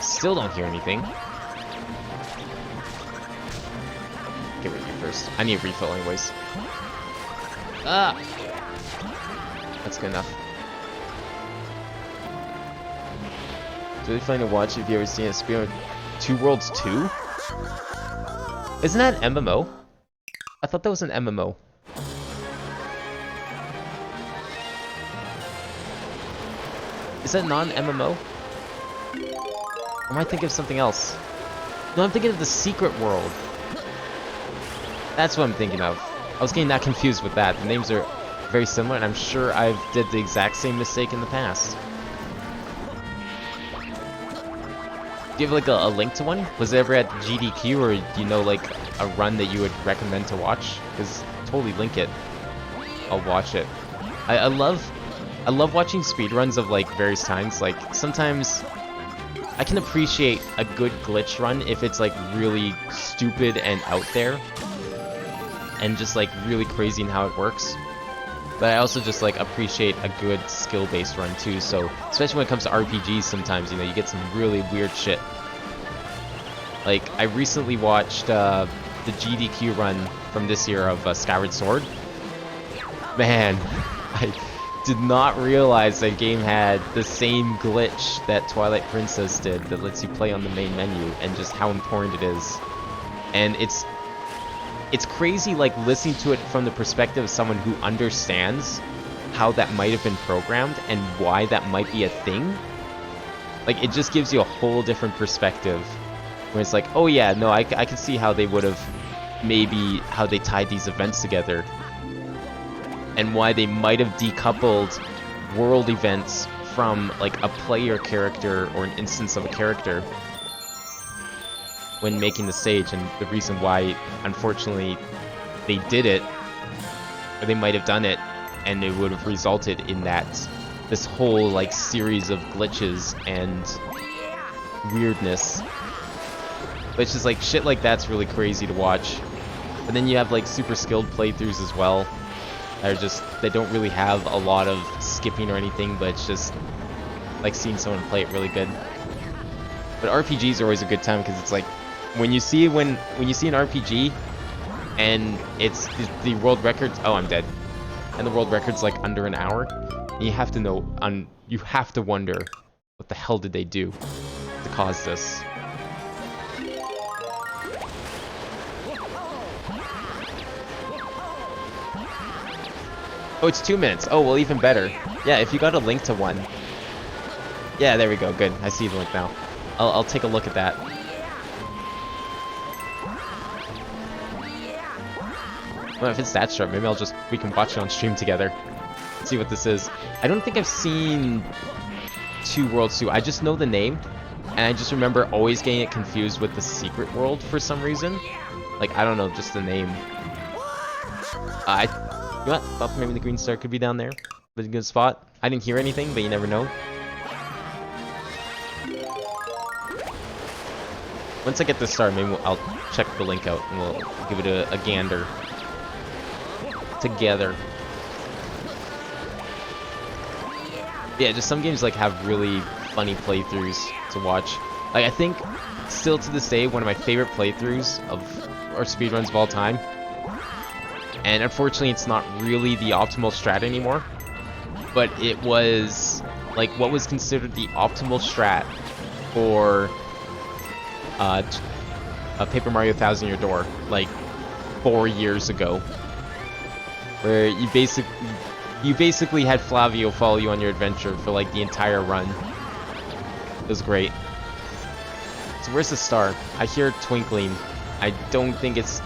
Still don't hear anything. Get rid of you first. I need a refill anyways. Ah! That's good enough. It's really funny to watch if you ever seen it. Speedrun Two Worlds 2? Isn't that an MMO? I thought that was an MMO. Is that non-MMO? Or am I thinking of something else? No, I'm thinking of the Secret World. That's what I'm thinking of. I was getting that confused with that. The names are very similar, and I'm sure I've did the exact same mistake in the past. Do you have like a link to one? Was it ever at GDQ, or do you know like a run that you would recommend to watch? Because totally link it. I'll watch it. I love watching speedruns of like various kinds. Like sometimes I can appreciate a good glitch run if it's like really stupid and out there and just like really crazy in how it works. But I also just like appreciate a good skill-based run too. So especially when it comes to RPGs, sometimes you know you get some really weird shit. Like I recently watched the GDQ run from this year of Skyward Sword. Man, I did not realize that game had the same glitch that Twilight Princess did that lets you play on the main menu, and just how important it is. And it's crazy like listening to it from the perspective of someone who understands how that might have been programmed and why that might be a thing. Like it just gives you a whole different perspective where it's like, oh yeah, no, I can see how they would have, maybe how they tied these events together and why they might have decoupled world events from like a player character or an instance of a character when making the stage, and the reason why unfortunately they did it, or they might have done it, and it would have resulted in this whole like series of glitches and weirdness. But it's just like shit like that's really crazy to watch. But then you have like super skilled playthroughs as well. They don't really have a lot of skipping or anything, but it's just like seeing someone play it really good. But RPGs are always a good time because it's like when you see an RPG and it's the world record. Oh, I'm dead. And the world record's like under an hour. You have to you have to wonder what the hell did they do to cause this. Oh, it's 2 minutes. Oh, well, even better. Yeah, if you got a link to one. Yeah, there we go. Good. I see the link now. I'll take a look at that. Well, if it's that short, maybe we can watch it on stream together. See what this is. I don't think I've seen Two Worlds 2. I just know the name, and I just remember always getting it confused with the Secret World for some reason. Like, I don't know, just the name. You know what? Thought maybe the green star could be down there. But a good spot. I didn't hear anything, but you never know. Once I get this star, maybe I'll check the link out and we'll give it a gander together. Yeah, just some games like have really funny playthroughs to watch. Like I think still to this day one of my favorite playthroughs or speedruns of all time. And unfortunately it's not really the optimal strat anymore. But it was like what was considered the optimal strat for a Paper Mario Thousand Year Door like 4 years ago, where you basically had Flavio follow you on your adventure for like the entire run. It was great. So where's the star? I hear it twinkling. I don't think it's...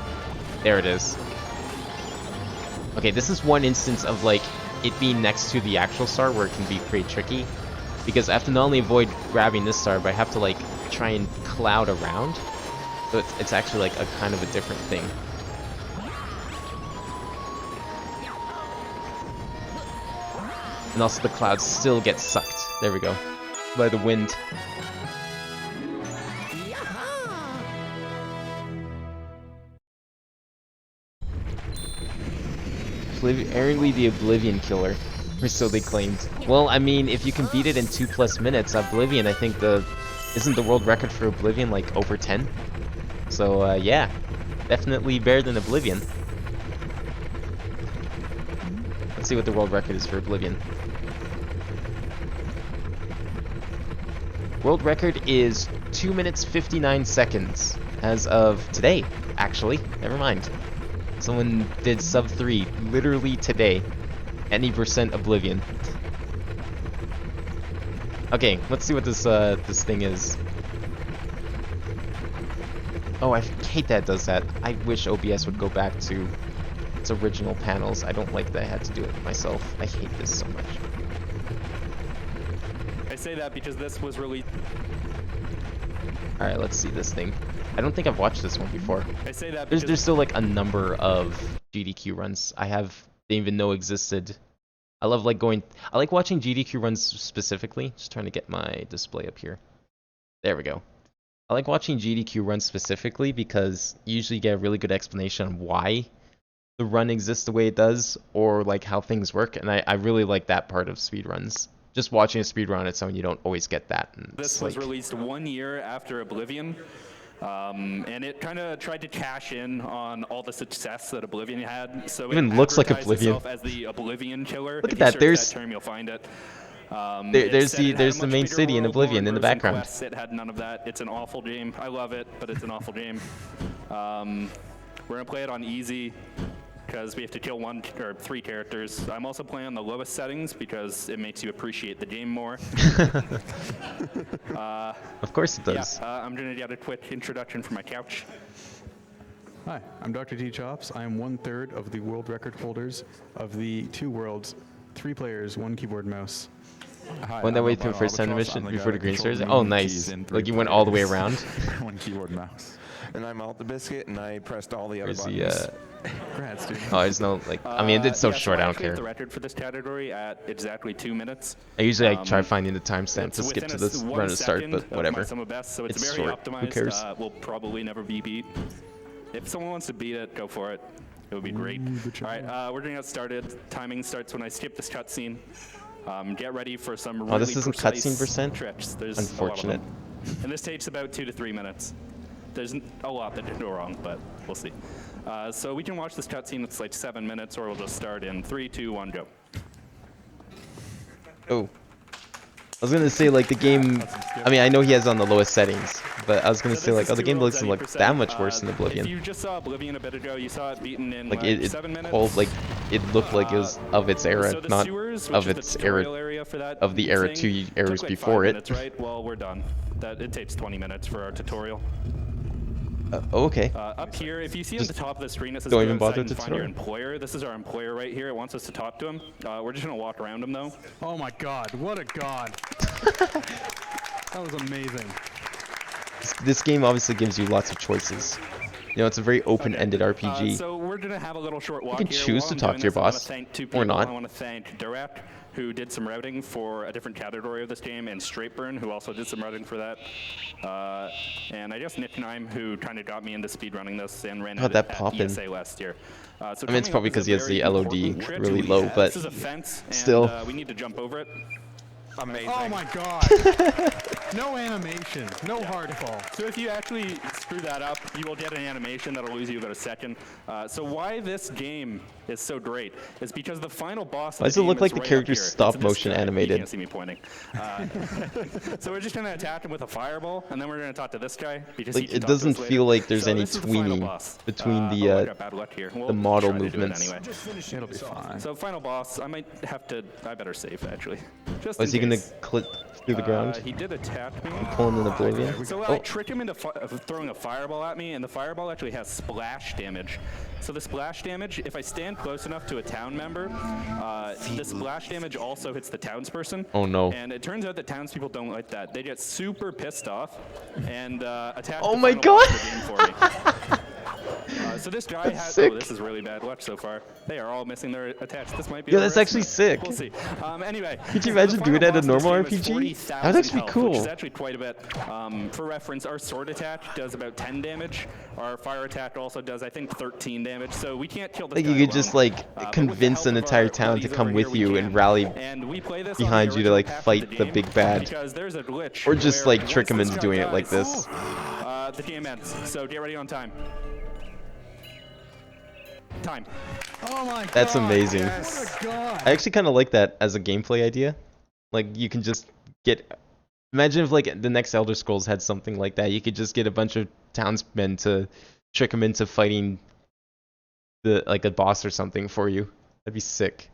There it is. Okay, this is one instance of like it being next to the actual star where it can be pretty tricky, because I have to not only avoid grabbing this star, but I have to like try and cloud around. So it's actually like a kind of a different thing. And also the clouds still get sucked. There we go. By the wind. Apparently the Oblivion killer, or so they claimed. Well, I mean, if you can beat it in 2+ minutes, Oblivion, I think isn't the world record for Oblivion like over 10? So yeah, definitely better than Oblivion. Let's see what the world record is for Oblivion. World record is 2 minutes 59 seconds as of today, actually. Never mind. Someone did sub 3 literally today. Any percent Oblivion. Okay, let's see what this this thing is. Oh, I hate that it does that. I wish OBS would go back to its original panels. I don't like that I had to do it myself. I hate this so much. I say that because this was released. Alright, let's see this thing. I don't think I've watched this one before. I say that There's still like a number of GDQ runs I didn't even know existed. I like watching GDQ runs specifically. Just trying to get my display up here. There we go. I like watching GDQ runs specifically because you usually get a really good explanation on why the run exists the way it does, or like how things work, and I really like that part of speedruns. Just watching a speedrun on its own, you don't always get that. And this was released 1 year after Oblivion. And it kind of tried to cash in on all the success that Oblivion had. So even looks like Oblivion. As the Oblivion killer. Look at that. There's that term, you'll find it. there's the main city in Oblivion in the background. Quests. It had none of that. It's an awful game. I love it, but it's an awful game. We're gonna play it on easy because we have to kill 1 or 3 characters. I'm also playing on the lowest settings because it makes you appreciate the game more. Of course it does. Yeah, I'm gonna get a quick introduction from my couch. Hi, I'm Dr. T Chops. I am 1/3 of the world record holders of the 2 worlds, 3 players, 1 keyboard mouse. Hi, Went that way through the first time mission before the green stairs. Oh, nice. Like you went all the way around. 1 keyboard mouse. And I'm Alt the Biscuit, and I pressed all the other Where's buttons. the Congrats, dude. Oh, there's no like. I mean, it's so Yeah, short. I don't actually hit care. the record for this category at exactly 2 minutes. I usually try finding the timestamp to It's skip within to this 1 run to start, second but of my whatever. sum of best, so it's It's very short. Who optimized. cares? Will probably never be beat. If someone wants to beat it, go for it. It would be great. All right, we're gonna get started. Timing starts when I skip this cutscene. Get ready for some really this isn't precise cutscene percent? tricks. There's Unfortunate. A lot of them. And this takes about 2 to 3 minutes. There's a lot that did go wrong, but we'll see. So we can watch this cutscene. It's like 7 minutes, or we'll just start in 3, 2, 1, go. Oh. I was gonna say like the game. I mean, I know he has on the lowest settings, but I was gonna say like, oh, the game looks like that much worse than If Oblivion. you just saw Oblivion a bit ago, you saw it beaten in Like like it 7 minutes. hold like it looked like it was of its era, So the not sewers, of which is its the era. tutorial area for that of the era thing, 2 took eras like before 5 it. minutes, right? Well, we're done. It takes 20 minutes for our tutorial. Okay. Up here, if you see at the top of the screen, it says don't go even bother inside and to find your tutorial. employer. This is our employer right here. It wants us to talk to him. We're just gonna walk around him though. Oh my god, what a god. That was amazing. This game obviously gives you lots of choices. You know, it's a very open-ended RPG. So we're gonna have a little short walk can here. choose While to I'm talk doing to your this, I wanna boss, thank 2 or people. not. I want to thank Durak, who did some routing for a different category of this game, and Straightburn, who also did some routing for that. And I guess Nick Nime, who kind of got me into speedrunning this and ran it that at poppin'. ESA last year. So I mean, it's coming up probably is a 'cause he has the very LOD important trick. really low, but this is a fence, and, still. we need to jump over it. Amazing. Oh my god. No animation, no hard fall. So if you actually screw that up, you will get an animation that'll lose you about a second. So why this game is so great is because the final boss. Why does it look like the character's stop motion animated? You can't see me pointing. So we're just gonna attack him with a fireball, and then we're gonna talk to this guy because he Like can it talk to us doesn't later. feel like there's So any this is the final tweening boss. between I the got bad luck here. the model try to do it movements. anyway. It'll be fine. So final boss, I might have to. I better save actually. Just Was in he gonna case. clip through the ground? He did attack me. Pulling an Oblivion? So Oh. I trick him into throwing a fireball at me, and the fireball actually has splash damage. So the splash damage, if I stand close enough to a town member, the splash damage also hits the townsperson. Oh, no. And it turns out that townspeople don't like that. They get super pissed off and attack Oh the my final boss of God. the game for me. So this guy That's has. sick. Oh, this is really bad luck so far. They are all missing their attacks. This might be. Yeah, a that's risk. actually sick. We'll see. Anyway. Could you so the imagine doing final that in a boss normal of this game is RPG? That would 40,000 actually be health, cool. Which is actually quite a bit. For reference, our sword attack does about 10 damage. Our fire attack also does, I think, 13 damage. So we can't kill this Like guy you could just alone. like But with the convince help an of entire our town to buddies come over with here, we you can. and rally And we play this behind on the you to like original path of fight the game big bad. because there's a glitch Or just where like trick him once into this guy doing it like dies, this. the game ends. So get ready on time. Time. Oh my god. That's amazing. What a god. I actually kind of like that as a gameplay idea. Like you can just get Imagine if like the next Elder Scrolls had something like that. You could just get a bunch of townsmen to trick them into fighting the like a boss or something for you. That'd be sick.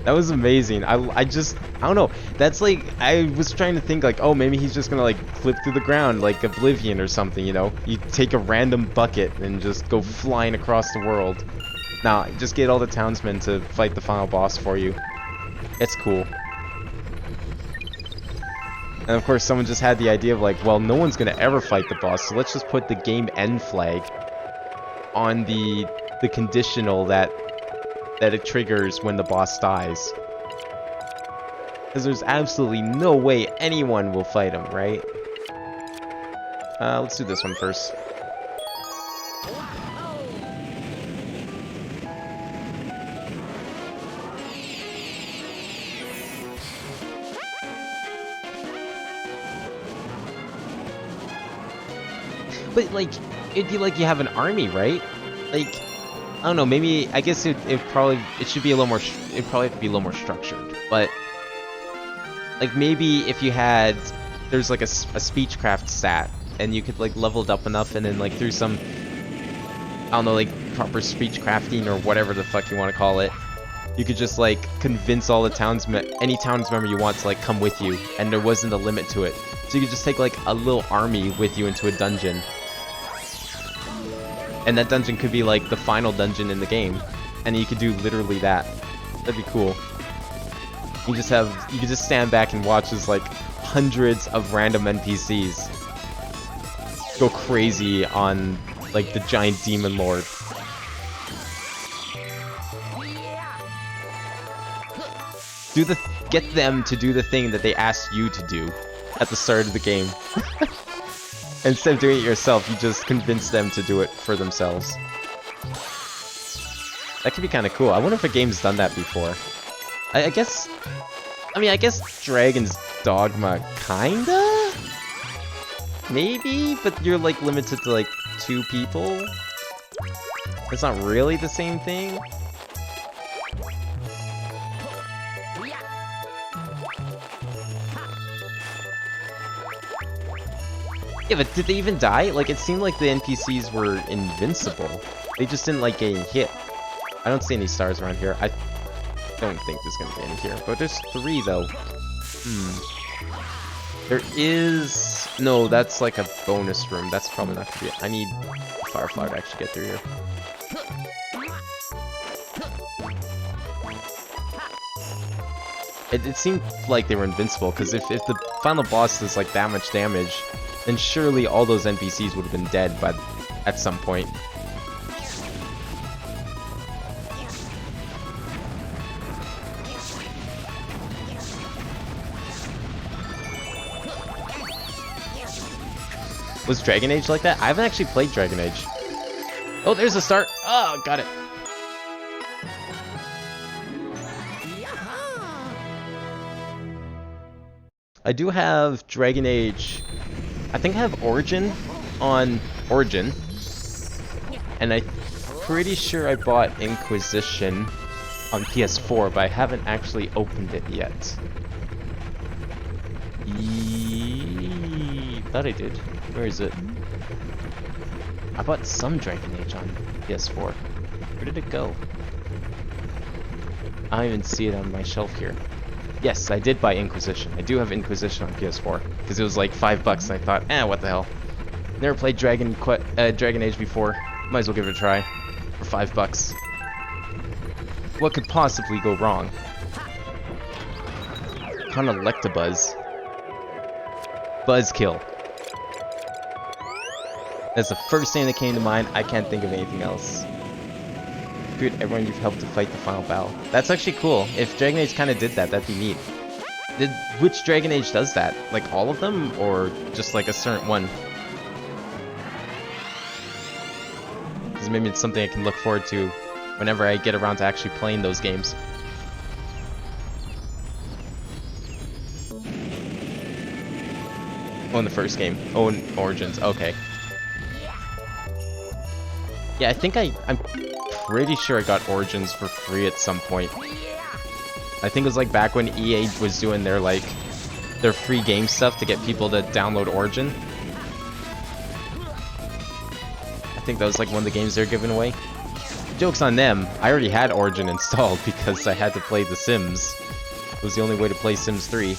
That was amazing. I don't know. That's like, I was trying to think like, oh, maybe he's just gonna like flip through the ground like Oblivion or something, you know? You take a random bucket and just go flying across the world. Nah, just get all the townsmen to fight the final boss for you. It's cool. And of course, someone just had the idea of like, well, no one's gonna ever fight the boss, so let's just put the game end flag on the conditional that it triggers when the boss dies. Because there's absolutely no way anyone will fight him, right? Let's do this one first. But like, it'd be like you have an army, right? Like, I don't know, maybe, I guess it should be a little more, it'd probably have to be a little more structured, but, like, maybe if you had, there's like a speechcraft stat, and you could, like, level it up enough, and then, like, through some, I don't know, like, proper speechcrafting, or whatever the fuck you want to call it, you could just, like, convince all the townsmen, any townsmember you want to, like, come with you, and there wasn't a limit to it. So you could just take, like, a little army with you into a dungeon. And that dungeon could be like the final dungeon in the game, and you could do literally that. That'd be cool. You could just stand back and watch as like hundreds of random NPCs go crazy on like the giant demon lord. Get them to do the thing that they asked you to do at the start of the game. Instead of doing it yourself, you just convince them to do it for themselves. That could be kind of cool. I wonder if a game's done that before. I guess Dragon's Dogma, kinda? Maybe? But you're like limited to like 2 people? It's not really the same thing? Yeah, but did they even die? Like, it seemed like the NPCs were invincible. They just didn't like getting hit. I don't see any stars around here. I don't think there's gonna be any here. But there's 3, though. There is... No, that's like a bonus room. That's probably not gonna be it. I need a Fireflower to actually get through here. It seemed like they were invincible, because if the final boss does like that much damage, then surely all those NPCs would have been dead at some point. Was Dragon Age like that? I haven't actually played Dragon Age. Oh, there's a start. Oh, got it. I do have Dragon Age. I think I have Origin on Origin. And I'm pretty sure I bought Inquisition on PS4, but I haven't actually opened it yet. Thought I did. Where is it? I bought some Dragon Age on PS4. Where did it go? I don't even see it on my shelf here. Yes, I did buy Inquisition. I do have Inquisition on PS4 because it was like $5 and I thought, what the hell? Never played Dragon Age before. Might as well give it a try for $5. What could possibly go wrong? Electabuzz. Buzzkill. That's the first thing that came to mind. I can't think of anything else. Good, everyone you've helped to fight the final battle. That's actually cool. If Dragon Age kind of did that, that'd be neat. Which Dragon Age does that? Like all of them, or just like a certain one? Because maybe it's something I can look forward to whenever I get around to actually playing those games. Oh, in the first game. Oh, in Origins. Okay. Yeah, I think I'm pretty sure I got Origins for free at some point. I think it was like back when EA was doing their like their free game stuff to get people to download Origin. I think that was like one of the games they're giving away. Joke's on them. I already had Origin installed because I had to play The Sims. It was the only way to play Sims 3.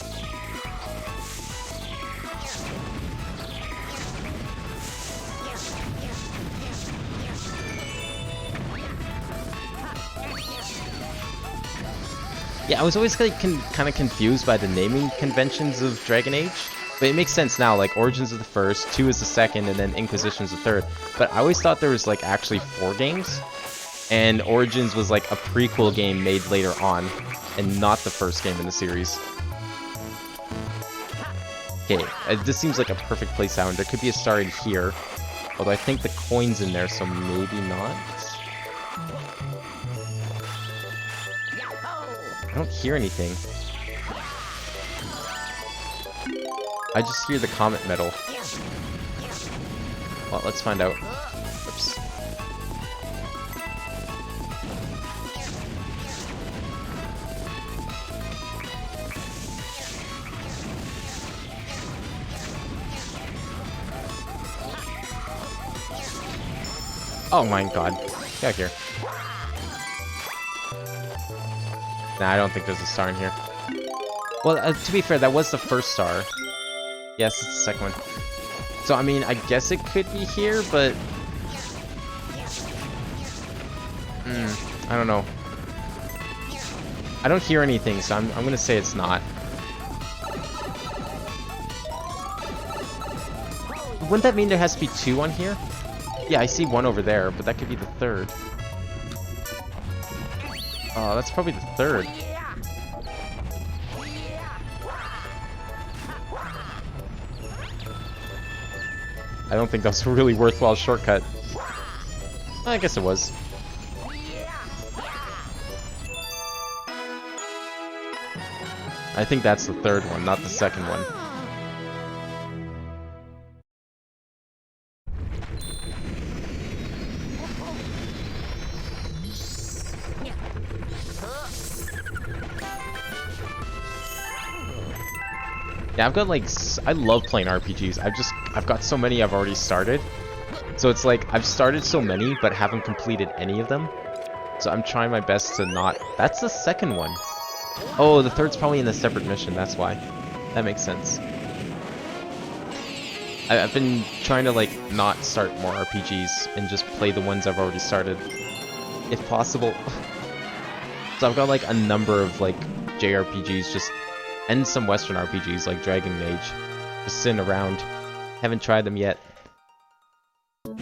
Yeah, I was always like kind of confused by the naming conventions of Dragon Age, but it makes sense now. Like Origins is the first, 2 is the second, and then Inquisition's the third. But I always thought there was like actually 4 games, and Origins was like a prequel game made later on, and not the first game in the series. Okay, this seems like a perfect place out. There could be a star in here, although I think the coin's in there, so maybe not. I don't hear anything. I just hear the comet metal. Well, let's find out. Oops. Oh my god. Get out here. Nah, I don't think there's a star in here. Well, to be fair, that was the first star. Yes, it's the second one. So, I mean, I guess it could be here, but... I don't know. I don't hear anything, so I'm gonna say it's not. Wouldn't that mean there has to be 2 on here? Yeah, I see 1 over there, but that could be the 3rd. Oh, that's probably the 3rd. I don't think that was a really worthwhile shortcut. I guess it was. I think that's the 3rd one, not the 2nd one. Yeah, I've got like, I love playing RPGs. I've got so many I've already started. So it's like, I've started so many, but haven't completed any of them. So I'm trying my best to not, that's the 2nd one. Oh, the 3rd's probably in a separate mission, that's why. That makes sense. I've been trying to like, not start more RPGs and just play the ones I've already started. If possible. So I've got like a number of like, JRPGs just, and some Western RPGs like Dragon Age, just sitting around. Haven't tried them yet. But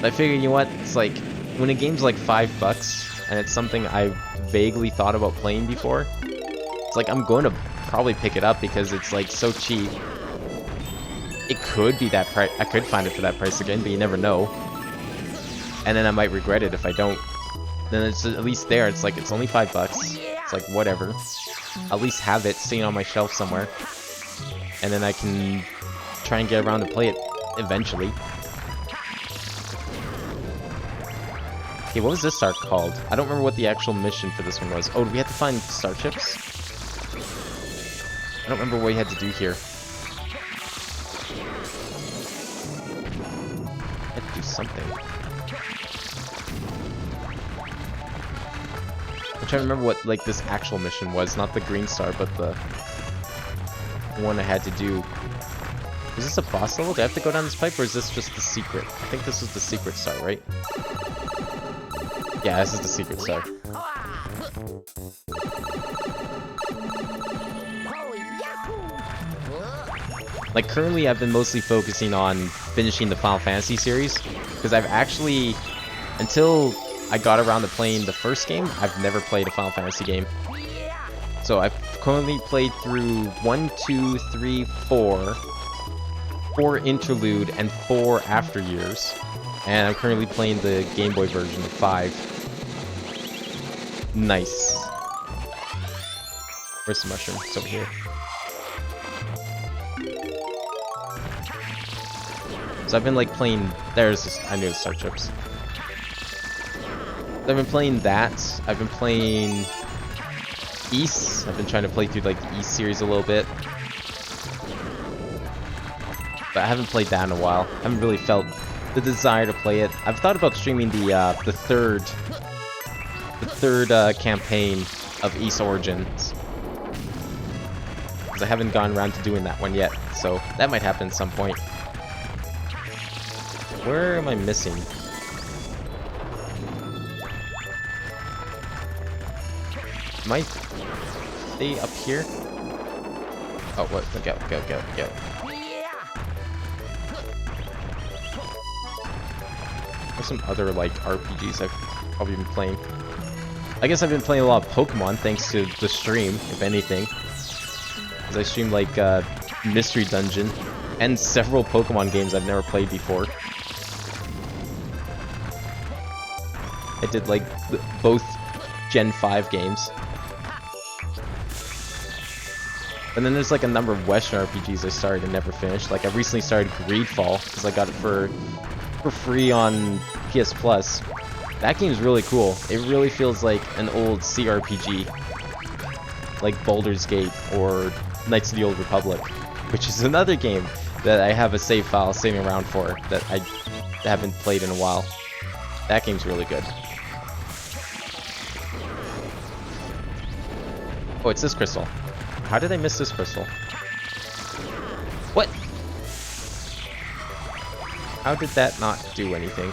I figure, you know what? It's like, when a game's like $5, and it's something I vaguely thought about playing before, it's like, I'm going to probably pick it up because it's like so cheap. It could be that price. I could find it for that price again, but you never know. And then I might regret it if I don't. Then it's at least there. It's like, it's only $5. It's like, whatever. At least have it sitting on my shelf somewhere. And then I can try and get around to play it eventually. Okay, what was this star called? I don't remember what the actual mission for this one was. Oh, do we have to find star chips? I don't remember what we had to do here. I had to do something. I'm trying to remember what like this actual mission was, not the green star, but the one I had to do. Is this a boss level? Do I have to go down this pipe, or is this just the secret? I think this is the secret star, right? Yeah, this is the secret star. Like currently I've been mostly focusing on finishing the Final Fantasy series, because I've actually, until I got around to playing the first game, I've never played a Final Fantasy game. So I've currently played through 1, 2, 3, 4, 4 interlude, and 4 after years. And I'm currently playing the Game Boy version of 5. Nice. Where's the mushroom? It's over here. So I've been like playing. I knew it was Star Chips. So I've been playing that. I've been playing East. I've been trying to play through like the East series a little bit. But I haven't played that in a while. I haven't really felt the desire to play it. I've thought about streaming the third campaign of East Origins. Because I haven't gone around to doing that one yet. So that might happen at some point. Where am I missing? Might they up here? Oh, what? Go. There's some other like RPGs I've probably been playing. I guess I've been playing a lot of Pokemon thanks to the stream, if anything. Because I streamed like Mystery Dungeon and several Pokemon games I've never played before. I did like both Gen 5 games. And then there's like a number of Western RPGs I started and never finished. Like I recently started Greedfall because I got it for free on PS Plus. That game's really cool. It really feels like an old CRPG, like Baldur's Gate or Knights of the Old Republic, which is another game that I have a save file sitting around for that I haven't played in a while. That game's really good. Oh, it's this crystal. How did I miss this crystal? What? How did that not do anything?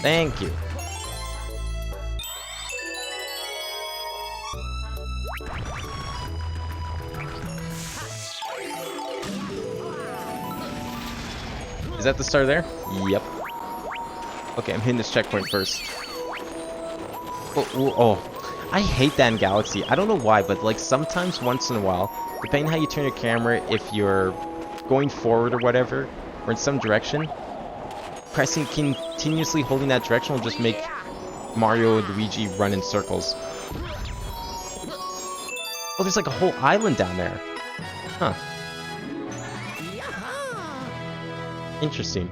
Thank you. Is that the star there? Yep. Okay, I'm hitting this checkpoint first. Oh. I hate that in Galaxy. I don't know why, but like sometimes once in a while, depending how you turn your camera, if you're going forward or whatever, or in some direction, pressing continuously holding that direction will just make Mario and Luigi run in circles. Oh, there's like a whole island down there. Huh. Interesting.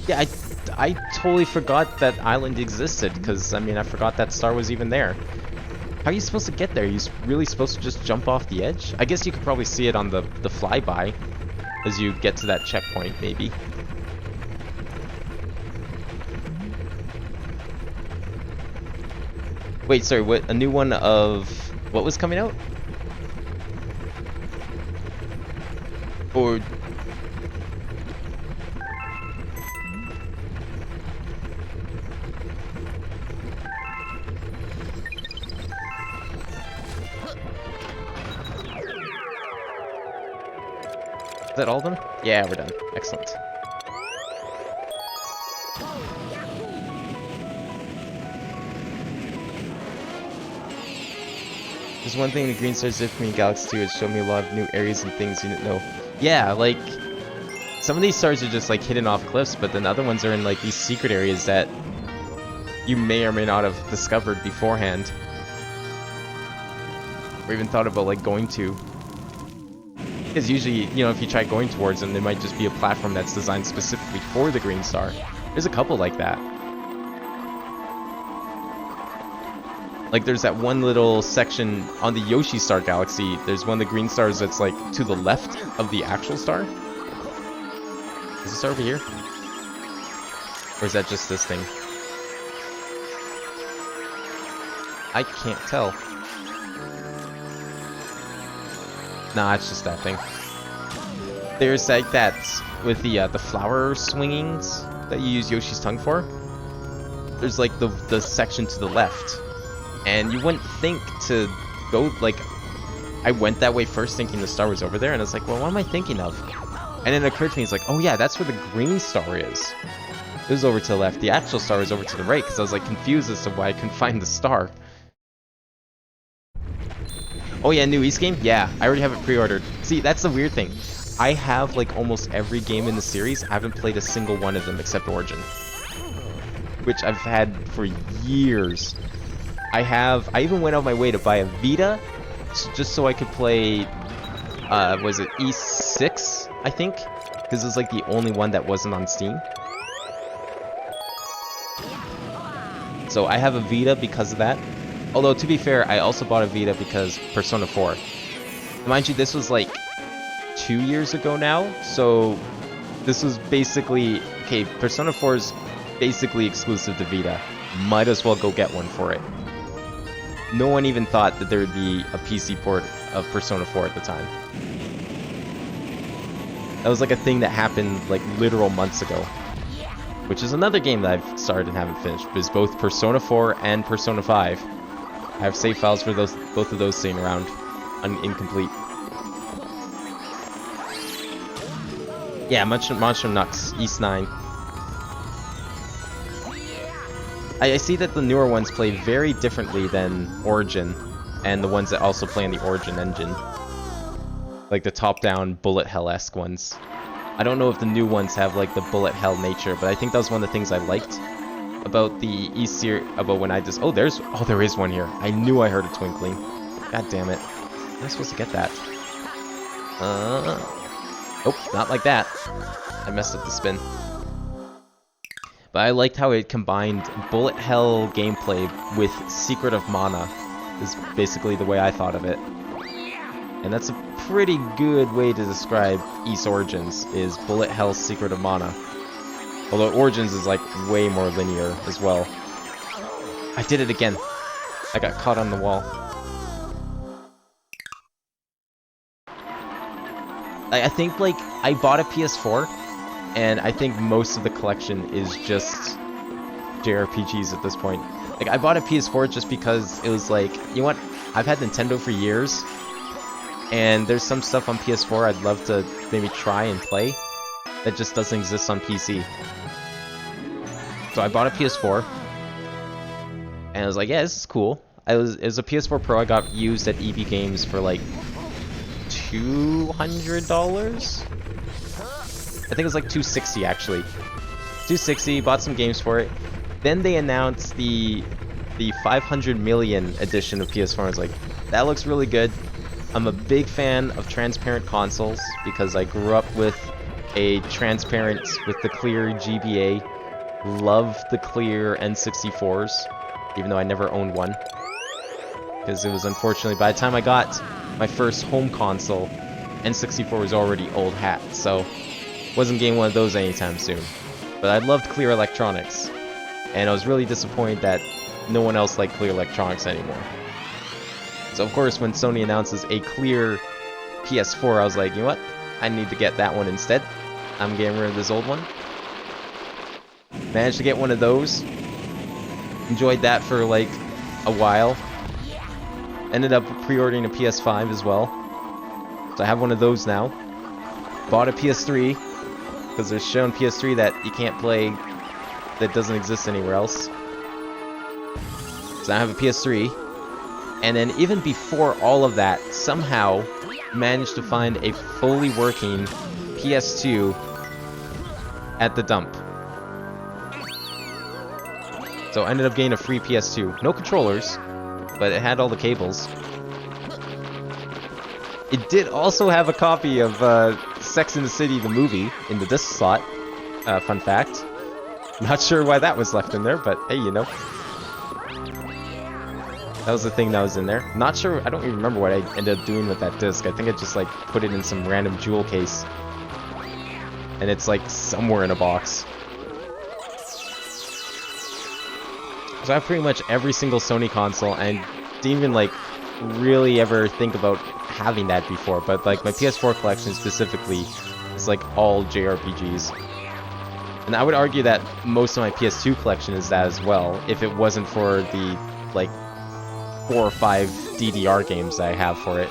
Yeah, I totally forgot that island existed, because, I mean, I forgot that star was even there. How are you supposed to get there? Are you really supposed to just jump off the edge? I guess you could probably see it on the flyby as you get to that checkpoint, maybe. Wait, sorry, what? A new one of... what was coming out? Or... is that all of them? Yeah, we're done. Excellent. There's one thing the Green Stars did for me in Galaxy 2 is show me a lot of new areas and things you didn't know. Yeah, like, some of these stars are just like hidden off cliffs, but then other ones are in like these secret areas that you may or may not have discovered beforehand. Or even thought about like going to. Because usually, you know, if you try going towards them, there might just be a platform that's designed specifically for the Green Star. There's a couple like that. Like there's that one little section on the Yoshi Star Galaxy. There's one of the green stars that's like to the left of the actual star. Is the star over here? Or is that just this thing? I can't tell. Nah, it's just that thing. There's like that with the flower swingings that you use Yoshi's tongue for. There's like the section to the left, and you wouldn't think to go like. I went that way first, thinking the star was over there, and I was like, well, what am I thinking of? And then it occurred to me, it's like, oh yeah, that's where the green star is. It was over to the left. The actual star was over to the right, because I was like confused as to why I couldn't find the star. Oh yeah, new East game? Yeah, I already have it pre-ordered. See, that's the weird thing. I have like almost every game in the series. I haven't played a single one of them except Origin, which I've had for years. I even went out my way to buy a Vita just so I could play, was it E6, I think? Because it was like the only one that wasn't on Steam. So I have a Vita because of that. Although, to be fair, I also bought a Vita because Persona 4. Mind you, this was like 2 years ago now, so this was basically... Okay, Persona 4 is basically exclusive to Vita. Might as well go get one for it. No one even thought that there would be a PC port of Persona 4 at the time. That was like a thing that happened like literal months ago. Which is another game that I've started and haven't finished. Is both Persona 4 and Persona 5. I have save files for both of those sitting around, incomplete. Yeah, Monster Nux, East 9. I see that the newer ones play very differently than Origin, and the ones that also play on the Origin engine. Like the top-down bullet hell-esque ones. I don't know if the new ones have like the bullet hell nature, but I think that was one of the things I liked about the East series, about when I just... Oh, there is one here. I knew I heard a twinkling. God damn it. How am I supposed to get that? Oh, not like that. I messed up the spin. But I liked how it combined bullet hell gameplay with Secret of Mana, is basically the way I thought of it. And that's a pretty good way to describe Ys Origins, is bullet hell Secret of Mana. Although Origins is like way more linear as well. I did it again. I got caught on the wall. I think like I bought a PS4, and I think most of the collection is just JRPGs at this point. Like I bought a PS4 just because it was like, you know what? I've had Nintendo for years, and there's some stuff on PS4 I'd love to maybe try and play that just doesn't exist on PC. So I bought a PS4, and I was like, yeah, this is cool. It was a PS4 Pro I got used at EB Games for like $200? I think it was like $260 actually. $260, bought some games for it. Then they announced the 500 million edition of PS4. I was like, that looks really good. I'm a big fan of transparent consoles because I grew up with a transparent with the clear GBA. Love the clear N64s, even though I never owned one. Because it was unfortunately, by the time I got my first home console, N64 was already old hat, so wasn't getting one of those anytime soon. But I loved clear electronics, and I was really disappointed that no one else liked clear electronics anymore. So of course, when Sony announces a clear PS4, I was like, you know what? I need to get that one instead. I'm getting rid of this old one. Managed to get one of those. Enjoyed that for like a while. Ended up pre-ordering a PS5 as well. So I have one of those now. Bought a PS3 because they're showing PS3 that you can't play that doesn't exist anywhere else. So I have a PS3. And then even before all of that, somehow managed to find a fully working PS2 at the dump. So I ended up getting a free PS2. No controllers, but it had all the cables. It did also have a copy of Sex and the City, the movie, in the disc slot. Fun fact. Not sure why that was left in there, but hey, you know. That was the thing that was in there. Not sure, I don't even remember what I ended up doing with that disc. I think I just like put it in some random jewel case. And it's like somewhere in a box. So I have pretty much every single Sony console, and didn't even like really ever think about having that before. But like my PS4 collection specifically is like all JRPGs. And I would argue that most of my PS2 collection is that as well, if it wasn't for the like 4 or 5 DDR games that I have for it.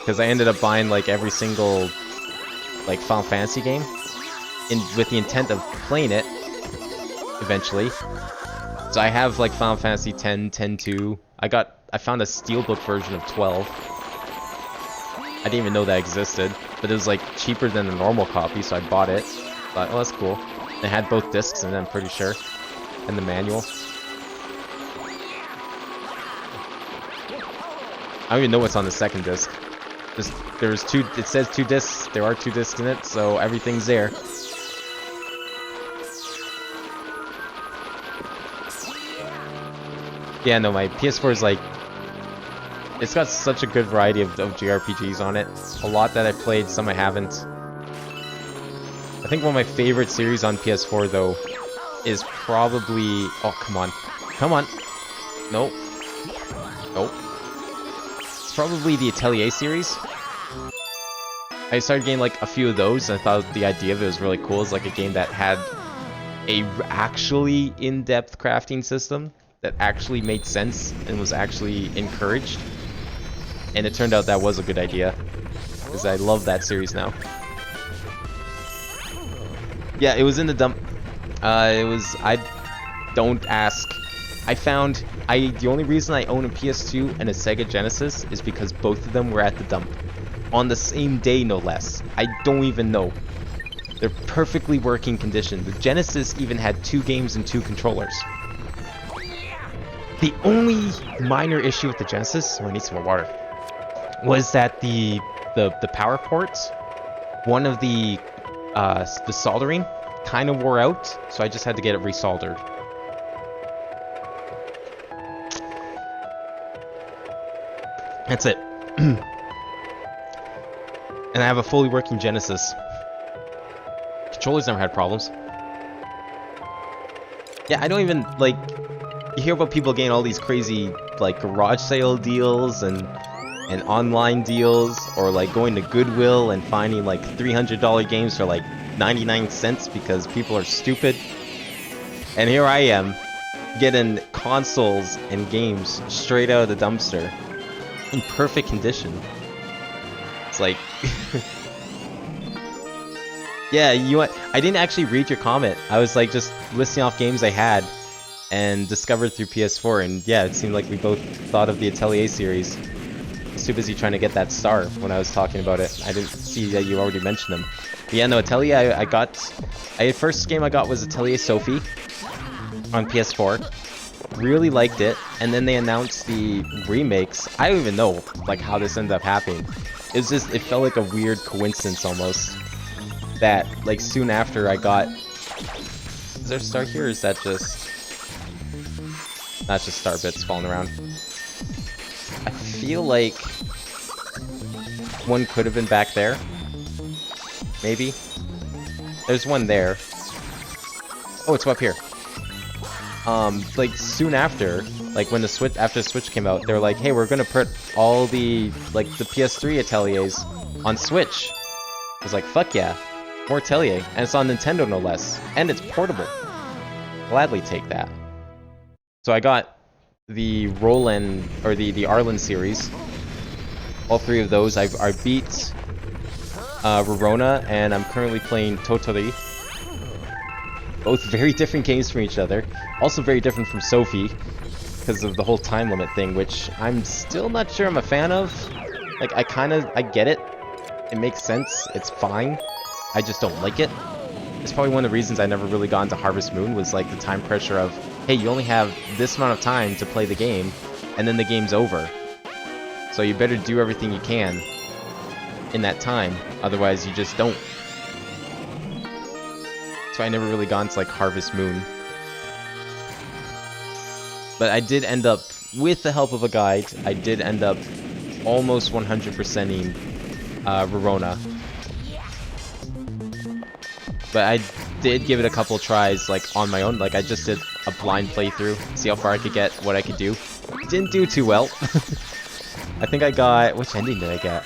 Because I ended up buying like every single like Final Fantasy game with the intent of playing it eventually. So I have like Final Fantasy X, 10-2. I found a steelbook version of 12. I didn't even know that existed, but it was like cheaper than a normal copy, so I bought it. Thought, oh, that's cool. It had both discs, and I'm pretty sure, and the manual. I don't even know what's on the second disc. Just there's two. It says 2 discs. There are 2 discs in it, so everything's there. Yeah, no, my PS4 is like, it's got such a good variety of JRPGs on it. A lot that I've played, some I haven't. I think one of my favorite series on PS4 though is probably, oh come on, come on, nope, nope. It's probably the Atelier series. I started getting like a few of those, and I thought the idea of it was really cool. It's like a game that had a actually in-depth crafting system that actually made sense and was actually encouraged. And it turned out that was a good idea, because I love that series now. Yeah, it was in the dump. I don't ask. I found, the only reason I own a PS2 and a Sega Genesis is because both of them were at the dump. On the same day, no less. I don't even know. They're perfectly working condition. The Genesis even had 2 games and 2 controllers. The only minor issue with the Genesis, oh, I need some more water, was that the power ports, one of the soldering kind of wore out, so I just had to get it resoldered. That's it. And I have a fully working Genesis. Controllers never had problems. Yeah, I don't even, like, you hear about people getting all these crazy, like, garage sale deals and online deals, or like going to Goodwill and finding like $300 games for like 99 cents because people are stupid. And here I am, getting consoles and games straight out of the dumpster in perfect condition. It's like, yeah, you know what? I didn't actually read your comment. I was like just listing off games I had and discovered through PS4, and yeah, it seemed like we both thought of the Atelier series. I was too busy trying to get that star when I was talking about it. I didn't see that you already mentioned them. But yeah, no, Atelier, first game I got was Atelier Sophie on PS4. Really liked it, and then they announced the remakes. I don't even know like how this ended up happening. It felt like a weird coincidence almost. That like soon after I got, is there a star here, or is that just, that's just star bits falling around? I feel like one could have been back there. Maybe. There's one there. Oh, it's up here. Like soon after, like when after the Switch came out, they were like, hey, we're gonna put all the, like the PS3 Ateliers on Switch. I was like, fuck yeah, more Atelier, and it's on Nintendo no less, and it's portable. Gladly take that. So I got the Roland, or the Arlen series. All 3 of those. I beat Rorona, and I'm currently playing Totori. Both very different games from each other. Also very different from Sophie, because of the whole time limit thing, which I'm still not sure I'm a fan of. Like, I get it. It makes sense. It's fine. I just don't like it. It's probably one of the reasons I never really got into Harvest Moon, was like the time pressure of, hey, you only have this amount of time to play the game, and then the game's over. So you better do everything you can in that time, otherwise you just don't. So I never really got into like Harvest Moon. But I did end up, with the help of a guide, I did end up almost 100%ing Rorona. But I did give it a couple tries, like, on my own. Like, I just did a blind playthrough, see how far I could get, what I could do. Didn't do too well. I think I got, which ending did I get?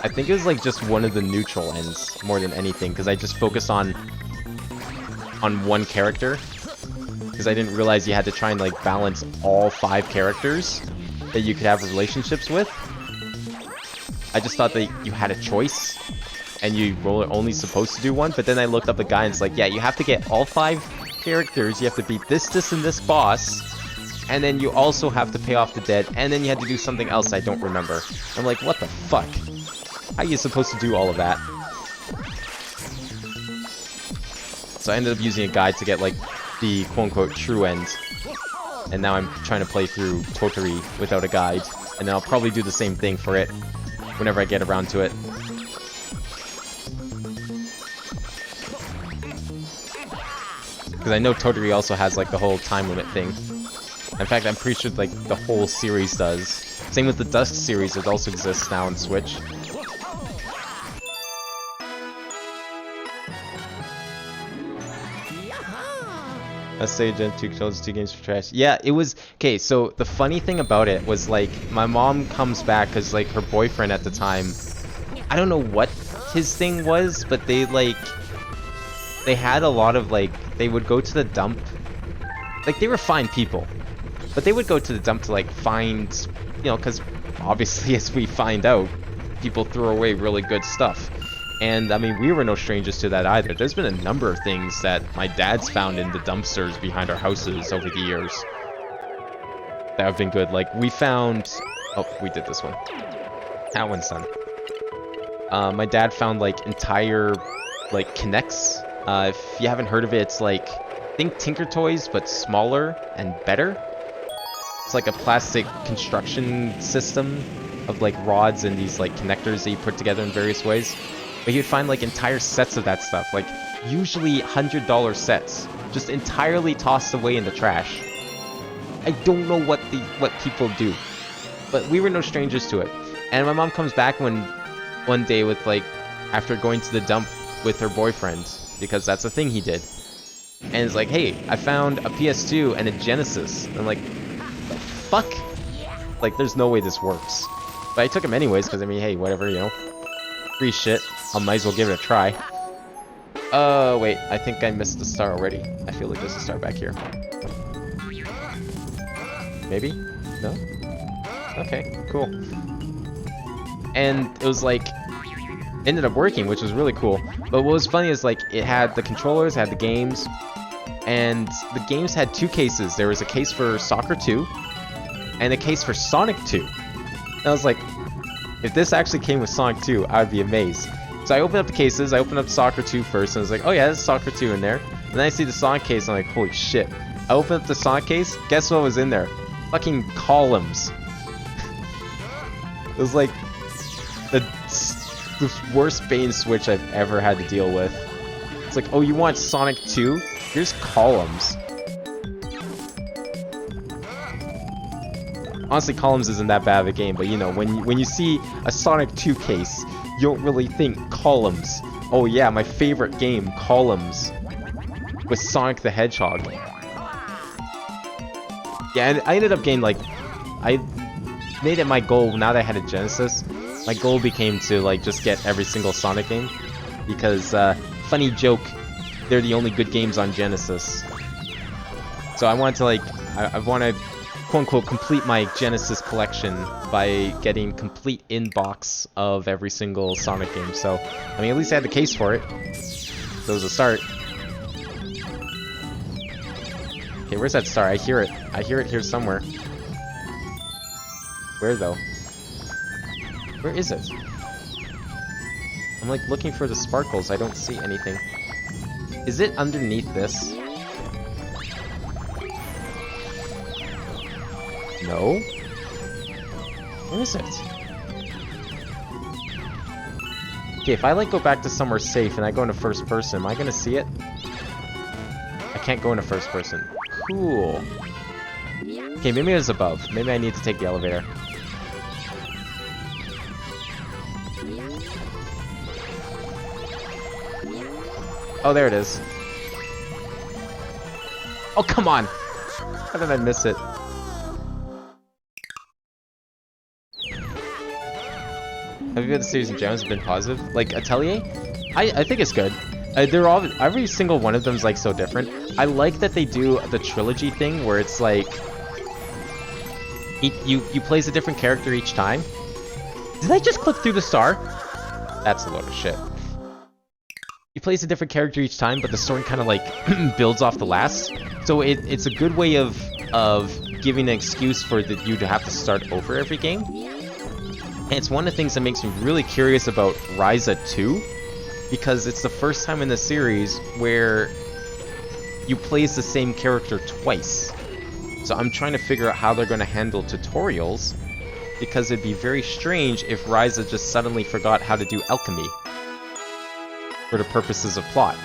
I think it was, like, just one of the neutral ends, more than anything, because I just focused on one character. Because I didn't realize you had to try and, like, balance all 5 characters that you could have relationships with. I just thought that you had a choice, and you were only supposed to do one, but then I looked up the guide and it's like, yeah, you have to get all 5 characters, you have to beat this, and this boss, and then you also have to pay off the debt, and then you had to do something else I don't remember. I'm like, what the fuck? How are you supposed to do all of that? So I ended up using a guide to get, like, the quote-unquote true end. And now I'm trying to play through Toturi without a guide. And then I'll probably do the same thing for it whenever I get around to it. Because I know Toturi also has, like, the whole time limit thing. In fact, I'm pretty sure, like, the whole series does. Same with the Dusk series, it also exists now on Switch. A Sage and 2 controllers, 2 games for trash. Yeah, it was... Okay, so the funny thing about it was, like, my mom comes back because, like, her boyfriend at the time... I don't know what his thing was, but they, like... They had a lot of, like... They would go to the dump. Like, they were fine people. But they would go to the dump to, like, find... You know, because obviously, as we find out, people throw away really good stuff. And, I mean, we were no strangers to that either. There's been a number of things that my dad's found in the dumpsters behind our houses over the years that have been good. Like, we found... Oh, we did this one. That one's done. My dad found, like, entire, like, Kinects. If you haven't heard of it, it's like... Think Tinker Toys, but smaller and better. It's like a plastic construction system of, like, rods and these, like, connectors that you put together in various ways. But you'd find, like, entire sets of that stuff. Like, usually $100 sets. Just entirely tossed away in the trash. I don't know what people do. But we were no strangers to it. And my mom comes back one day with, like, after going to the dump with her boyfriend. Because that's a thing he did. And it's like, hey, I found a PS2 and a Genesis. And I'm like, the fuck? Like, there's no way this works. But I took him anyways, because, I mean, hey, whatever, you know. Free shit. I might as well give it a try. Wait. I think I missed the star already. I feel like there's a star back here. Maybe? No? Okay, cool. And it was like... ended up working, which was really cool. But what was funny is, like, it had the controllers, had the games, and the games had 2 cases. There was a case for Soccer 2, and a case for Sonic 2. And I was like, if this actually came with Sonic 2, I would be amazed. So I opened up the cases, I opened up Soccer 2 first, and I was like, oh yeah, there's Soccer 2 in there. And then I see the Sonic case, and I'm like, holy shit. I opened up the Sonic case, guess what was in there? Fucking columns. It was like the worst bane switch I've ever had to deal with. It's like, oh, you want Sonic 2? Here's columns. Honestly, columns isn't that bad of a game, but you know, when you see a Sonic 2 case, you don't really think columns. Oh yeah, my favorite game, Columns, with Sonic the Hedgehog. Yeah, and I ended up getting, like, I made it my goal, now that I had a Genesis, my goal became to, like, just get every single Sonic game, because, funny joke, they're the only good games on Genesis. So I wanted to, like, I wanted, quote-unquote, complete my Genesis collection by getting complete inbox of every single Sonic game. So, I mean, at least I had the case for it. So it was a start. Okay, where's that star? I hear it. I hear it here somewhere. Where, though? Where is it? I'm, like, looking for the sparkles. I don't see anything. Is it underneath this? No? Where is it? Okay, if I, like, go back to somewhere safe and I go into first person, am I gonna see it? I can't go into first person. Cool. Okay, maybe it's above. Maybe I need to take the elevator. Oh, there it is. Oh, come on! How did I miss it? Have you got the series in general has been positive? Like, Atelier? I think it's good. They're all, every single one of them is, like, so different. I like that they do the trilogy thing where it's like you plays a different character each time. Did I just click through the star? That's a load of shit. You plays a different character each time, but the story kind of, like, builds off the last. So it's a good way of of giving an excuse for you to have to start over every game. And it's one of the things that makes me really curious about Ryza 2, because it's the first time in the series where you play as the same character twice. So I'm trying to figure out how they're going to handle tutorials, because it'd be very strange if Ryza just suddenly forgot how to do alchemy for the purposes of plot.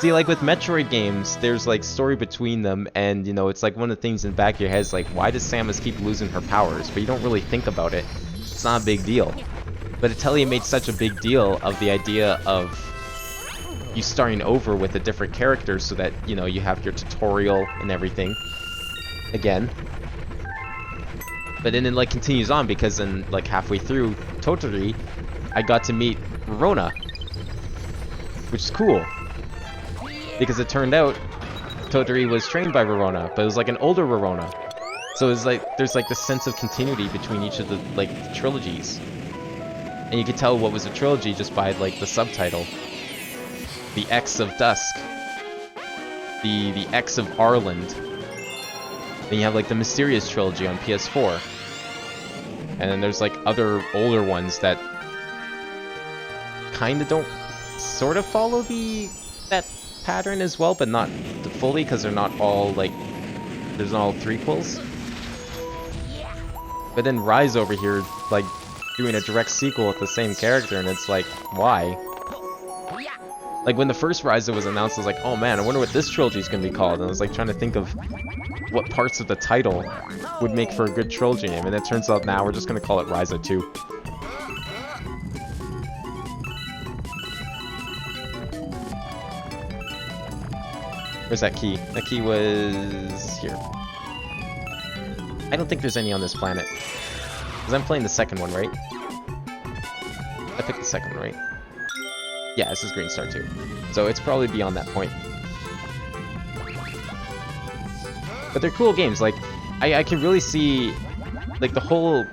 See, like with Metroid games, there's like story between them, and you know, it's like one of the things in the back of your head is like, why does Samus keep losing her powers? But you don't really think about it. It's not a big deal. But Atelier made such a big deal of the idea of you starting over with a different character so that, you know, you have your tutorial and everything again. But then it like continues on, because then like halfway through Toturi, I got to meet Rona, which is cool. Because it turned out Toturi was trained by Verona, but it was like an older Verona. So it's like there's like this sense of continuity between each of the like trilogies. And you could tell what was a trilogy just by like the subtitle. The X of Dusk. The X of Arland. Then you have like the Mysterious trilogy on PS4. And then there's like other older ones that kinda don't sort of follow that pattern as well, but not fully, because they're not all like, there's not all threequels. But then Rise over here, like, doing a direct sequel with the same character, and it's like, why? Like, when the first Rise was announced, I was like, oh man, I wonder what this trilogy is going to be called, and I was like trying to think of what parts of the title would make for a good trilogy name, and it turns out now we're just going to call it Rise 2. Where's that key? That key was here. I don't think there's any on this planet. Because I'm playing the second one, right? I picked the second one, right? Yeah, this is Green Star 2. So it's probably beyond that point. But they're cool games. Like, I can really see, like, the whole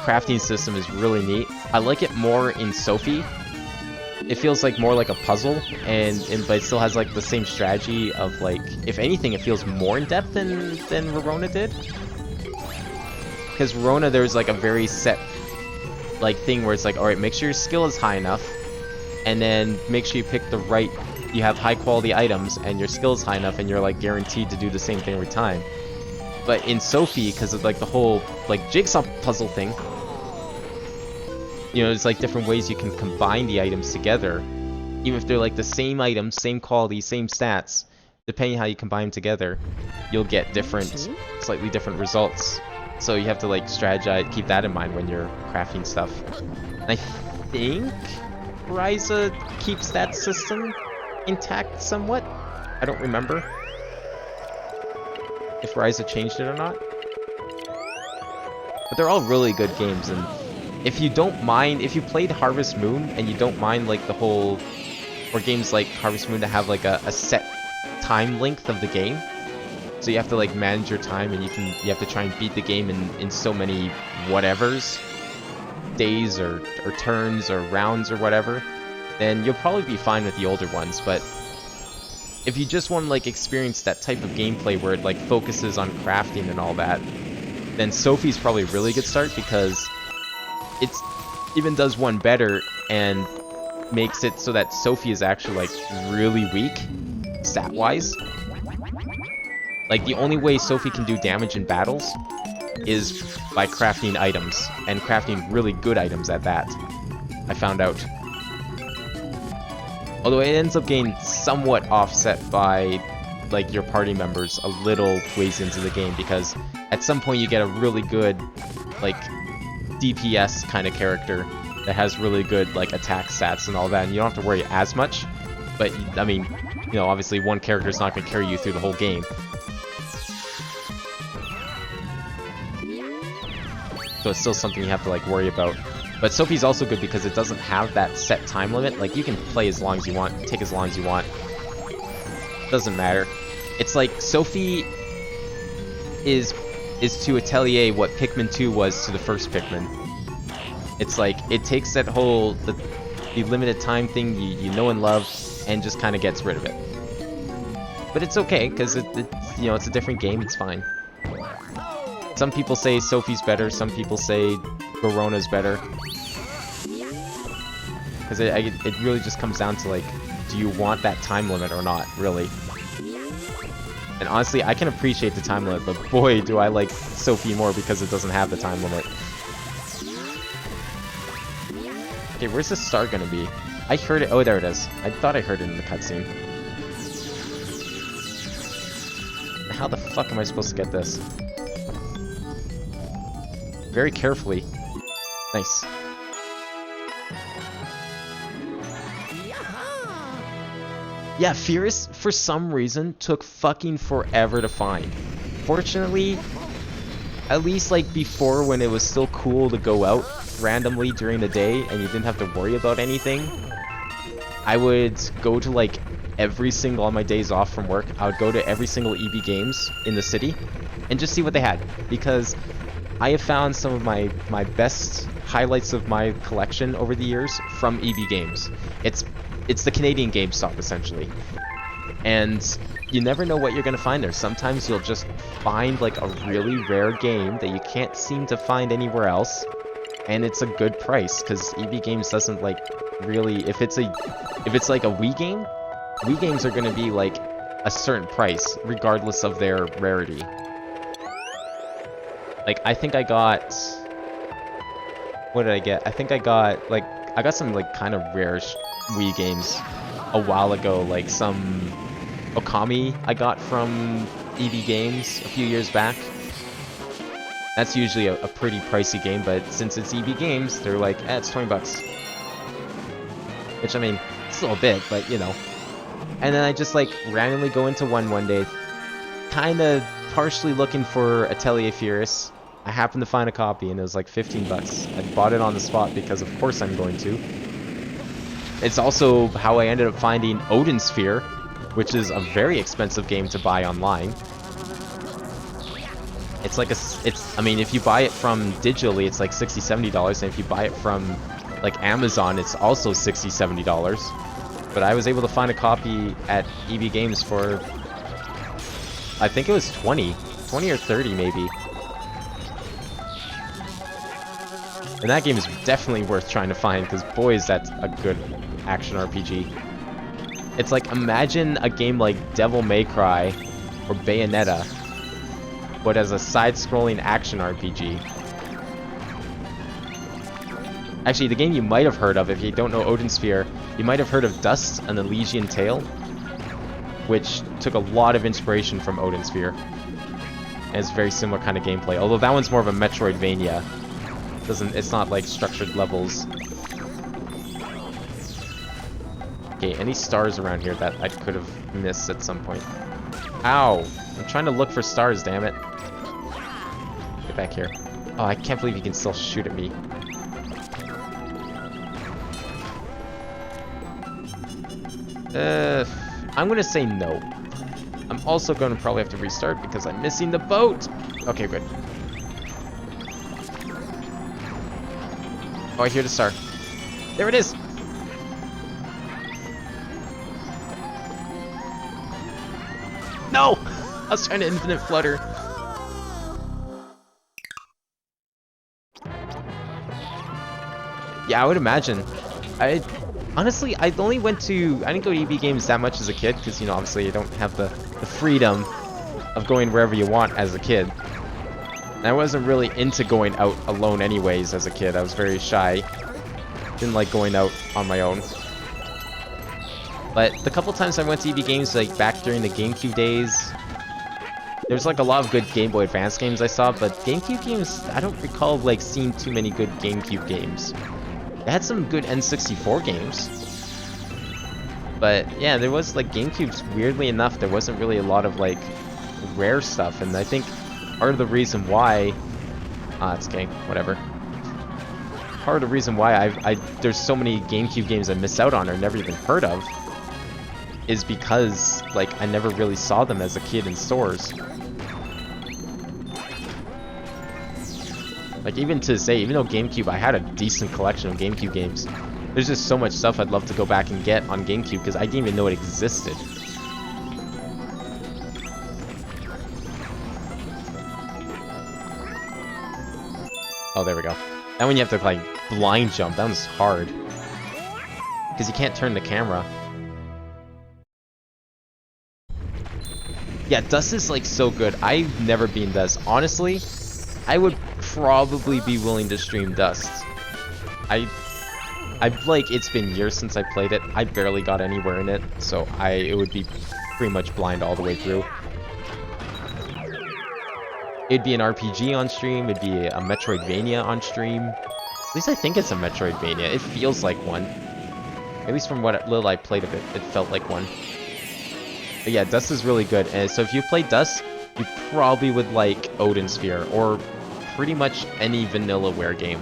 crafting system is really neat. I like it more in Sophie. It feels like more like a puzzle, but it still has like the same strategy of like, if anything, it feels more in depth than Verona did. Because Verona, there's like a very set like thing where it's like, all right, make sure your skill is high enough, and then make sure you pick the right, you have high quality items, and your skill is high enough, and you're like guaranteed to do the same thing every time. But in Sophie, because of like the whole like jigsaw puzzle thing, you know, there's like different ways you can combine the items together. Even if they're like the same items, same quality, same stats, depending how you combine them together, you'll get different, slightly different results. So you have to like strategize, keep that in mind when you're crafting stuff. And I think Ryza keeps that system intact somewhat. I don't remember if Ryza changed it or not. But they're all really good games, and if you don't mind, if you played Harvest Moon and you don't mind like the whole, or games like Harvest Moon to have like a set time length of the game, so you have to like manage your time, and you have to try and beat the game in so many whatevers, days or turns or rounds or whatever, then you'll probably be fine with the older ones. But if you just want to like experience that type of gameplay where it like focuses on crafting and all that, then Sophie's probably a really good start, because it even does one better and makes it so that Sophie is actually like really weak stat-wise. Like, the only way Sophie can do damage in battles is by crafting items, and crafting really good items at that, I found out. Although it ends up getting somewhat offset by like your party members a little ways into the game, because at some point you get a really good like DPS kind of character that has really good like attack stats and all that, and you don't have to worry as much. But I mean, you know, obviously one character is not going to carry you through the whole game. So it's still something you have to like worry about. But Sophie's also good because it doesn't have that set time limit. Like, you can play as long as you want, take as long as you want. Doesn't matter. It's like Sophie is to Atelier what Pikmin 2 was to the first Pikmin. It's like, it takes that whole, the limited time thing you know and love, and just kind of gets rid of it. But it's okay, because you know, it's a different game, it's fine. Some people say Sophie's better, some people say Verona's better. Because it really just comes down to, like, do you want that time limit or not, really? And honestly, I can appreciate the time limit, but boy, do I like Sophie more because it doesn't have the time limit. Okay, where's the star gonna be? I heard it. Oh, there it is. I thought I heard it in the cutscene. How the fuck am I supposed to get this? Very carefully. Nice. Yeah, Furious, for some reason, took fucking forever to find. Fortunately, at least like before when it was still cool to go out randomly during the day and you didn't have to worry about anything, I would go to like every single, on my days off from work, I would go to every single EB Games in the city and just see what they had, because I have found some of my best highlights of my collection over the years from EB Games. It's the Canadian GameStop, essentially. And you never know what you're going to find there. Sometimes you'll just find like a really rare game that you can't seem to find anywhere else, and it's a good price, because EB Games doesn't like really, if it's like a Wii game, Wii games are going to be like a certain price regardless of their rarity. Like, I think I got, what did I get? I think I got some like kind of rare Wii games a while ago, like some Okami I got from EB Games a few years back. That's usually a pretty pricey game, but since it's EB Games, they're like, it's 20 bucks. Which, I mean, it's a little bit, but you know. And then I just like randomly go into one day, kinda partially looking for Atelier Furious. I happened to find a copy and it was like 15 bucks. I bought it on the spot because of course I'm going to. It's also how I ended up finding Odin Sphere, which is a very expensive game to buy online. It's like I mean, if you buy it from digitally, it's like $60, $70, and if you buy it from like Amazon, it's also $60, $70. But I was able to find a copy at EB Games for, I think it was 20 or 30 maybe. And that game is definitely worth trying to find, because boy is that a good action RPG. It's like, imagine a game like Devil May Cry or Bayonetta, but as a side-scrolling action RPG. Actually, the game you might have heard of, if you don't know Odin Sphere, you might have heard of Dust: An Elysian Tale, which took a lot of inspiration from Odin Sphere. And it's very similar kind of gameplay, although that one's more of a Metroidvania. It's not like structured levels. Okay, any stars around here that I could have missed at some point? Ow! I'm trying to look for stars, damn it. Get back here. Oh, I can't believe you can still shoot at me. I'm gonna say no. I'm also gonna probably have to restart because I'm missing the boat! Okay, good. Oh, I hear the star. There it is! No! I was trying to infinite flutter. Yeah, I would imagine. Honestly, I only I didn't go to EB Games that much as a kid, because, you know, obviously you don't have the freedom of going wherever you want as a kid. And I wasn't really into going out alone anyways as a kid. I was very shy. Didn't like going out on my own. But the couple times I went to EB Games, like back during the GameCube days, there's like a lot of good Game Boy Advance games I saw, but GameCube games, I don't recall like seeing too many good GameCube games. They had some good N64 games. But yeah, there was like GameCube's, weirdly enough, there wasn't really a lot of like rare stuff, and I think part of the reason why, it's okay, whatever. Part of the reason why there's so many GameCube games I missed out on or never even heard of is because, like, I never really saw them as a kid in stores. Like, even to say, even though GameCube, I had a decent collection of GameCube games, there's just so much stuff I'd love to go back and get on GameCube because I didn't even know it existed. Oh, there we go. That one you have to like blind jump. That one's hard. Because you can't turn the camera. Yeah, Dust is like so good. I've never been Dust. Honestly, I would probably be willing to stream Dust. I've like, it's been years since I played it. I barely got anywhere in it, so it would be pretty much blind all the way through. It'd be an RPG on stream, it'd be a Metroidvania on stream. At least I think it's a Metroidvania. It feels like one. At least from what little I played of it, it felt like one. But yeah, Dust is really good. And so if you play Dust, you probably would like Odin Sphere, or pretty much any Vanillaware game.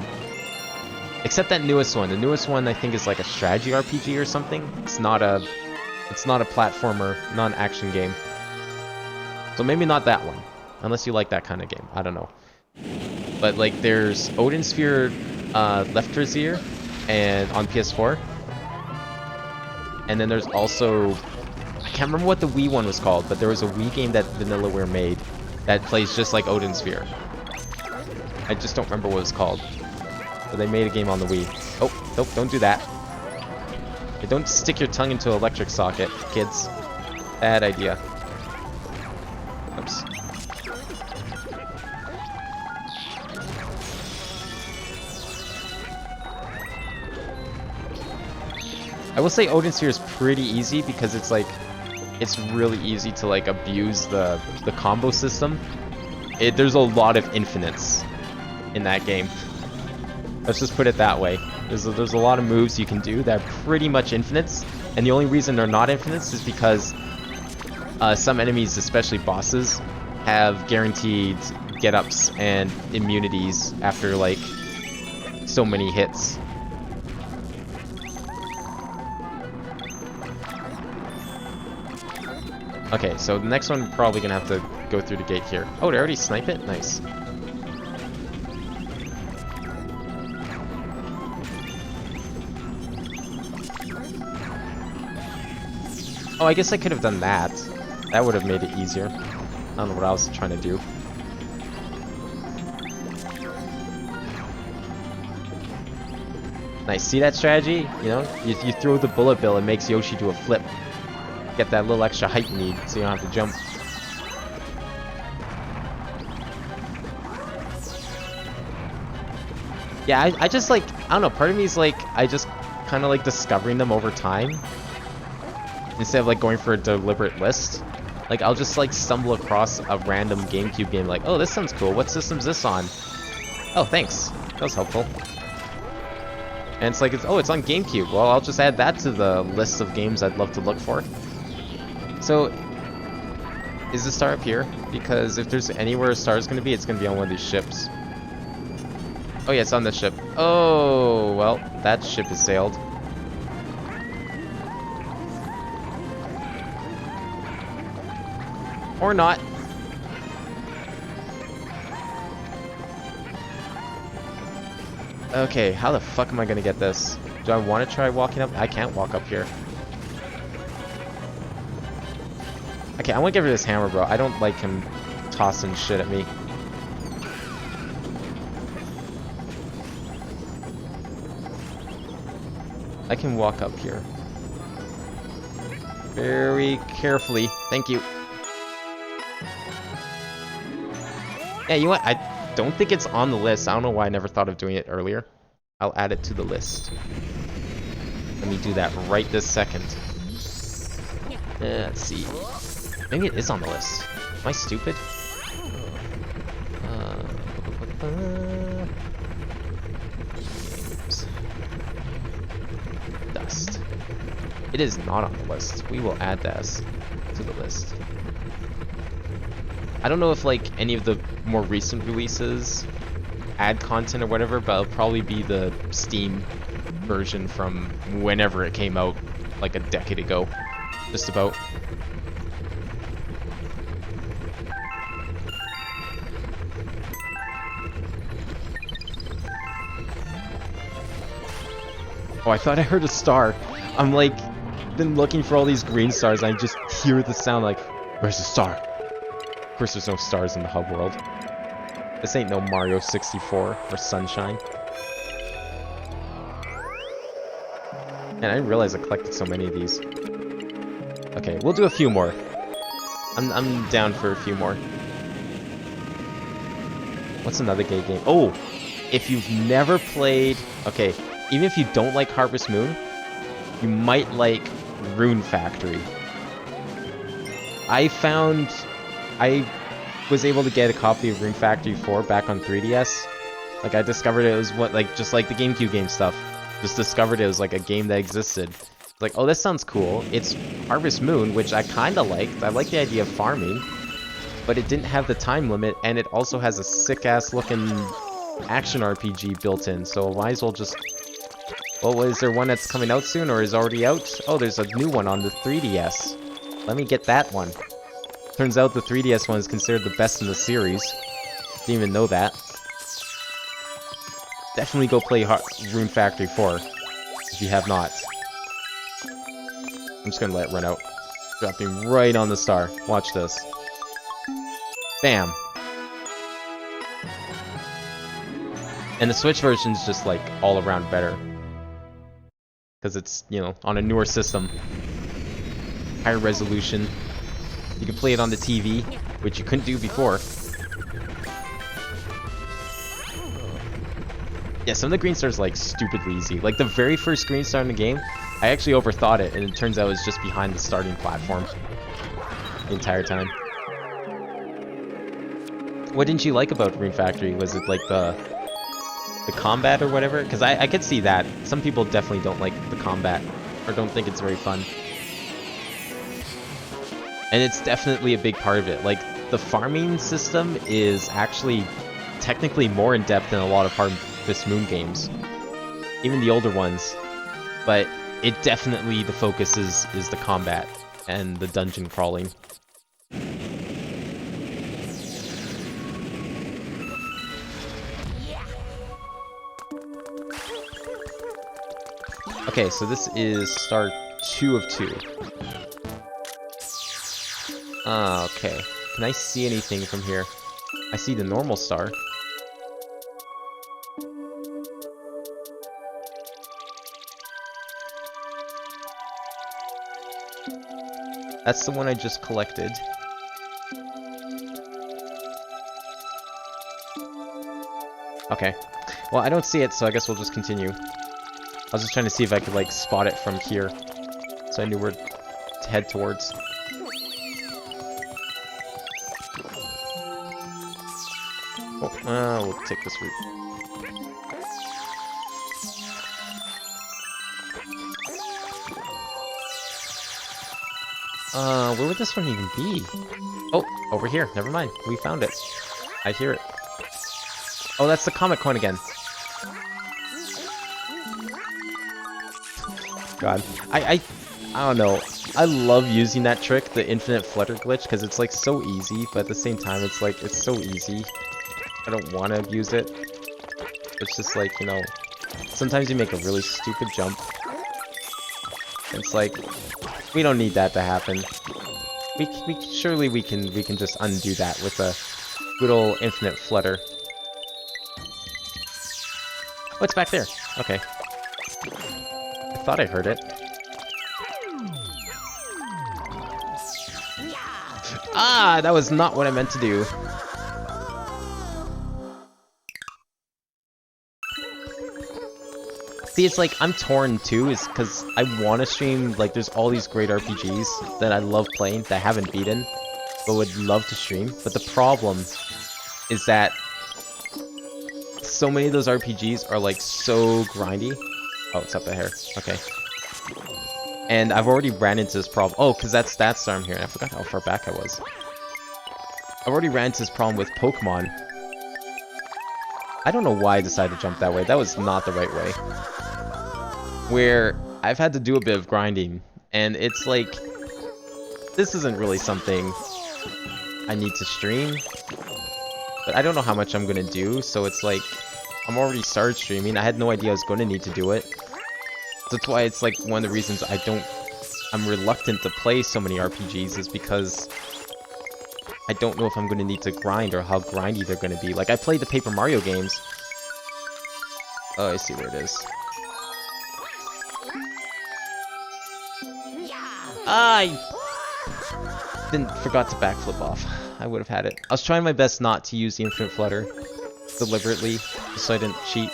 Except that newest one. The newest one I think is like a strategy RPG or something. It's not a platformer, not an action game. So maybe not that one. Unless you like that kind of game. I don't know. But like there's Odin Sphere Lefterzir and on PS4. And then there's also, I can't remember what the Wii one was called, but there was a Wii game that Vanillaware made that plays just like Odin Sphere. I just don't remember what it's called. But they made a game on the Wii. Oh, nope, don't do that. Hey, don't stick your tongue into an electric socket, kids. Bad idea. Oops. I will say Odin Sphere is pretty easy because it's like, it's really easy to like abuse the combo system. There's a lot of infinites in that game. Let's just put it that way. There's a lot of moves you can do that are pretty much infinites, and the only reason they're not infinites is because some enemies, especially bosses, have guaranteed get-ups and immunities after like so many hits. Okay, so the next one, probably gonna have to go through the gate here. Oh, they already snipe it? Nice. Oh, I guess I could have done that. That would have made it easier. I don't know what I was trying to do. Nice, see that strategy? You know, you throw the bullet bill, it makes Yoshi do a flip. Get that little extra height you need, so you don't have to jump. Yeah, I just like, I don't know, part of me is like, I just kind of like discovering them over time. Instead of like going for a deliberate list. Like, I'll just like stumble across a random GameCube game like, oh, this sounds cool, what system's this on? Oh, thanks, that was helpful. And it's like, oh, it's on GameCube. Well, I'll just add that to the list of games I'd love to look for. So, is the star up here? Because if there's anywhere a star is going to be, it's going to be on one of these ships. Oh yeah, it's on this ship. Oh, well, that ship has sailed. Or not. Okay, how the fuck am I going to get this? Do I want to try walking up? I can't walk up here. Okay, I want to give her this hammer, bro. I don't like him tossing shit at me. I can walk up here. Very carefully. Thank you. Yeah, you know what? I don't think it's on the list. I don't know why I never thought of doing it earlier. I'll add it to the list. Let me do that right this second. Let's see. Maybe it is on the list. Am I stupid? Games. Dust. It is not on the list. We will add this to the list. I don't know if like any of the more recent releases add content or whatever, but it'll probably be the Steam version from whenever it came out, like a decade ago, just about. Oh, I thought I heard a star. I'm like, been looking for all these green stars, and I just hear the sound like, where's the star? Of course there's no stars in the hub world. This ain't no Mario 64 or Sunshine. And I didn't realize I collected so many of these. Okay, we'll do a few more. I'm down for a few more. What's another gay game? Oh! If you've never played... Okay, even if you don't like Harvest Moon, you might like Rune Factory. I was able to get a copy of Rune Factory 4 back on 3DS. Like, I discovered it was just like the GameCube game stuff. Just discovered it was like a game that existed. Like, oh, this sounds cool. It's Harvest Moon, which I kinda liked. I like the idea of farming. But it didn't have the time limit, and it also has a sick-ass looking action RPG built in, so might as well just... Well, is there one that's coming out soon, or is already out? Oh, there's a new one on the 3DS. Let me get that one. Turns out the 3DS one is considered the best in the series. Didn't even know that. Definitely go play Rune Factory 4, if you have not. I'm just gonna let it run out. Dropping right on the star. Watch this. Bam! And the Switch version is just like all around better. Because it's, you know, on a newer system. Higher resolution. You can play it on the TV, which you couldn't do before. Yeah, some of the green stars like stupidly easy. Like the very first green star in the game, I actually overthought it, and it turns out it was just behind the starting platform the entire time. What didn't you like about Rune Factory? Was it like the combat or whatever? Because I could see that. Some people definitely don't like the combat, or don't think it's very fun. And it's definitely a big part of it. Like, the farming system is actually technically more in-depth than a lot of Harvest Moon games. Even the older ones. But it definitely, the focus is the combat and the dungeon crawling. Okay, so this is star 2 of 2. Okay. Can I see anything from here? I see the normal star. That's the one I just collected. Okay. Well, I don't see it, so I guess we'll just continue. I was just trying to see if I could, like, spot it from here. So I knew where to head towards. Oh, we'll take this route. Where would this one even be? Oh, over here. Never mind. We found it. I hear it. Oh, that's the comic coin again. God. I don't know. I love using that trick, the infinite flutter glitch, because it's like so easy, but at the same time it's like, it's so easy. I don't want to abuse it. It's just like, you know, sometimes you make a really stupid jump. It's like, we don't need that to happen. Surely we can just undo that with a good old infinite flutter. Oh, it's back there. Okay. I thought I heard it. Ah, that was not what I meant to do. See, it's like, I'm torn too, is because I want to stream, like, there's all these great RPGs that I love playing, that I haven't beaten, but would love to stream. But the problem is that so many of those RPGs are, like, so grindy. Oh, it's up ahead. Okay. And I've already ran into this problem. Oh, because that's that star here, and I forgot how far back I was. I've already ran into this problem with Pokemon. I don't know why I decided to jump that way. That was not the right way. Where I've had to do a bit of grinding, and it's like, this isn't really something I need to stream, but I don't know how much I'm gonna do, so it's like, I'm already started streaming. I had no idea I was going to need to do it. That's why it's like one of the reasons I'm reluctant to play so many RPGs, is because I don't know if I'm going to need to grind or how grindy they're going to be. Like, I played the Paper Mario games. Oh, I see where it is. I forgot to backflip off. I would have had it. I was trying my best not to use the Infinite Flutter deliberately, just so I didn't cheat.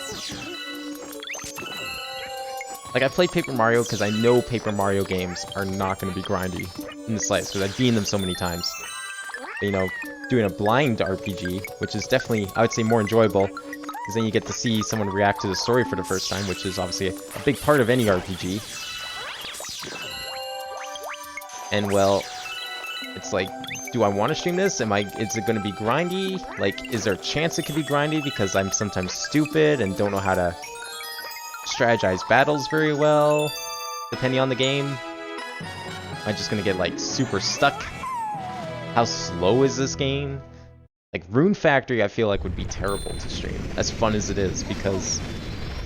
Like, I played Paper Mario because I know Paper Mario games are not going to be grindy in the slightest, because I've beaten them so many times. But, you know, doing a blind RPG, which is definitely, I would say, more enjoyable, because then you get to see someone react to the story for the first time, which is obviously a big part of any RPG. And, well, it's like, do I want to stream this? Is it going to be grindy? Like, is there a chance it could be grindy because I'm sometimes stupid and don't know how to strategize battles very well, depending on the game? Am I just going to get, like, super stuck? How slow is this game? Like, Rune Factory, I feel like would be terrible to stream, as fun as it is, because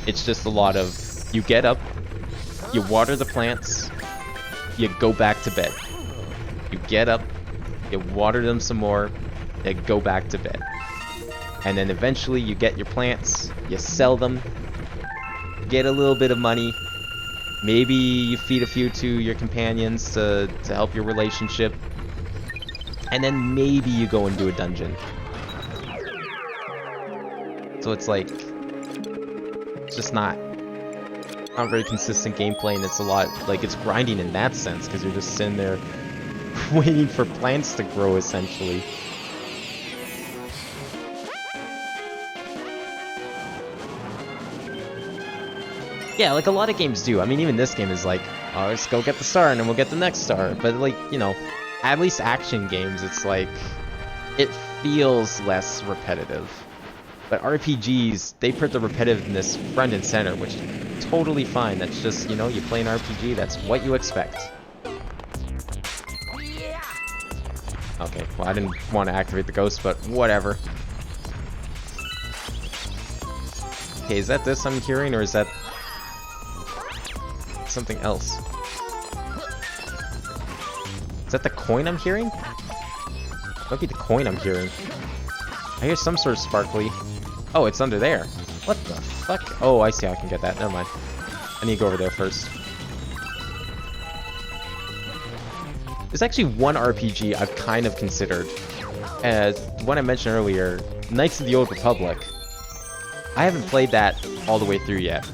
it's just a lot of, you get up, you water the plants, you go back to bed. You get up, you water them some more, you go back to bed. And then eventually you get your plants, you sell them, get a little bit of money, maybe you feed a few to your companions to help your relationship, and then maybe you go and do a dungeon. So it's like, it's just not very consistent gameplay, and it's a lot, like, it's grinding in that sense, because you're just sitting there waiting for plants to grow, essentially. Yeah, like a lot of games do. I mean, even this game is like, oh, let's go get the star, and then we'll get the next star. But, like, you know, at least action games, it's like, it feels less repetitive. But RPGs, they put the repetitiveness front and center, which is totally fine. That's just, you know, you play an RPG, that's what you expect. Okay, well, I didn't want to activate the ghost, but whatever. Okay, is that this I'm hearing, or is that something else? Is that the coin I'm hearing? Might be the coin I'm hearing. I hear some sort of sparkly. Oh, it's under there. What the fuck? Oh, I see how I can get that. Never mind. I need to go over there first. There's actually one RPG I've kind of considered. One I mentioned earlier, Knights of the Old Republic. I haven't played that all the way through yet.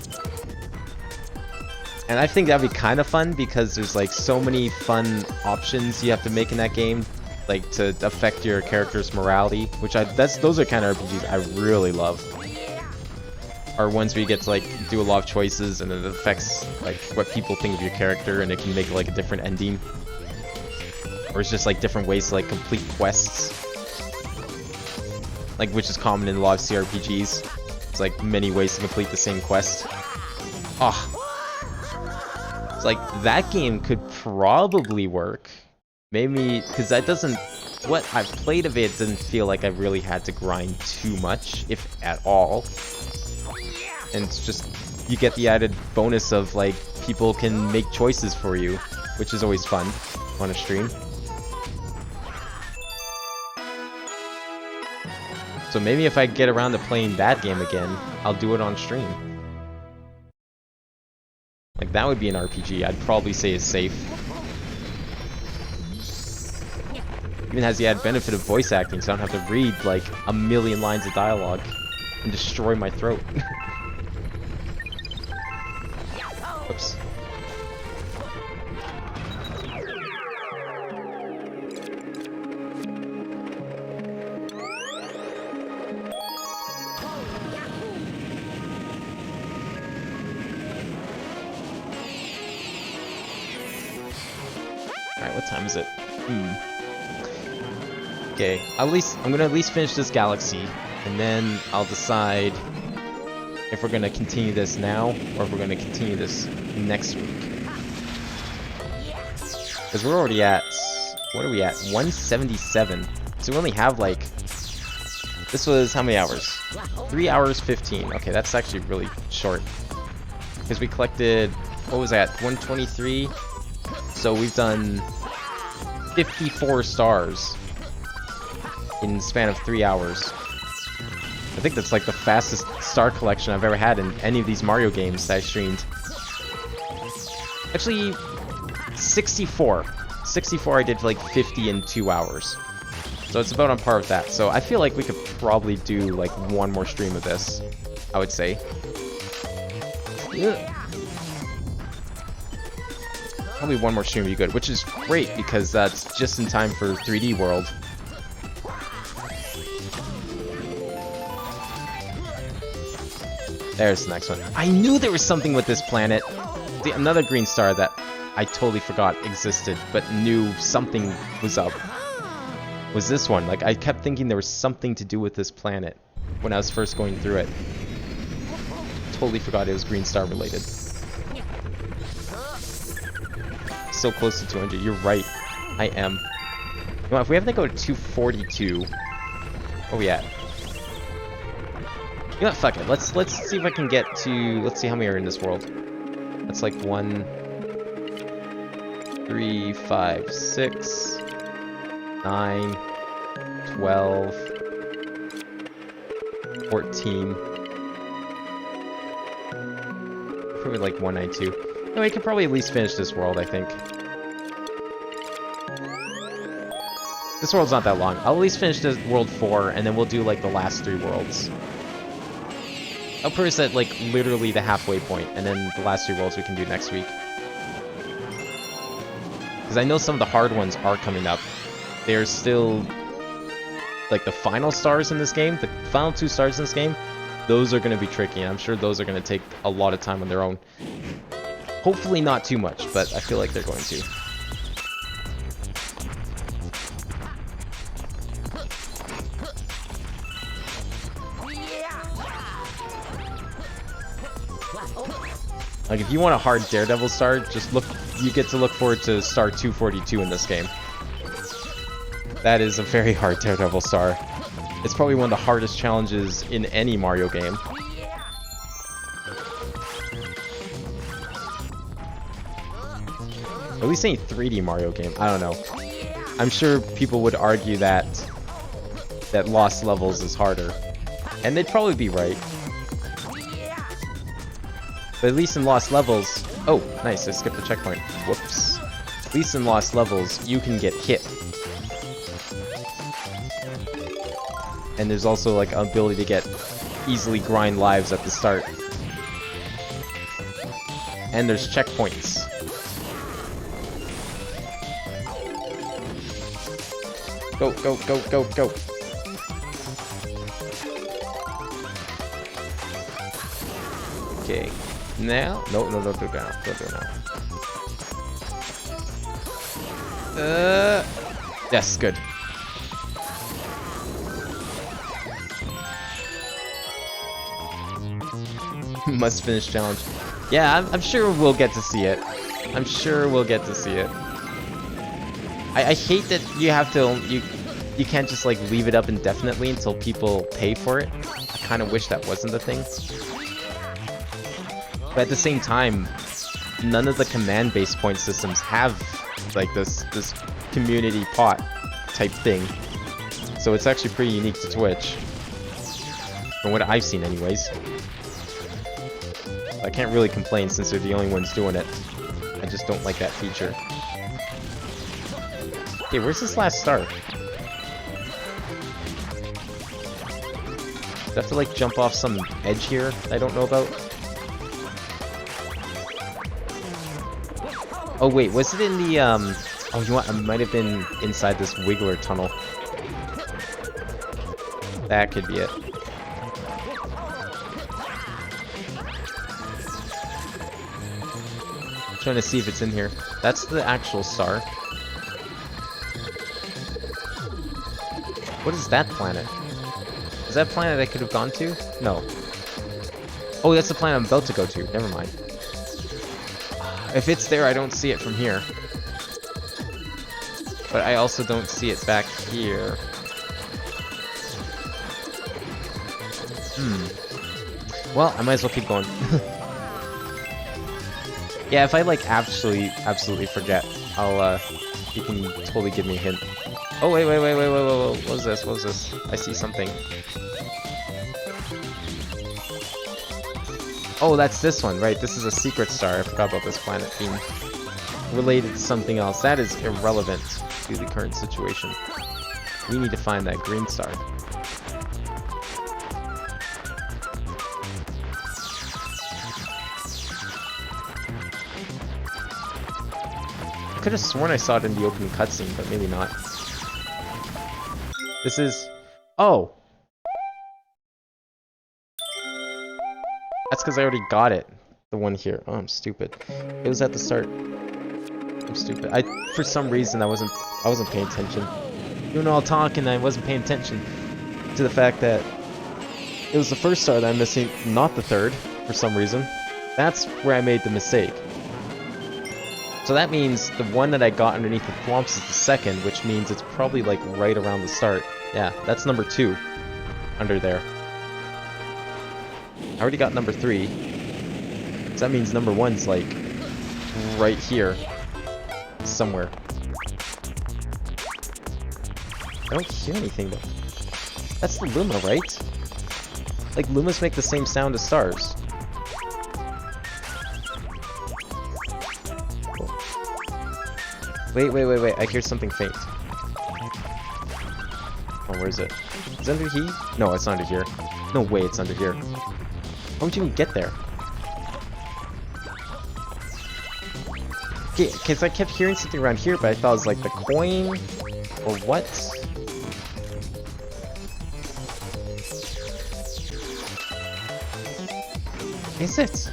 And I think that'd be kind of fun because there's like so many fun options you have to make in that game, like to affect your character's morality, which those are kind of RPGs I really love. Are ones where you get to like do a lot of choices and it affects like what people think of your character, and it can make like a different ending. Or it's just like different ways to like complete quests, like, which is common in a lot of CRPGs. It's like many ways to complete the same quest. Ah, it's like that game could probably work. Maybe because that doesn't. What I've played of it didn't feel like I really had to grind too much, if at all. And it's just, you get the added bonus of like people can make choices for you, which is always fun on a stream. So maybe if I get around to playing that game again, I'll do it on stream. Like, that would be an RPG I'd probably say is safe. Even has the added benefit of voice acting, so I don't have to read like a million lines of dialogue and destroy my throat. Oops. Alright, what time is it? Okay, I'm gonna at least finish this galaxy, and then I'll decide if we're gonna continue this now, or if we're gonna continue this next week. Because we're already at, what are we at? 177. So we only have like, this was how many hours? 3 hours 15. Okay, that's actually really short. Because we collected, what was that? 123. So we've done 54 stars in the span of 3 hours. I think that's like the fastest star collection I've ever had in any of these Mario games that I streamed. Actually, 64. 64 I did like 50 in 2 hours. So it's about on par with that. So I feel like we could probably do like one more stream of this, I would say. Yeah. Probably one more stream would be good, which is great because that's just in time for 3D World. There's the next one. I knew there was something with this planet. Another green star that I totally forgot existed, but knew something was up. Was this one. Like, I kept thinking there was something to do with this planet when I was first going through it. Totally forgot it was green star related. So close to 200. You're right. I am. You know, if we have to go to 242. Where we at? You know what, fuck it. Let's see if I can get to... Let's see how many are in this world. That's like 1, 3, 5, 6, 9, 12, 14. Probably like 192. No, we could probably at least finish this world, I think. This world's not that long. I'll at least finish this world 4, and then we'll do like the last 3 worlds. I'll put us at like literally the halfway point, and then the last 3 worlds we can do next week. Because I know some of the hard ones are coming up. They're still like the final stars in this game, the final 2 stars in this game. Those are going to be tricky, and I'm sure those are going to take a lot of time on their own. Hopefully not too much, but I feel like they're going to. Like, if you want a hard Daredevil star, just look. You get to look forward to star 242 in this game. That is a very hard Daredevil star. It's probably one of the hardest challenges in any Mario game. At least any 3D Mario game. I don't know. I'm sure people would argue that Lost Levels is harder, and they'd probably be right. But at least in Lost Levels... Oh, nice, I skipped the checkpoint. Whoops. At least in Lost Levels, you can get hit. And there's also, like, an ability to get easily grind lives at the start. And there's checkpoints. Go, go, go, go, go. Okay. Now? No, no, don't do it now. Don't do it now. Yes, good. Must finish challenge. Yeah, I'm sure we'll get to see it. I'm sure we'll get to see it. I hate that you have to... You can't just, like, leave it up indefinitely until people pay for it. I kind of wish that wasn't the thing. But at the same time, none of the command-based point systems have like this community pot type thing. So it's actually pretty unique to Twitch. From what I've seen anyways. I can't really complain since they're the only ones doing it. I just don't like that feature. Okay, where's this last star? Do I have to like jump off some edge here I don't know about? Oh wait, was it in the, oh, you know what, it might have been inside this Wiggler tunnel. That could be it. I'm trying to see if it's in here. That's the actual star. What is that planet? Is that planet I could have gone to? No. Oh, that's the planet I'm about to go to. Never mind. If it's there, I don't see it from here. But I also don't see it back here. Well, I might as well keep going. Yeah, if I like absolutely forget, I'll you can totally give me a hint. Oh, wait. What was this? What was this? I see something. Oh, that's this one, right? This is a secret star. I forgot about this planet being related to something else. That is irrelevant to the current situation. We need to find that green star. I could have sworn I saw it in the opening cutscene, but maybe not. This is... Oh! That's because I already got it. The one here. Oh, I'm stupid. It was at the start. I'm stupid. For some reason, I wasn't paying attention. Doing all talking, I wasn't paying attention to the fact that it was the first star that I'm missing, not the third, for some reason. That's where I made the mistake. So that means the one that I got underneath the thwomps is the second, which means it's probably like right around the start. Yeah, that's number 2 under there. I already got number 3. So that means number 1's like right here somewhere. I don't hear anything though. That's the Luma, right? Like Lumas make the same sound as stars. Wait. I hear something faint. Oh, where is it? Is it under here? No, it's not under here. No way it's under here. How would you even get there? Okay, because I kept hearing something around here, but I thought it was like the coin, or what? Is it?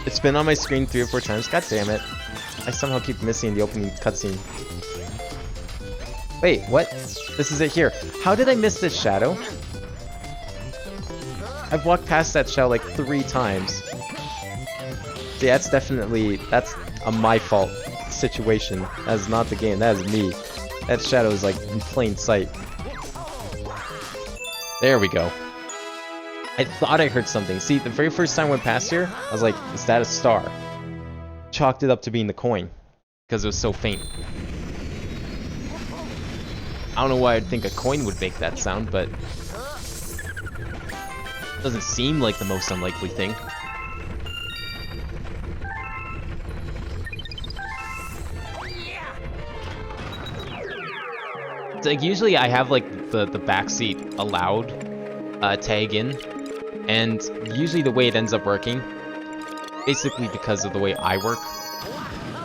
It's been on my screen 3 or 4 times. God damn it! I somehow keep missing the opening cutscene. Wait, what? This is it here. How did I miss this shadow? I've walked past that shadow like 3 times. See, that's a my fault situation. That is not the game, that is me. That shadow is like in plain sight. There we go. I thought I heard something. See, the very first time I went past here, I was like, is that a star? Chalked it up to being the coin, because it was so faint. I don't know why I'd think a coin would make that sound, but it doesn't seem like the most unlikely thing. It's like usually I have like the backseat allowed tag in, and usually the way it ends up working, basically because of the way I work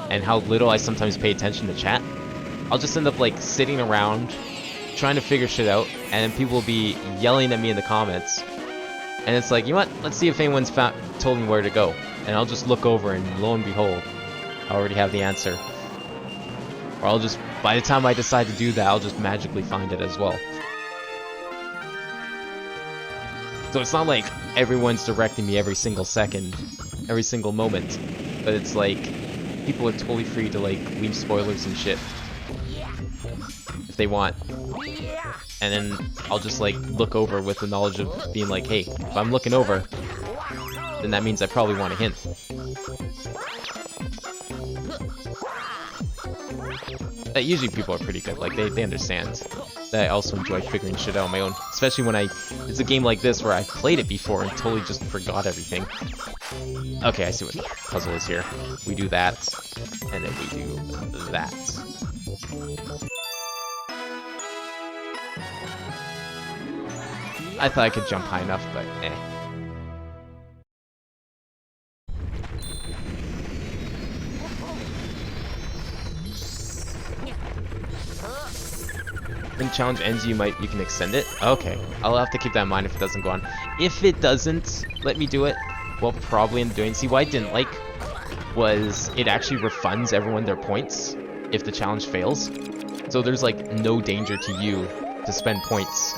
and how little I sometimes pay attention to chat, I'll just end up like sitting around trying to figure shit out, and then people will be yelling at me in the comments, and it's like, you know what, let's see if anyone's told me where to go, and I'll just look over and lo and behold, I already have the answer. Or I'll just, by the time I decide to do that, I'll just magically find it as well. So it's not like everyone's directing me every single second, every single moment, but it's like people are totally free to like leave spoilers and shit if they want. And then I'll just like look over with the knowledge of being like, hey, if I'm looking over, then that means I probably want a hint. Usually people are pretty good, like they understand that I also enjoy figuring shit out on my own, especially when it's a game like this where I played it before and totally just forgot everything. Okay, I see what the puzzle is here. We do that, and then we do that. I thought I could jump high enough, but eh. When challenge ends, you can extend it. Okay, I'll have to keep that in mind if it doesn't go on. If it doesn't let me do it, well, probably end up doing. See, what I didn't like was it actually refunds everyone their points if the challenge fails. So there's like no danger to you to spend points,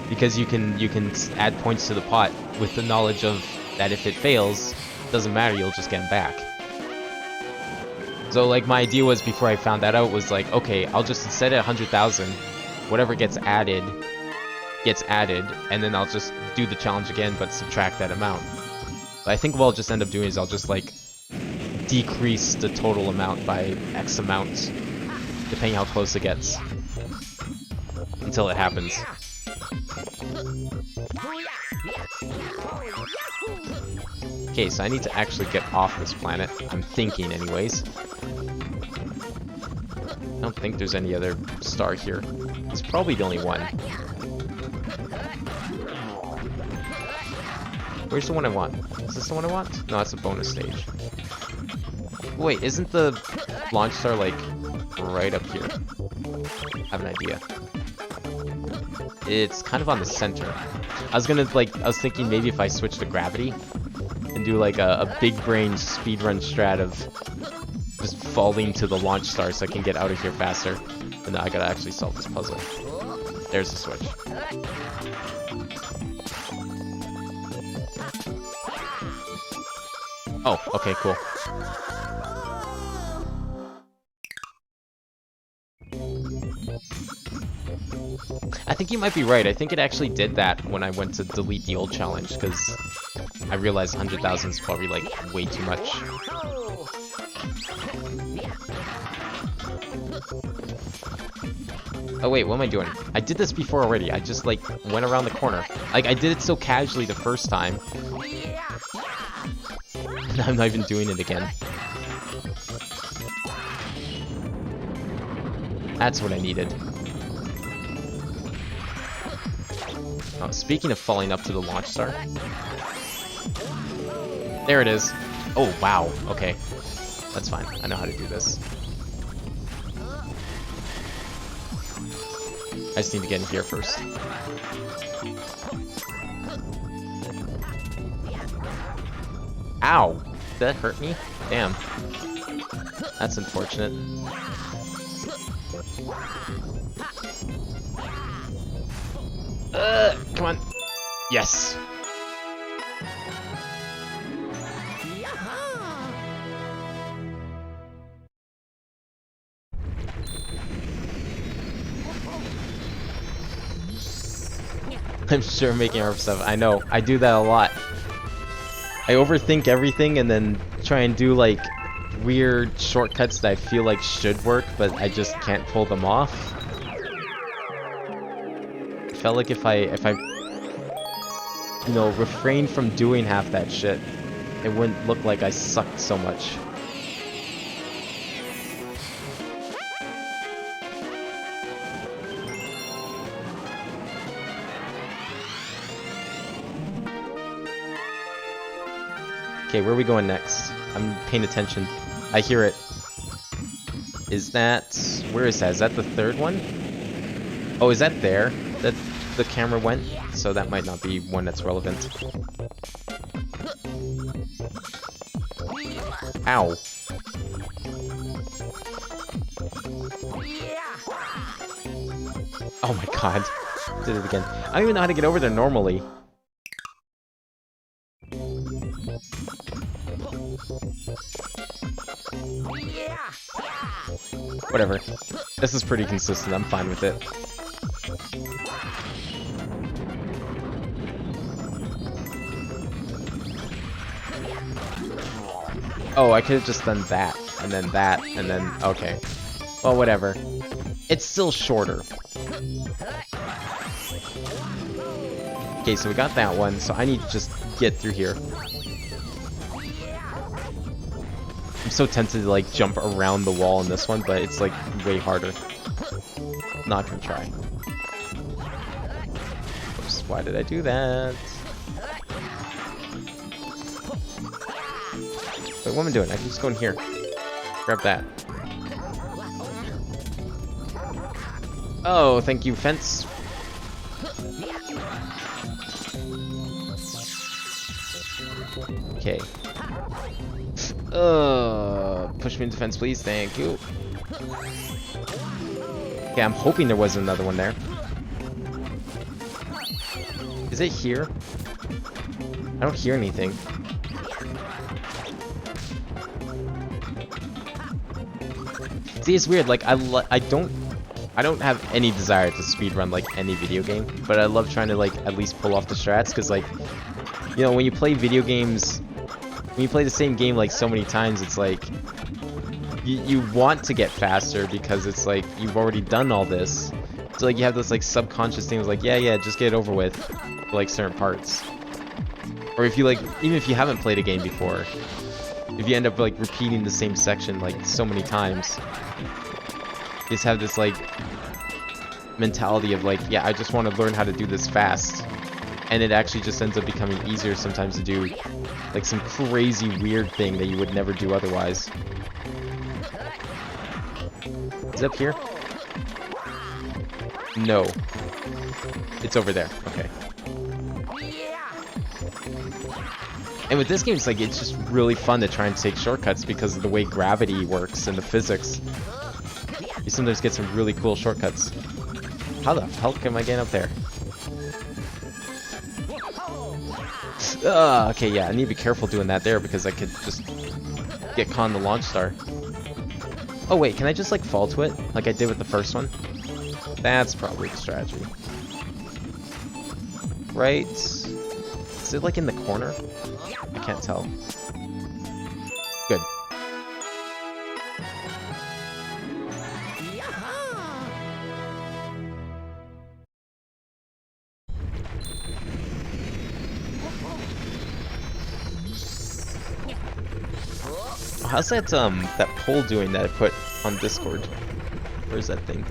because you can add points to the pot with the knowledge of that if it fails, doesn't matter, you'll just get them back. So like my idea was, before I found that out, was like, okay, I'll just set it at 100,000, whatever gets added, and then I'll just do the challenge again, but subtract that amount. But I think what I'll just end up doing is I'll just like decrease the total amount by X amount, depending how close it gets, until it happens. Okay, so I need to actually get off this planet. I'm thinking anyways. I don't think there's any other star here. It's probably the only one. Where's the one I want? Is this the one I want? No, that's a bonus stage. Wait, isn't the launch star like right up here? I have an idea. It's kind of on the center. I was thinking maybe if I switch to gravity and do like a big brain speedrun strat of just falling to the launch star so I can get out of here faster. And now I gotta actually solve this puzzle. There's the switch. Oh, okay, cool. I think you might be right. I think it actually did that when I went to delete the old challenge, because I realized 100,000 is probably like way too much. Oh wait, what am I doing? I did this before already. I just like went around the corner. Like I did it so casually the first time. And I'm not even doing it again. That's what I needed. Oh, speaking of falling up to the launch star. There it is. Oh, wow. Okay. That's fine. I know how to do this. I just need to get in here first. Ow! Did that hurt me? Damn. That's unfortunate. Come on. Yes. I'm sure making art stuff. I know. I do that a lot. I overthink everything and then try and do like weird shortcuts that I feel like should work, but I just can't pull them off. I felt like if I you know, refrained from doing half that shit, it wouldn't look like I sucked so much. Okay, where are we going next? I'm paying attention. I hear it. Is that... where is that? Is that the third one? Oh, is that there? That the camera went? So that might not be one that's relevant. Ow. Oh my god. Did it again. I don't even know how to get over there normally. Whatever. This is pretty consistent. I'm fine with it. Oh, I could have just done that, and then that, and then... okay. Well, whatever. It's still shorter. Okay, so we got that one, so I need to just get through here. I'm so tempted to like jump around the wall in this one, but it's like way harder. Not gonna try. Oops, why did I do that? Wait, what am I doing? I can just go in here. Grab that. Oh, thank you, fence. Okay. Push me into fence, please. Thank you. Okay, I'm hoping there was another one there. Is it here? I don't hear anything. See, it's weird. Like, I don't have any desire to speedrun like any video game, but I love trying to like at least pull off the strats, because like, you know, when you play video games when you play the same game like so many times, it's like you want to get faster because it's like you've already done all this. So like you have this like subconscious thing of like, yeah, just get it over with for like certain parts. Or if you like, even if you haven't played a game before, if you end up like repeating the same section like so many times, you just have this like mentality of like, yeah, I just want to learn how to do this fast. And it actually just ends up becoming easier sometimes to do like some crazy weird thing that you would never do otherwise. Is it up here? No. It's over there. Okay. And with this game, it's like, it's just really fun to try and take shortcuts because of the way gravity works and the physics. You sometimes get some really cool shortcuts. How the hell am I getting up there? Okay, yeah, I need to be careful doing that there because I could just get caught in the launch star. Oh wait, can I just like fall to it like I did with the first one? That's probably the strategy. Right? Is it like in the corner? I can't tell. Good. How's that that poll doing that I put on Discord? Where's that thing?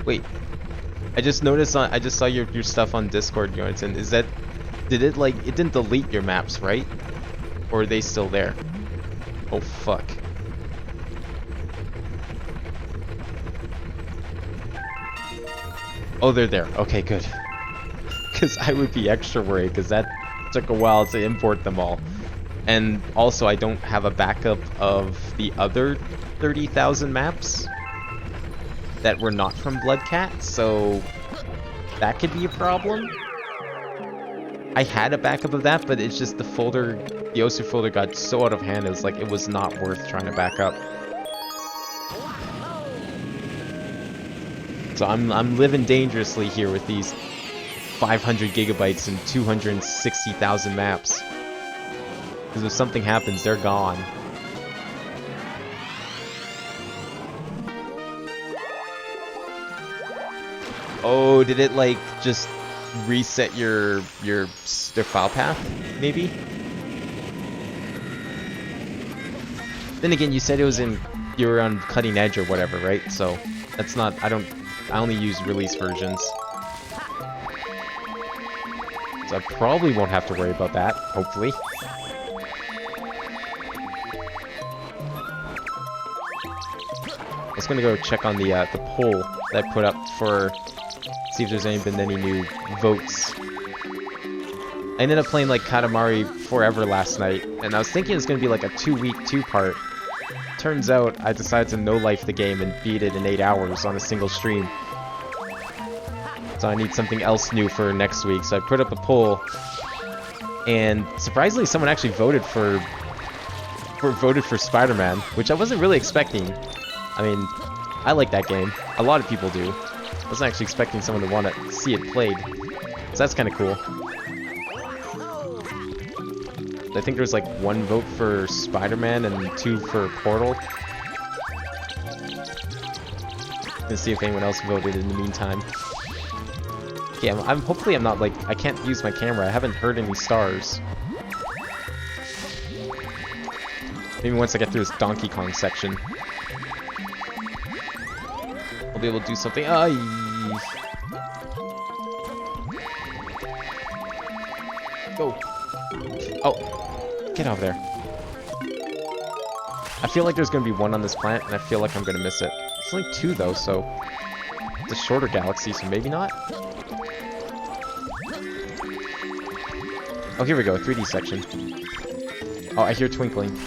Wait, I just noticed I just saw your stuff on Discord, Jonathan. Is that, did it like, it didn't delete your maps, right? Or are they still there? Oh fuck. Oh, they're there. Okay, good. Because I would be extra worried because that took a while to import them all. And also, I don't have a backup of the other 30,000 maps that were not from Bloodcat, so that could be a problem. I had a backup of that, but it's just the folder, the Osu folder got so out of hand, it's like it was not worth trying to back up. So I'm living dangerously here with these 500 gigabytes and 260,000 maps. Because if something happens, they're gone. Oh, did it like just reset your file path, maybe? Then again, you said it was in, you were on cutting edge or whatever, right? So that's not, I only use release versions. So I probably won't have to worry about that, hopefully. I was gonna go check on the poll that I put up for, see if there's been any new votes. I ended up playing like Katamari Forever last night, and I was thinking it's gonna be like a 2-week 2-part. Turns out I decided to no-life the game and beat it in 8 hours on a single stream. So I need something else new for next week. So I put up a poll, and surprisingly, someone actually voted for Spider-Man, which I wasn't really expecting. I mean, I like that game. A lot of people do. I wasn't actually expecting someone to want to see it played. So that's kind of cool. I think there's like 1 vote for Spider-Man and 2 for Portal. Let's see if anyone else voted in the meantime. Okay, hopefully I'm not like, I can't use my camera. I haven't heard any stars. Maybe once I get through this Donkey Kong section, I'll be able to do something. Go. Oh, get out of there. I feel like there's going to be 1 on this planet, and I feel like I'm going to miss it. It's only 2, though, so it's a shorter galaxy, so maybe not? Oh, here we go, 3D section. Oh, I hear twinkling.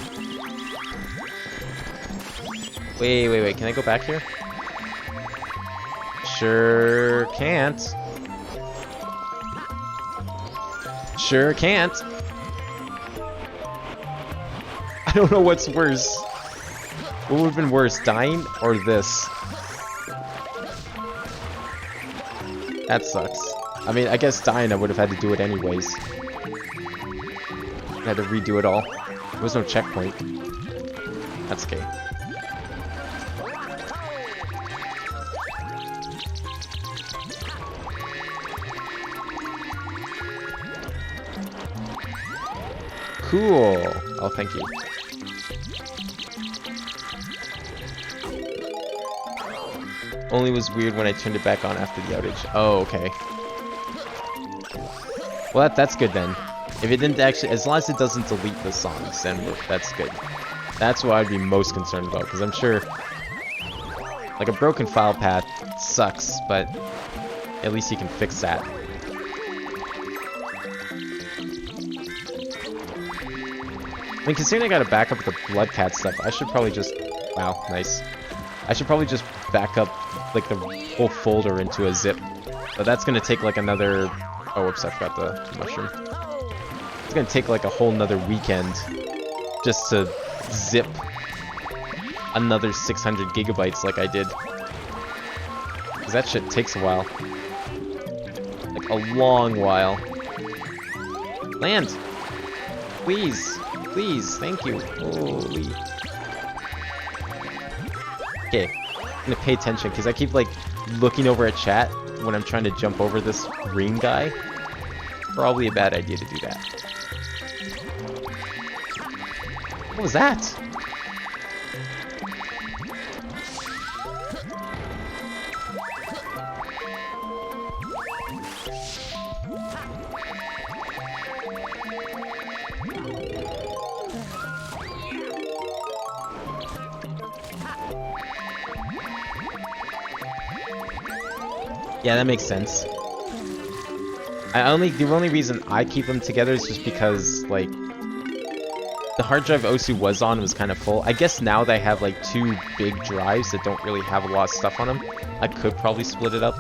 Wait, can I go back here? Sure can't. Sure can't. I don't know what's worse. What would have been worse, dying or this? That sucks. I mean, I guess dying I would have had to do it anyways. I had to redo it all. There was no checkpoint. That's okay. Cool. Oh, thank you. Only was weird when I turned it back on after the outage. Oh, okay. Well, that's good then. If it didn't actually, as long as it doesn't delete the songs, then that's good. That's what I'd be most concerned about, because I'm sure, like, a broken file path sucks, but at least you can fix that. I mean, considering I got to back up the Blood Cat stuff, I should probably just... Wow, nice. I should probably just back up, like, the whole folder into a zip. But that's going to take, like, another... Oh, whoops, I forgot the mushroom. It's going to take, like, a whole nother weekend just to zip another 600 gigabytes like I did. Because that shit takes a while. Like, a long while. Land! Please! Please, thank you. Holy. Okay, I'm gonna pay attention because I keep like looking over at chat when I'm trying to jump over this green guy. Probably a bad idea to do that. What was that? Yeah, that makes sense. The only reason I keep them together is just because, like, the hard drive Osu was on was kind of full. I guess now that I have, like, 2 big drives that don't really have a lot of stuff on them, I could probably split it up.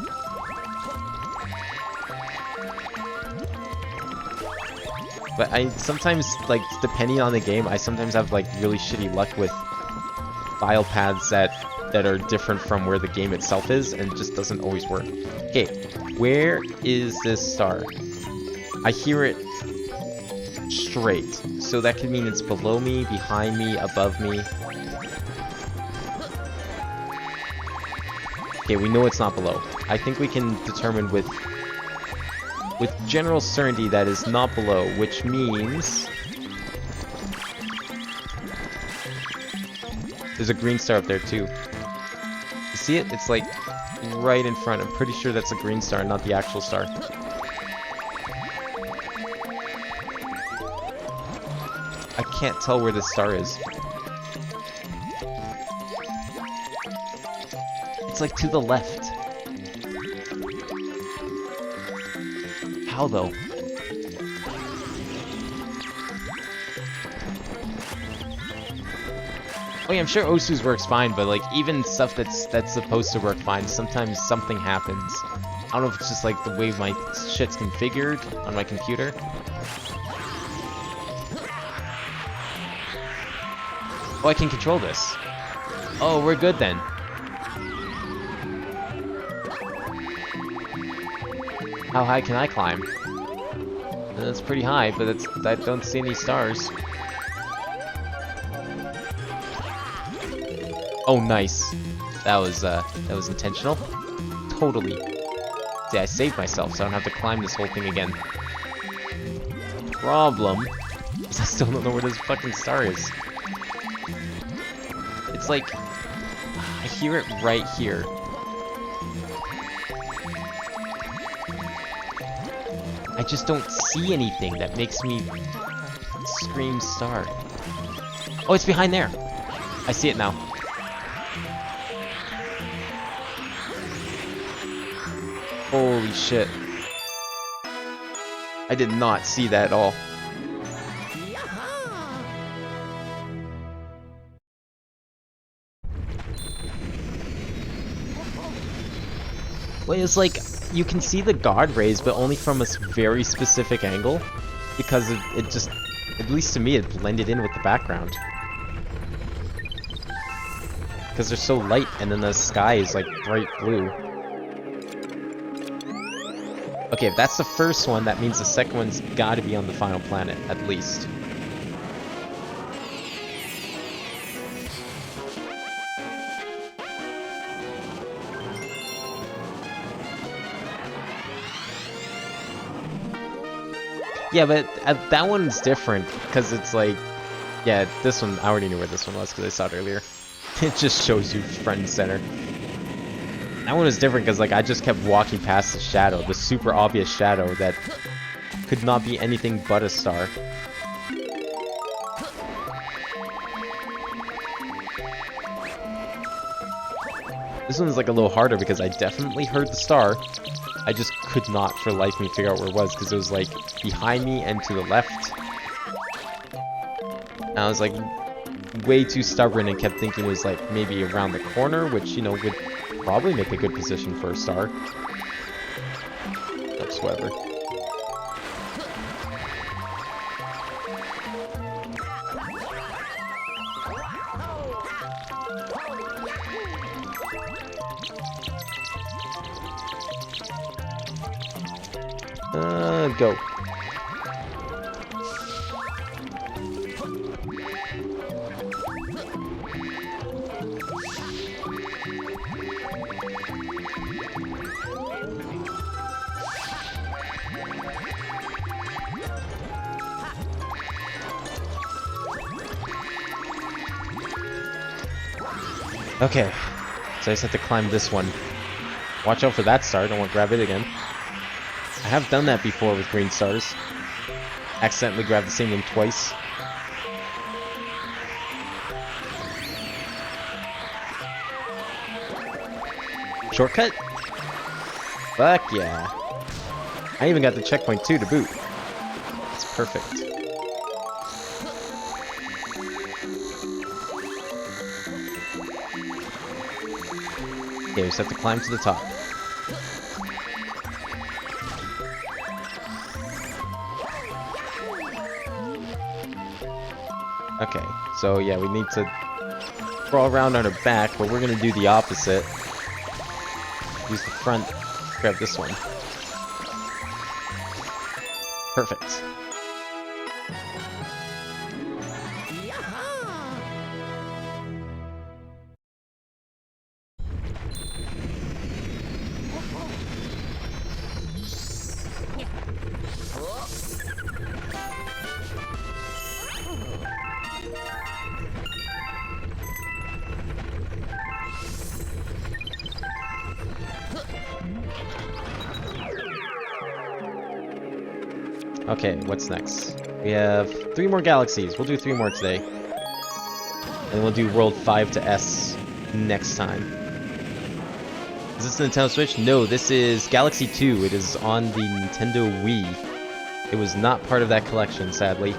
But I sometimes, like, depending on the game, I sometimes have, like, really shitty luck with file paths that are different from where the game itself is, and it just doesn't always work. Okay, where is this star? I hear it straight, so that could mean it's below me, behind me, above me. Okay, we know it's not below. I think we can determine with general certainty that is not below, which means there's a green star up there too. You see it? It's like right in front. I'm pretty sure that's a green star, not the actual star. I can't tell where this star is. It's like to the left. How though? Oh yeah, I'm sure Osu's works fine, but like even stuff that's supposed to work fine, sometimes something happens. I don't know if it's just like the way my shit's configured on my computer. Oh, I can control this. Oh, we're good then. How high can I climb? That's pretty high, but I don't see any stars. Oh, nice. That was intentional. Totally. See, I saved myself, so I don't have to climb this whole thing again. Problem is I still don't know where this fucking star is. It's like I hear it right here. I just don't see anything that makes me scream star. Oh, it's behind there. I see it now. Holy shit. I did not see that at all. Well, it's like you can see the god rays, but only from a very specific angle, because it just, at least to me, it blended in with the background. because they're so light, and then the sky is like bright blue. Okay, if that's the first one, that means the second one's got to be on the final planet, at least. Yeah, but that one's different, because it's like... Yeah, this one, I already knew where this one was, because I saw it earlier. It just shows you front and center. That one was different, because like, I just kept walking past the shadow, the super obvious shadow that could not be anything but a star. This one's like a little harder, because I definitely heard the star. I just could not for life of me figure out where it was, because it was like behind me and to the left. And I was like way too stubborn and kept thinking it was like maybe around the corner, which, you know, would probably make a good position for a star. Whatsoever. Go. Okay, so I just have to climb this one. Watch out for that star, don't want to grab it again. I have done that before with green stars. Accidentally grabbed the same one twice. Shortcut? Fuck yeah. I even got the checkpoint too to boot. It's perfect. Okay, we just have to climb to the top. Okay, so yeah, we need to crawl around on our back, but we're gonna do the opposite. Use the front, grab this one. Perfect. Okay, what's next? We have 3 more galaxies. We'll do 3 more today. And we'll do World 5 to S next time. Is this the Nintendo Switch? No, this is Galaxy 2. It is on the Nintendo Wii. It was not part of that collection, sadly.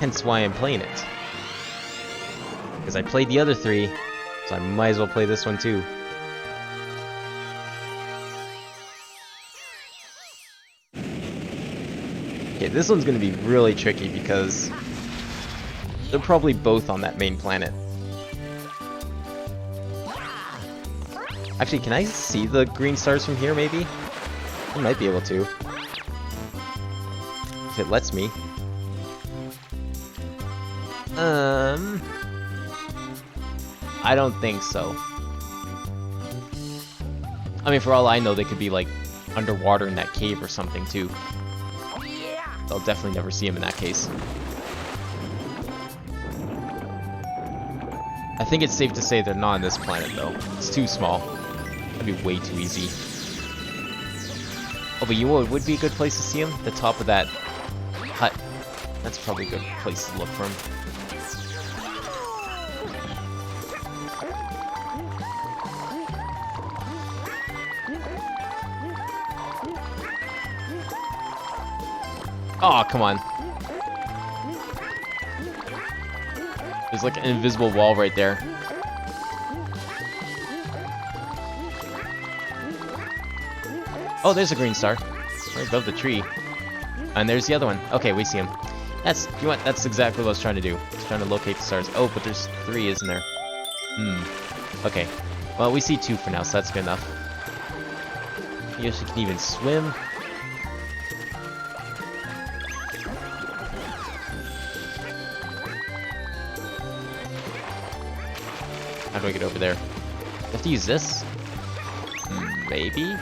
Hence why I'm playing it. Because I played the other 3, so I might as well play this one too. Okay, this one's gonna be really tricky because they're probably both on that main planet. Actually, can I see the green stars from here, maybe? I might be able to. If it lets me. I don't think so. I mean, for all I know, they could be, like, underwater in that cave or something, too. I'll definitely never see him in that case. I think it's safe to say they're not on this planet, though. It's too small. That'd be way too easy. Oh, but you know what would be a good place to see him? The top of that hut. That's probably a good place to look for him. Oh, come on. There's like an invisible wall right there. Oh, there's a green star. Right above the tree. And there's the other one. Okay, we see him. That's, you know what? That's exactly what I was trying to do. I was trying to locate the stars. Oh, but there's 3, isn't there? Okay. Well, we see 2 for now, so that's good enough. Yoshi can even swim. How do I get over there? I have to use this? Maybe?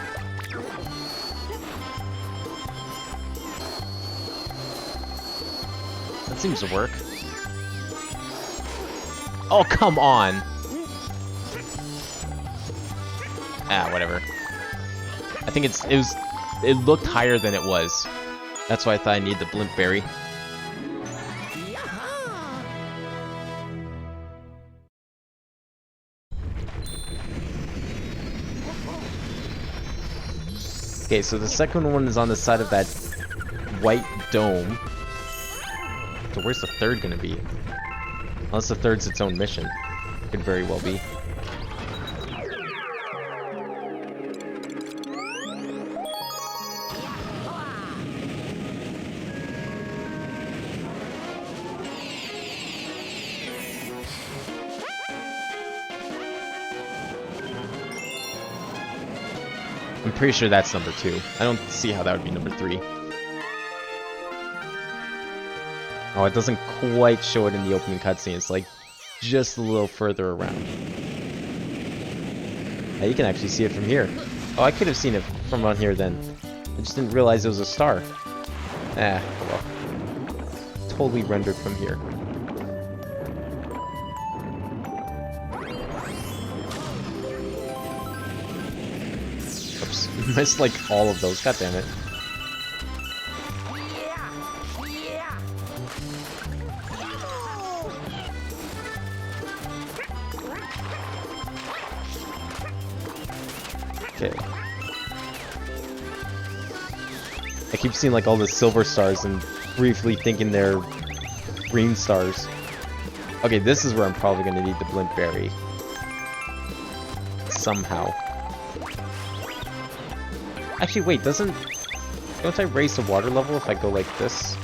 That seems to work. Oh, come on! Ah, whatever. I think it looked higher than it was. That's why I thought I needed the Blimp Berry. Okay, so the second one is on the side of that white dome. So where's the third gonna be? Unless the third's its own mission. Could very well be. I'm pretty sure that's number 2. I don't see how that would be number 3. Oh, it doesn't quite show it in the opening cutscene. It's like just a little further around. Now you can actually see it from here. Oh, I could have seen it from on here then. I just didn't realize it was a star. Ah, well. Totally rendered from here. Oops. Missed like all of those. God damn it. Okay. I keep seeing like all the silver stars and briefly thinking they're green stars. Okay, this is where I'm probably gonna need the Blimp Berry. Somehow. Actually, wait, don't I raise the water level if I go like this?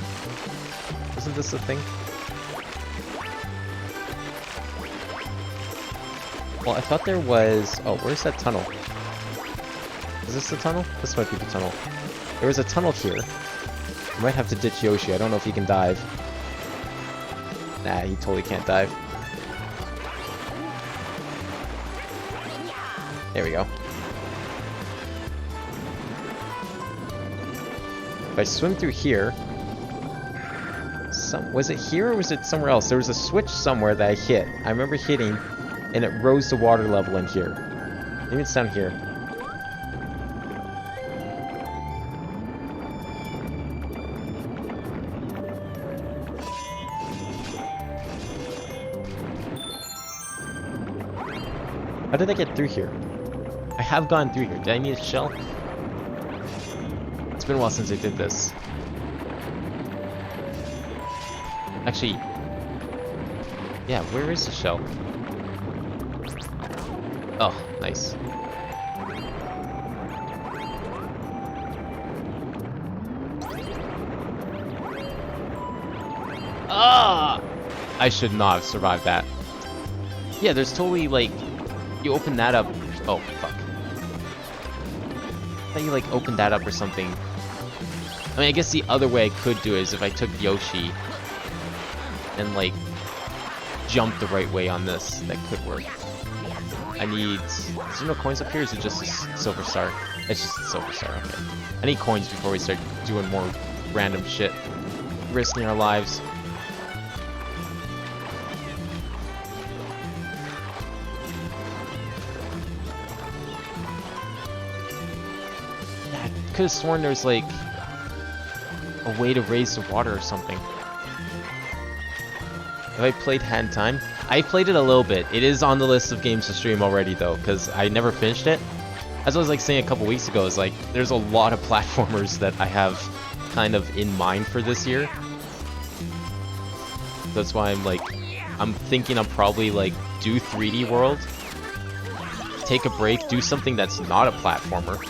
Isn't this a thing? Well, I thought there was... Oh, where's that tunnel? Is this the tunnel? This might be the tunnel. There was a tunnel here. I might have to ditch Yoshi. I don't know if he can dive. Nah, he totally can't dive. There we go. If I swim through here... Was it here or was it somewhere else? There was a switch somewhere that I hit. I remember hitting, and it rose the water level in here. Maybe it's down here. How did I get through here? I have gone through here. Did I need a shell? It's been a while since I did this. Actually... Yeah, where is the shell? Oh, nice. Ah! I should not have survived that. Yeah, there's totally, like... You open that up... Oh, fuck. I thought you, like, opened that up or something. I mean, I guess the other way I could do it is if I took Yoshi and, like, jumped the right way on this. That could work. I need... Is there no coins up here, or is it just a silver star? It's just a silver star, okay. I need coins before we start doing more random shit. Risking our lives. Could have sworn there was like a way to raise the water or something. Have I played Hand Time? I played it a little bit. It is on the list of games to stream already though, because I never finished it. As I was like saying a couple weeks ago, it's like there's a lot of platformers that I have kind of in mind for this year. That's why I'm thinking I'll probably like do 3D World, take a break, do something that's not a platformer.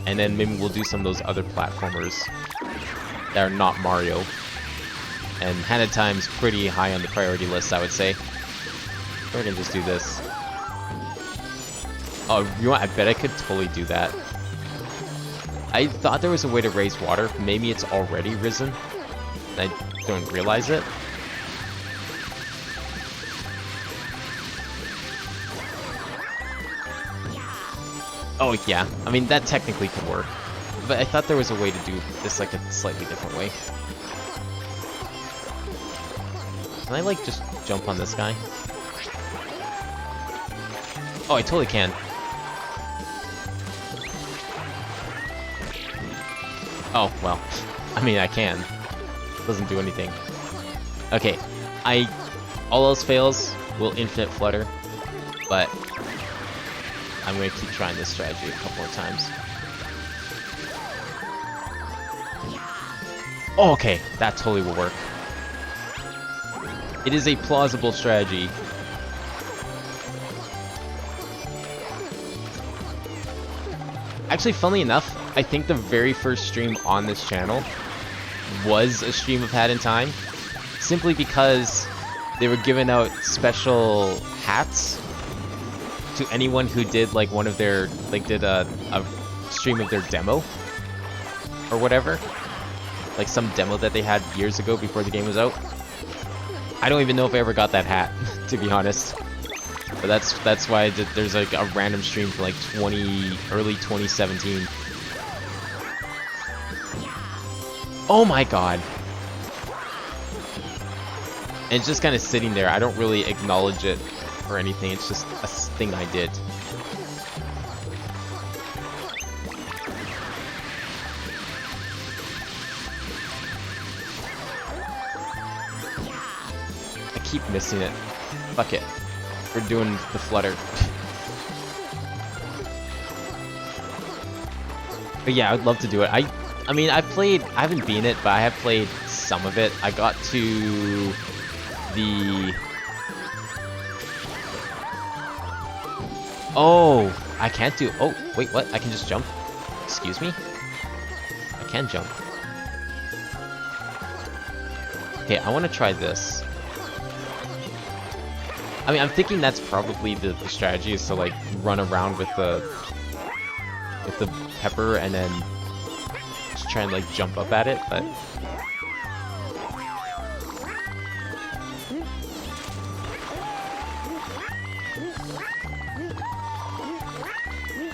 And then maybe we'll do some of those other platformers that are not Mario. And Hand of Time's pretty high on the priority list, I would say. We're gonna just do this. Oh, you know what? I bet I could totally do that. I thought there was a way to raise water. Maybe it's already risen. I don't realize it. Oh, yeah. I mean, that technically could work. But I thought there was a way to do this like a slightly different way. Can I, like, just jump on this guy? Oh, I totally can. Oh, well. I mean, I can. Doesn't do anything. Okay. All else fails, we'll infinite flutter. But I'm gonna keep trying this strategy a couple more times. Oh, okay. That totally will work. It is a plausible strategy. Actually, funnily enough, I think the very first stream on this channel was a stream of Hat in Time, simply because they were giving out special hats to anyone who did like one of their, like did a stream of their demo or whatever. Like some demo that they had years ago before the game was out. I don't even know if I ever got that hat, to be honest. But that's why there's like a random stream for like early 2017. Oh my god. And it's just kind of sitting there. I don't really acknowledge it or anything. It's just a thing I did. I keep missing it. Fuck it. We're doing the flutter. But yeah, I'd love to do it. I mean, I haven't beaten it, but I have played some of it. I got to the... Oh, I can't do... Oh, wait, what? I can just jump? Excuse me? I can jump. Okay, I want to try this. I mean, I'm thinking that's probably the strategy, is to like run around with the pepper and then just try and like jump up at it, but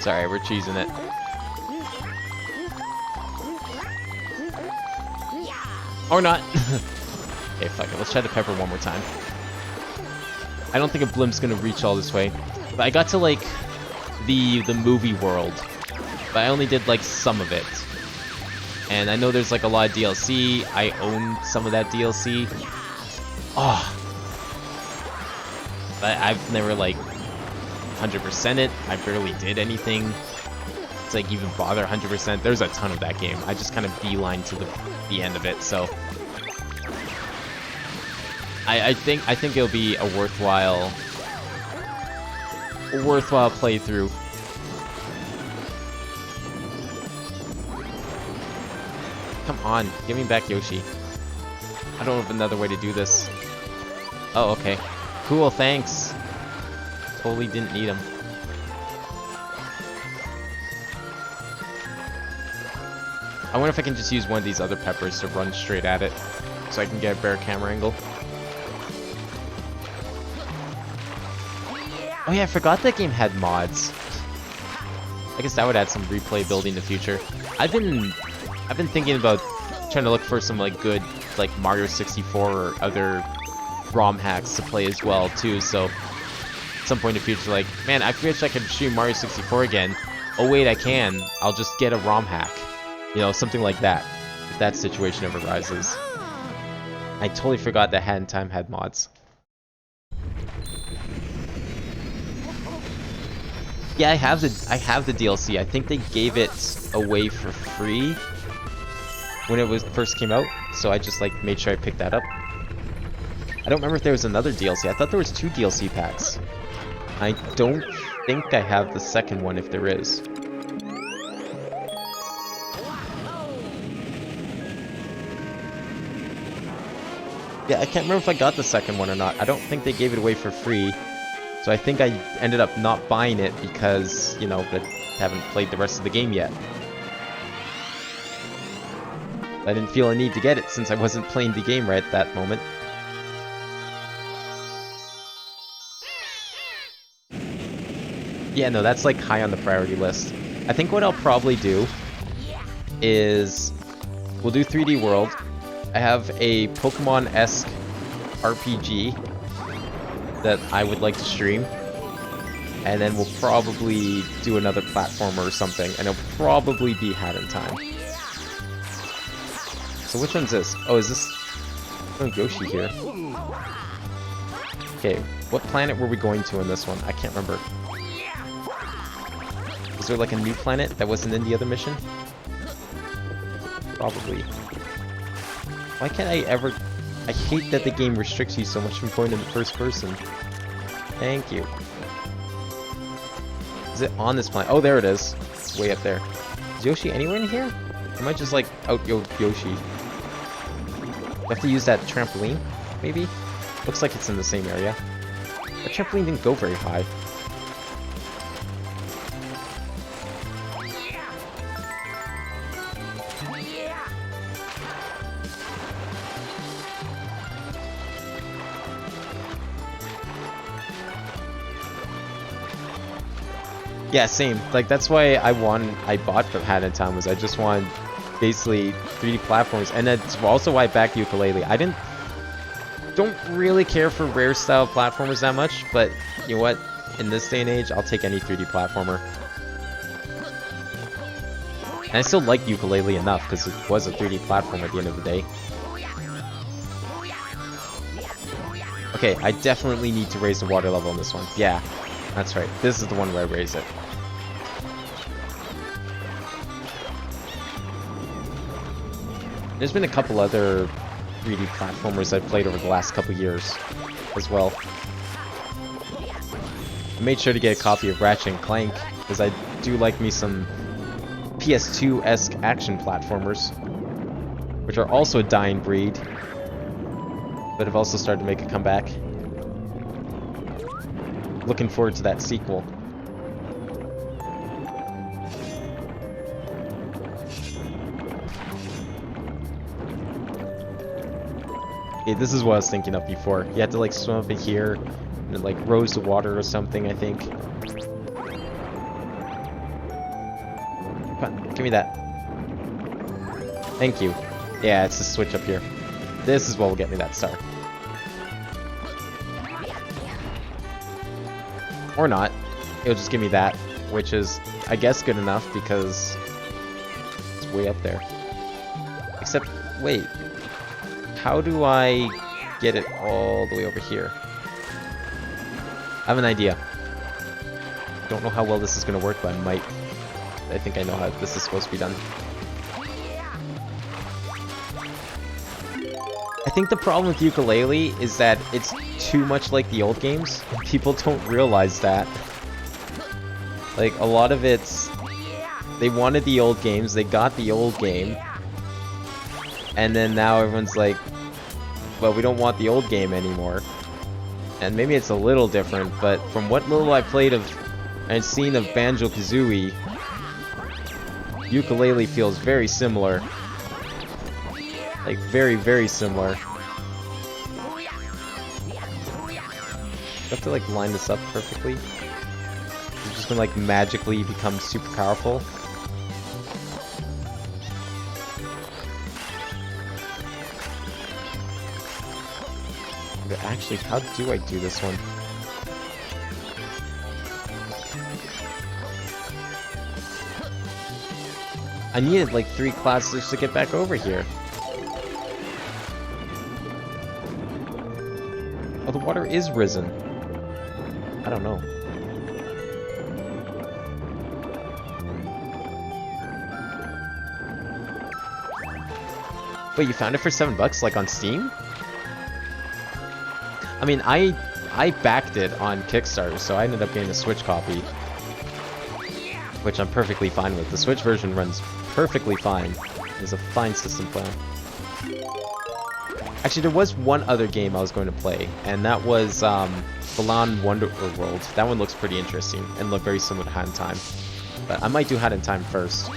sorry, we're cheesing it. Or not. Okay, fuck it. Let's try the pepper one more time. I don't think a blimp's gonna reach all this way. But I got to like the movie world. But I only did like some of it. And I know there's like a lot of DLC. I own some of that DLC. Oh. But I've never like 100% it. I barely did anything to like even bother 100%. There's a ton of that game. I just kind of beeline to the end of it, so I think it'll be a worthwhile playthrough. Come on, give me back Yoshi. I don't have another way to do this. Oh, okay. Cool, thanks. Totally didn't need him. I wonder if I can just use one of these other peppers to run straight at it, so I can get a better camera angle. Oh yeah, I forgot that game had mods. I guess that would add some replayability in the future. I've been thinking about trying to look for some like good like Mario 64 or other ROM hacks to play as well too. So at some point in the future, like, man, I wish I could stream Mario 64 again. Oh wait, I can. I'll just get a ROM hack. You know, something like that. If that situation ever arises. I totally forgot that Hat in Time had mods. Yeah, I have the DLC. I think they gave it away for free when it first came out, so I just like made sure I picked that up. I don't remember if there was another DLC. I thought there was 2 DLC packs. I don't think I have the second one if there is. Yeah, I can't remember if I got the second one or not. I don't think they gave it away for free. So I think I ended up not buying it because, you know, I haven't played the rest of the game yet. I didn't feel a need to get it since I wasn't playing the game right at that moment. Yeah, no, that's like high on the priority list. I think what I'll probably do is we'll do 3D World. I have a Pokemon-esque RPG that I would like to stream. And then we'll probably do another platformer or something, and it'll probably be Hat in Time. So which one's this? Oh, is this... Oh, Yoshi here. Okay, what planet were we going to in this one? I can't remember. Is there like a new planet that wasn't in the other mission? Probably. Why can't I ever... I hate that the game restricts you so much from going in the first person. Thank you. Is it on this planet? Oh, there it is. It's way up there. Is Yoshi anywhere in here? Am I just like out Yoshi? I have to use that trampoline, maybe? Looks like it's in the same area. The trampoline didn't go very high. Yeah, same. Like, that's why I bought the Hat in Time, was I just wanted basically 3D platforms, and that's also why I backed Yooka-Laylee. I don't really care for rare style platformers that much, but you know what? In this day and age, I'll take any 3D platformer. And I still like Yooka-Laylee enough, because it was a 3D platform at the end of the day. Okay, I definitely need to raise the water level in this one. Yeah, that's right. This is the one where I raise it. There's been a couple other 3D platformers I've played over the last couple years as well. I made sure to get a copy of Ratchet & Clank, because I do like me some PS2-esque action platformers, which are also a dying breed, but have also started to make a comeback. Looking forward to that sequel. Okay, this is what I was thinking of before. You had to like swim up in here and it like rose the water or something, I think. Come on, give me that. Thank you. Yeah, it's the switch up here. This is what will get me that star. Or not. It'll just give me that, which is, I guess, good enough because it's way up there. Except, wait. How do I get it all the way over here? I have an idea. Don't know how well this is going to work, but I think I know how this is supposed to be done. I think the problem with Yooka-Laylee is that it's too much like the old games. People don't realize that. Like, a lot of it's... They wanted the old games, they got the old game, and then now everyone's like, well, we don't want the old game anymore. And maybe it's a little different, but from what little I played of and seen of Banjo-Kazooie, Yooka-Laylee feels very similar. Like, very, very similar. You have to, like, line this up perfectly. You're just gonna, like, magically become super powerful. But actually, how do I do this one? I needed, like, 3 classes to get back over here. Oh, the water is risen. I don't know. Wait, you found it for $7, like on Steam? I mean, I backed it on Kickstarter, so I ended up getting a Switch copy, which I'm perfectly fine with. The Switch version runs perfectly fine. It's a fine system plan. Actually, there was one other game I was going to play, and that was Balan Wonder World. That one looks pretty interesting and look very similar to Hat in Time. But I might do Hat in Time first. In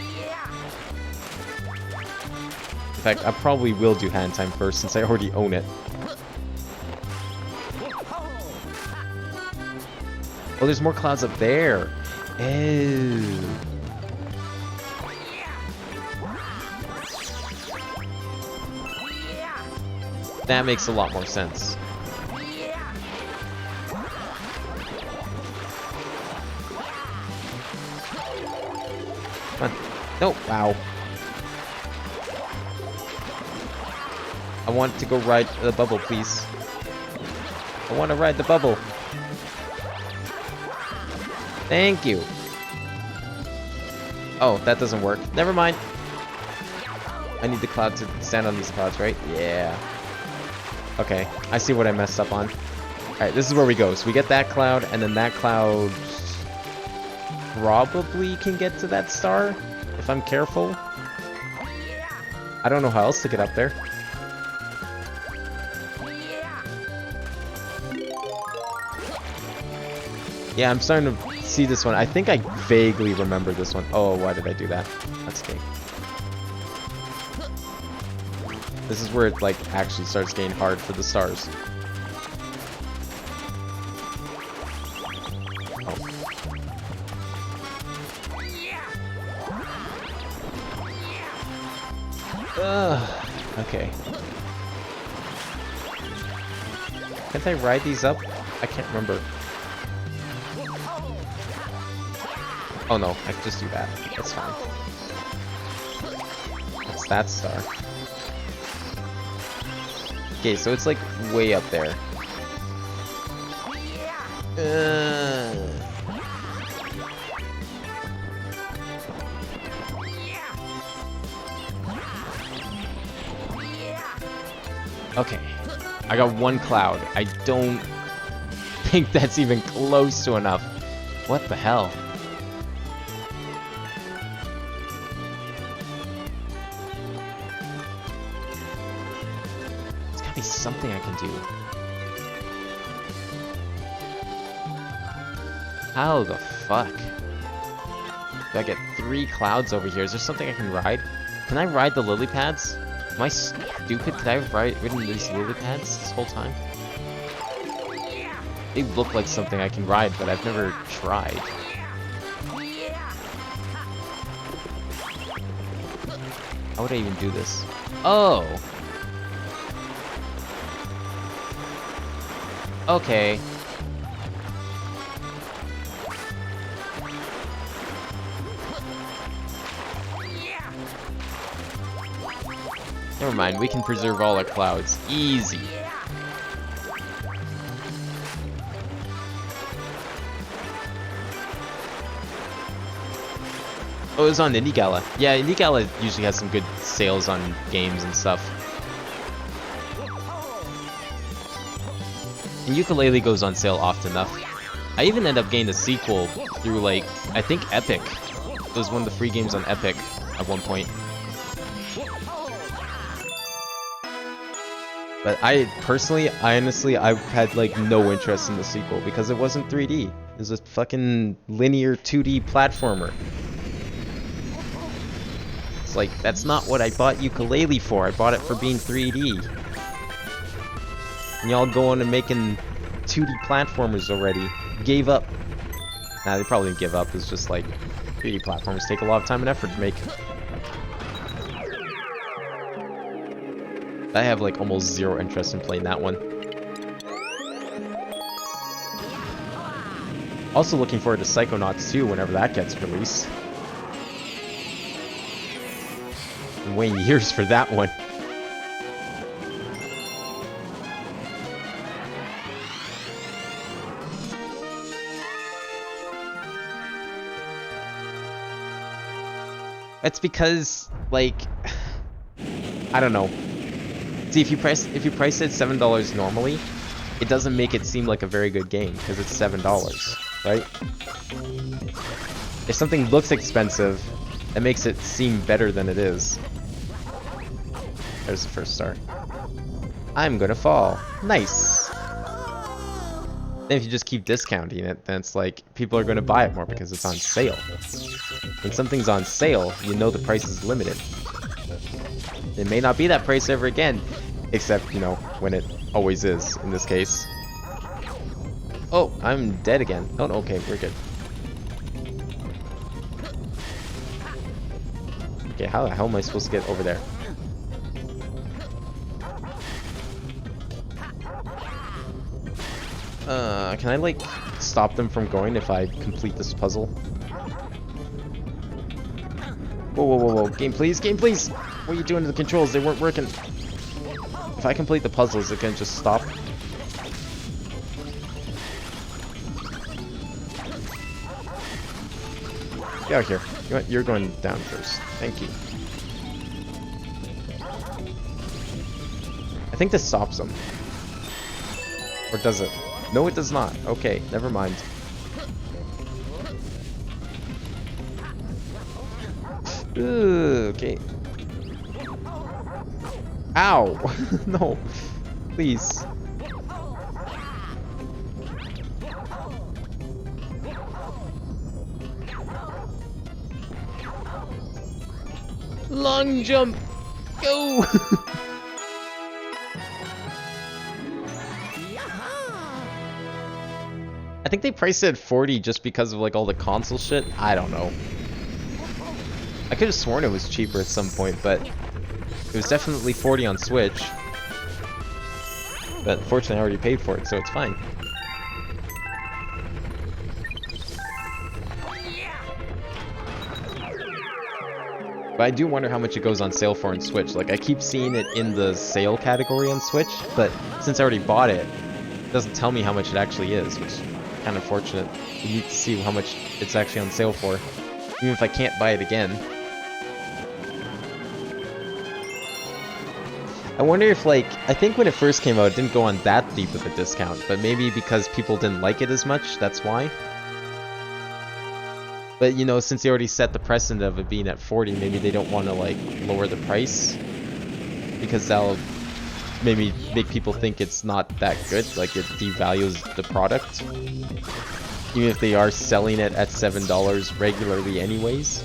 fact, I probably will do Hat in Time first since I already own it. Oh, there's more clouds up there. Oh. That makes a lot more sense. Come on. No, wow. I want to go ride the bubble, please. I want to ride the bubble. Thank you. Oh, that doesn't work. Never mind. I need the cloud to stand on these clouds, right? Yeah. Okay, I see what I messed up on. Alright, this is where we go. So we get that cloud, and then that cloud probably can get to that star, if I'm careful. I don't know how else to get up there. Yeah, I'm starting to see this one. I think I vaguely remember this one. Oh, why did I do that? That's okay. This is where it like actually starts getting hard for the stars. Oh. Okay. Can't I ride these up? I can't remember. Oh no, I can just do that. That's fine. That's that star. Okay, so it's like way up there. Okay, I got one cloud. I don't think that's even close to enough. What the hell? Something I can do. How the fuck? Do I get 3 clouds over here? Is there something I can ride? Can I ride the lily pads? Am I stupid? Could I have ridden these lily pads this whole time? They look like something I can ride, but I've never tried. How would I even do this? Oh! Okay. Never mind, we can preserve all our clouds. Easy. Oh, it was on Indie Gala. Yeah, Indie Gala usually has some good sales on games and stuff. And Yooka-Laylee goes on sale often enough. I even end up getting the sequel through, like, I think Epic. It was one of the free games on Epic at one point. But I honestly, I had, like, no interest in the sequel because it wasn't 3D. It was a fucking linear 2D platformer. It's like, that's not what I bought Yooka-Laylee for. I bought it for being 3D. And y'all going and making 2D platformers already. Gave up. Nah, they probably didn't give up. It's just like 3D platformers take a lot of time and effort to make. I have like almost zero interest in playing that one. Also looking forward to Psychonauts 2 whenever that gets released. Been waiting years for that one. It's because, like, I don't know. See, if you price it $7 normally, it doesn't make it seem like a very good game because it's $7, right? If something looks expensive, it makes it seem better than it is. There's the first star. I'm gonna fall. Nice. Then if you just keep discounting it, then it's like people are going to buy it more because it's on sale. When something's on sale, you know the price is limited. It may not be that price ever again, except, you know, when it always is in this case. Oh, I'm dead again. Oh, no, okay, we're good. Okay, how the hell am I supposed to get over there? Can I, like, stop them from going if I complete this puzzle? Whoa, whoa, whoa, whoa. Game, please, game, please! What are you doing to the controls? They weren't working. If I complete the puzzle, is it gonna just stop? Get out here. You know what? You're going down first. Thank you. I think this stops them. Or does it? No, it does not. Okay, never mind. Ugh, okay. Ow! No. Please. Long jump! Go! I think they priced it at 40 just because of like all the console shit. I don't know. I could have sworn it was cheaper at some point, but it was definitely 40 on Switch. But fortunately I already paid for it, so it's fine. But I do wonder how much it goes on sale for on Switch. Like, I keep seeing it in the sale category on Switch, but since I already bought it, it doesn't tell me how much it actually is, which is kind of fortunate. You need to see how much it's actually on sale for, even if I can't buy it again. I wonder if, like, I think when it first came out, it didn't go on that deep of a discount, but maybe because people didn't like it as much, that's why. But, you know, since they already set the precedent of it being at 40, maybe they don't want to, like, lower the price. Because that'll maybe make people think it's not that good, like it devalues the product. Even if they are selling it at $7 regularly anyways.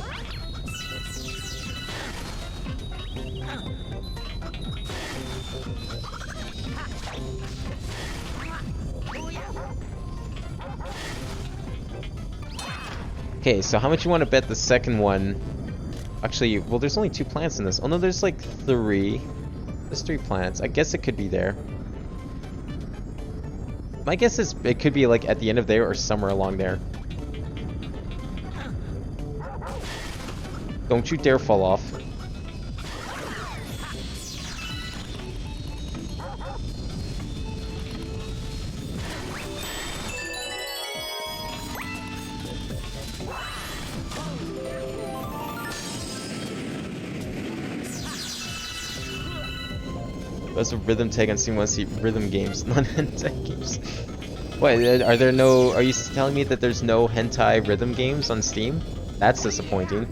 Okay, so how much you want to bet the second one? Actually, well, there's only 2 plants in this. Oh no, there's like 3. There's 3 plants. I guess it could be there. My guess is it could be like at the end of there or somewhere along there. Don't you dare fall off. That's a rhythm tag on Steam. Want to see rhythm games, not hentai games. What? Are there no? Are you telling me that there's no hentai rhythm games on Steam? That's disappointing.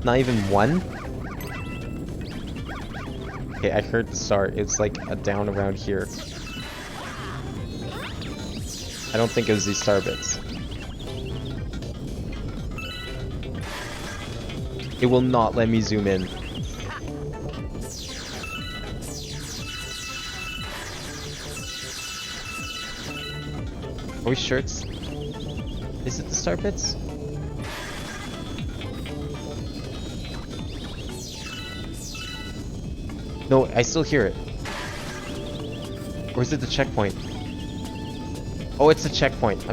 Not even one? Okay, I heard the start. It's like a down around here. I don't think it was these star bits. It will not let me zoom in. Are we sure it's... Is it the star bits? No, I still hear it. Or is it the checkpoint? Oh, it's the checkpoint.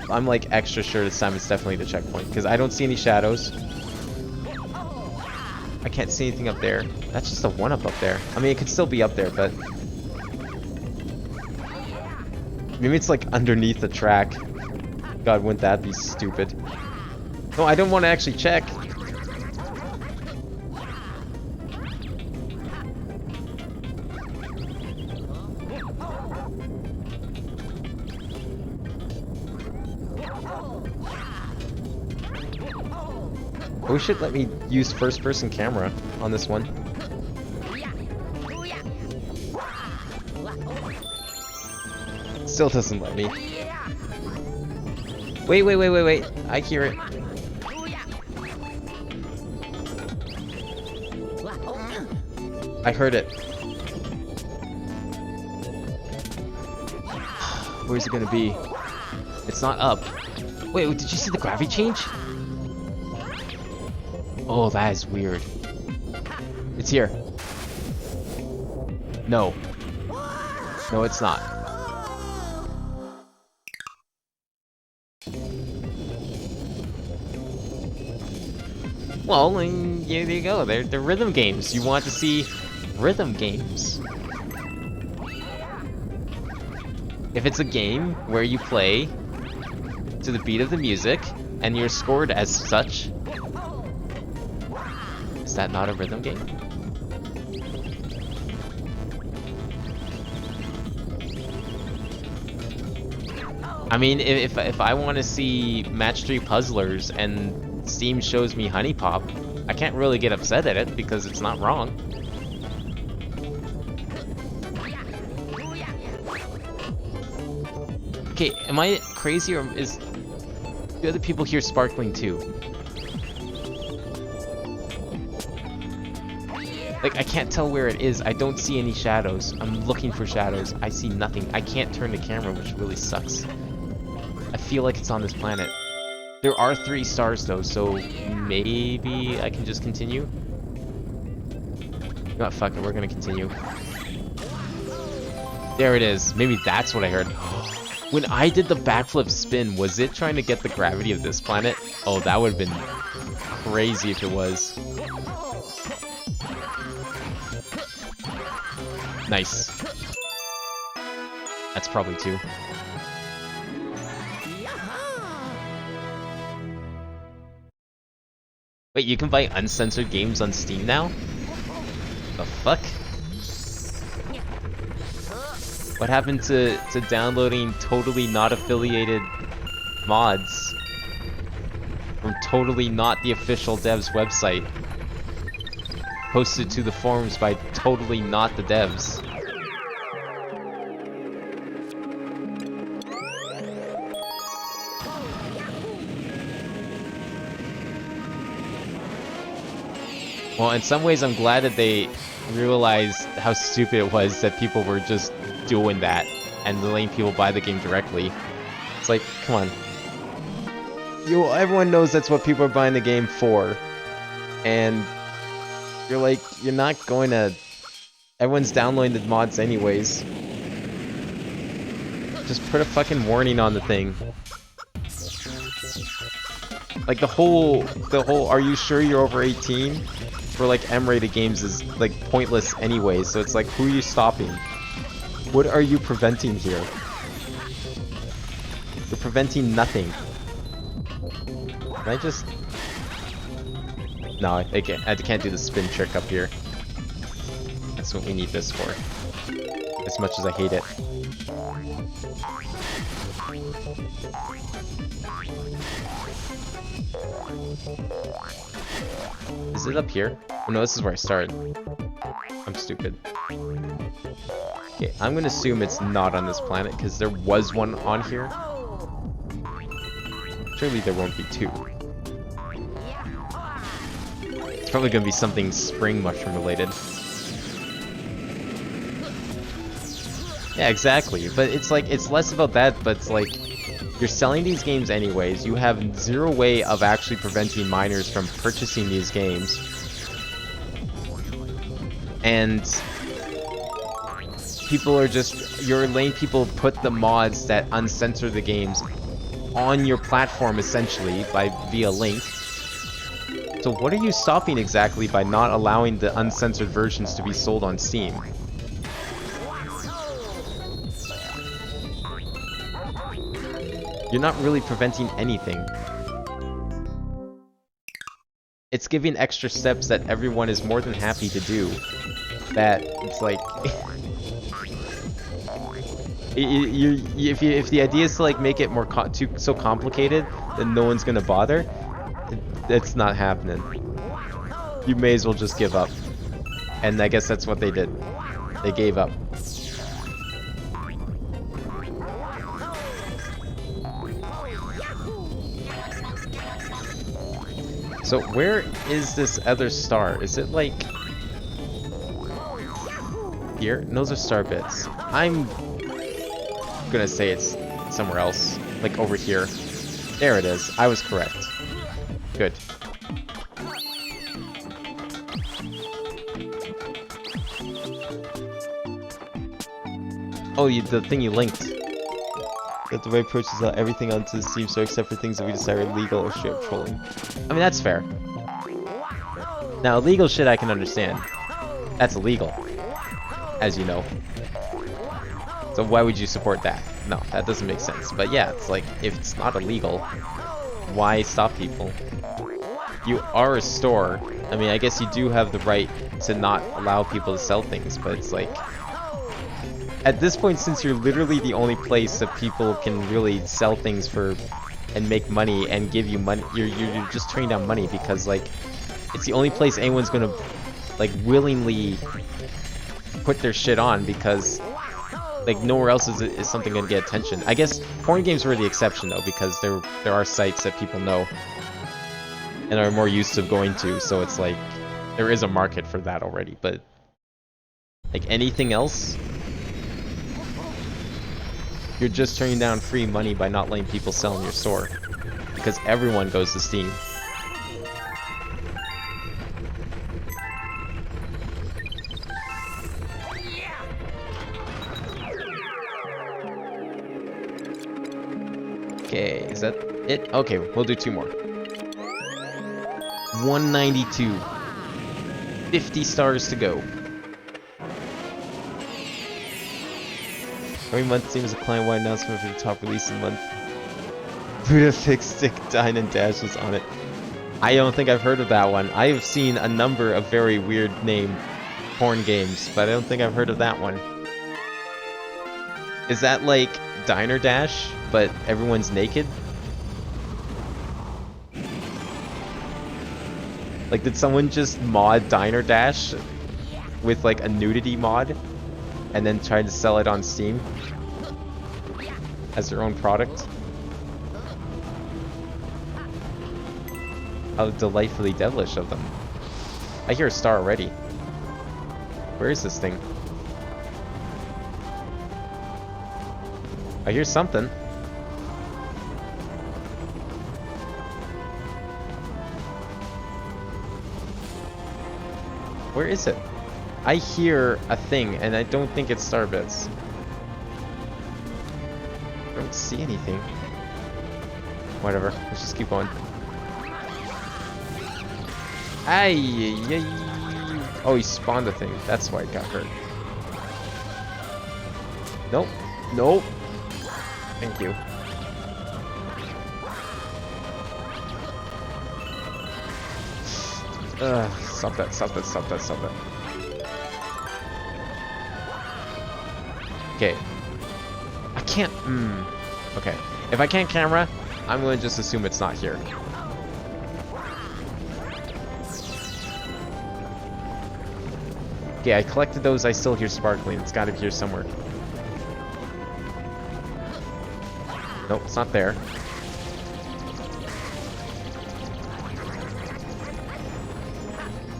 I'm like extra sure this time it's definitely the checkpoint because I don't see any shadows. I can't see anything up there. That's just a 1-up up there. I mean, it could still be up there, but maybe it's like underneath the track. God, wouldn't that be stupid? No, I don't want to actually check. We should let me use first-person camera on this one. Still doesn't let me. Wait. I hear it. I heard it. Where's it gonna be? It's not up. Wait, did you see the gravity change? Oh, that is weird. It's here. No. No, it's not. Well, and there you go. They're rhythm games. You want to see rhythm games. If it's a game where you play to the beat of the music and you're scored as such, is that not a rhythm game? I mean, if I want to see Match 3 Puzzlers and Steam shows me Honey Pop, I can't really get upset at it because it's not wrong. Okay, am I crazy or do other people hear sparkling too? Like, I can't tell where it is. I don't see any shadows. I'm looking for shadows. I see nothing. I can't turn the camera, which really sucks. I feel like it's on this planet. There are 3 stars though, so maybe I can just continue? You know what, fuck it, we're gonna continue. There it is. Maybe that's what I heard. When I did the backflip spin, was it trying to get the gravity of this planet? Oh, that would have been crazy if it was. Nice. That's probably 2. Wait, you can buy uncensored games on Steam now? The fuck? What happened to downloading totally not affiliated mods from totally not the official devs website? Posted to the forums by totally not the devs. Well, in some ways I'm glad that they realized how stupid it was that people were just doing that and letting people buy the game directly. It's like, come on. Everyone knows that's what people are buying the game for. And you're like, you're not going to... Everyone's downloading the mods anyways. Just put a fucking warning on the thing. Like the whole are you sure you're over 18? For like M-rated games is like pointless anyway, so it's like, who are you stopping? What are you preventing here? You're preventing nothing. Can I just... No, I can't do the spin trick up here. That's what we need this for. As much as I hate it. Is it up here? Oh no, this is where I started. I'm stupid. Okay, I'm gonna assume it's not on this planet, because there was one on here. Surely there won't be 2. It's probably gonna be something spring mushroom related. Yeah, exactly. But it's like, it's less about that, but it's like, you're selling these games anyways. You have zero way of actually preventing minors from purchasing these games. And people are just, you're letting people put the mods that uncensor the games on your platform essentially via link. So what are you stopping exactly by not allowing the uncensored versions to be sold on Steam? You're not really preventing anything. It's giving extra steps that everyone is more than happy to do. That it's like, if the idea is to like make it more so complicated that no one's gonna bother, it's not happening. You may as well just give up. And I guess that's what they did. They gave up. So where is this other star? Is it like here? And those are star bits. I'm gonna say it's somewhere else, like over here. There it is. I was correct. Good. Oh, the thing you linked. That the way approaches everything onto the Steam store except for things that we decide are legal or straight up trolling. I mean, that's fair. Now, illegal shit I can understand. That's illegal, as you know. So why would you support that? No, that doesn't make sense. But yeah, it's like, if it's not illegal, why stop people? You are a store. I mean, I guess you do have the right to not allow people to sell things, but it's like, at this point, since you're literally the only place that people can really sell things for and make money and give you money, you're just turning down money because, like, it's the only place anyone's gonna, like, willingly put their shit on because, like, nowhere else is something gonna get attention. I guess porn games were the exception, though, because there are sites that people know and are more used to going to, so it's like, there is a market for that already, but, like, anything else? You're just turning down free money by not letting people sell in your store. Because everyone goes to Steam. Okay, is that it? Okay, we'll do 2 more. 192. 50 stars to go. Every month seems a client-wide announcement for the top release of the month. Buddha Fix Stick Dine and Dash was on it. I don't think I've heard of that one. I have seen a number of very weird named porn games, but I don't think I've heard of that one. Is that like Diner Dash, but everyone's naked? Like, did someone just mod Diner Dash with like a nudity mod? And then try to sell it on Steam as their own product. How delightfully devilish of them. I hear a star already. Where is this thing? I hear something. Where is it? I hear a thing, and I don't think it's Starbits. I don't see anything. Whatever, let's just keep going. Ay. Oh, he spawned a thing. That's why it got hurt. Nope. Nope. Thank you. Stop that, stop that, stop that, stop that. Okay. I can't, okay. If I can't camera, I'm gonna just assume it's not here. Okay, I collected those, I still hear sparkling. It's gotta be here somewhere. Nope, it's not there.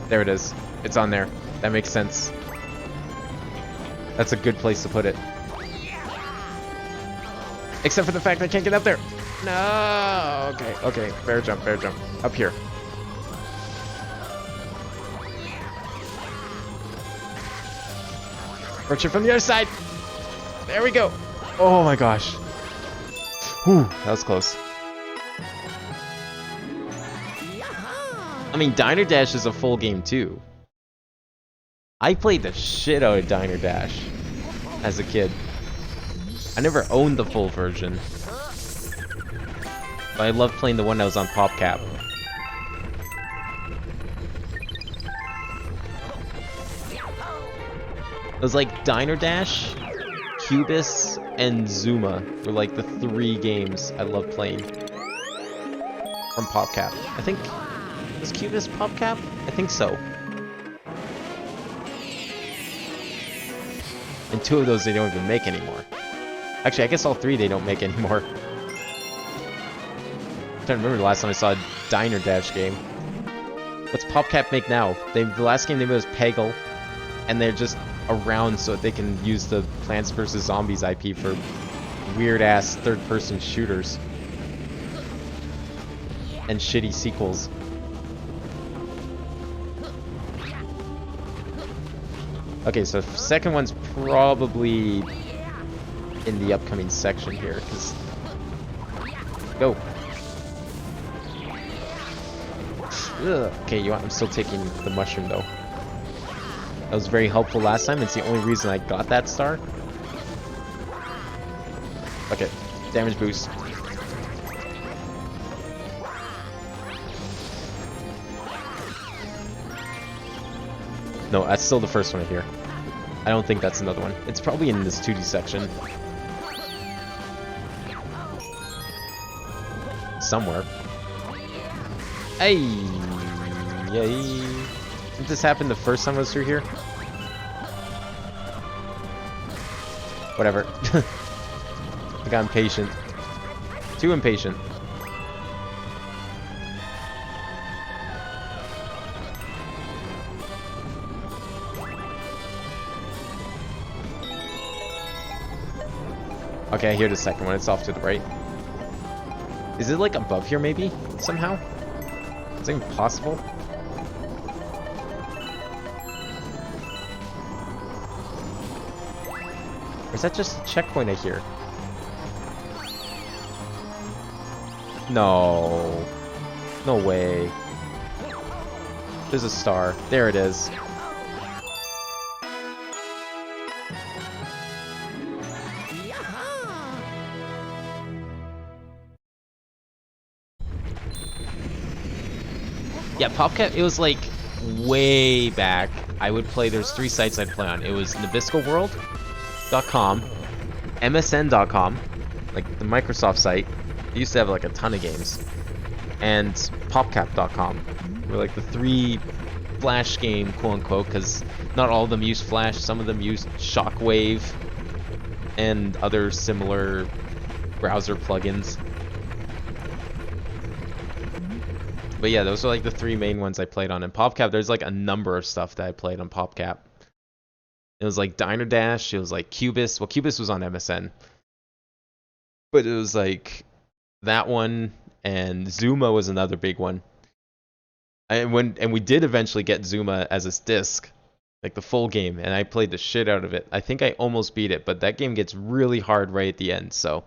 There it is. It's on there. That makes sense. That's a good place to put it. Except for the fact I can't get up there. No. Okay, okay. Bear jump, bear jump. Up here. Approach it from the other side. There we go. Oh my gosh. Whew, that was close. I mean, Diner Dash is a full game too. I played the shit out of Diner Dash as a kid. I never owned the full version, but I loved playing the one that was on PopCap. It was like Diner Dash, Cubis, and Zuma were like the 3 games I loved playing from PopCap. I think, was Cubis PopCap? I think so. And 2 of those they don't even make anymore. Actually, I guess all 3 they don't make anymore. I'm trying to remember the last time I saw a Diner Dash game. What's PopCap make now? The last game they made was Peggle, and they're just around so they can use the Plants vs Zombies IP for weird ass third-person shooters and shitty sequels. Okay, so second one's probably in the upcoming section here, because go. Ugh. Okay, you know what? I'm still taking the mushroom though. That was very helpful last time. It's the only reason I got that star. Okay, damage boost. No, that's still the first one here. I don't think that's another one. It's probably in this 2D section. Somewhere. Hey! Yay! Didn't this happen the first time I was through here? Whatever. I got impatient. Too impatient. Okay, I hear the second one. It's off to the right. Is it like above here maybe? Somehow? Is it even possible? Or is that just a checkpoint I hear? No. No way. There's a star. There it is. Yeah, PopCap, it was like way back. I would play, there's 3 sites I'd play on. It was NabiscoWorld.com, MSN.com, like the Microsoft site. It used to have like a ton of games. And PopCap.com were like the 3 Flash game, quote unquote, because not all of them use Flash, some of them use Shockwave and other similar browser plugins. But yeah, those are like the 3 main ones I played on. And PopCap, there's like a number of stuff that I played on PopCap. It was like Diner Dash, it was like Cubist. Well, Cubist was on MSN. But it was like that one, and Zuma was another big one. And we did eventually get Zuma as a disc, like the full game, and I played the shit out of it. I think I almost beat it, but that game gets really hard right at the end, so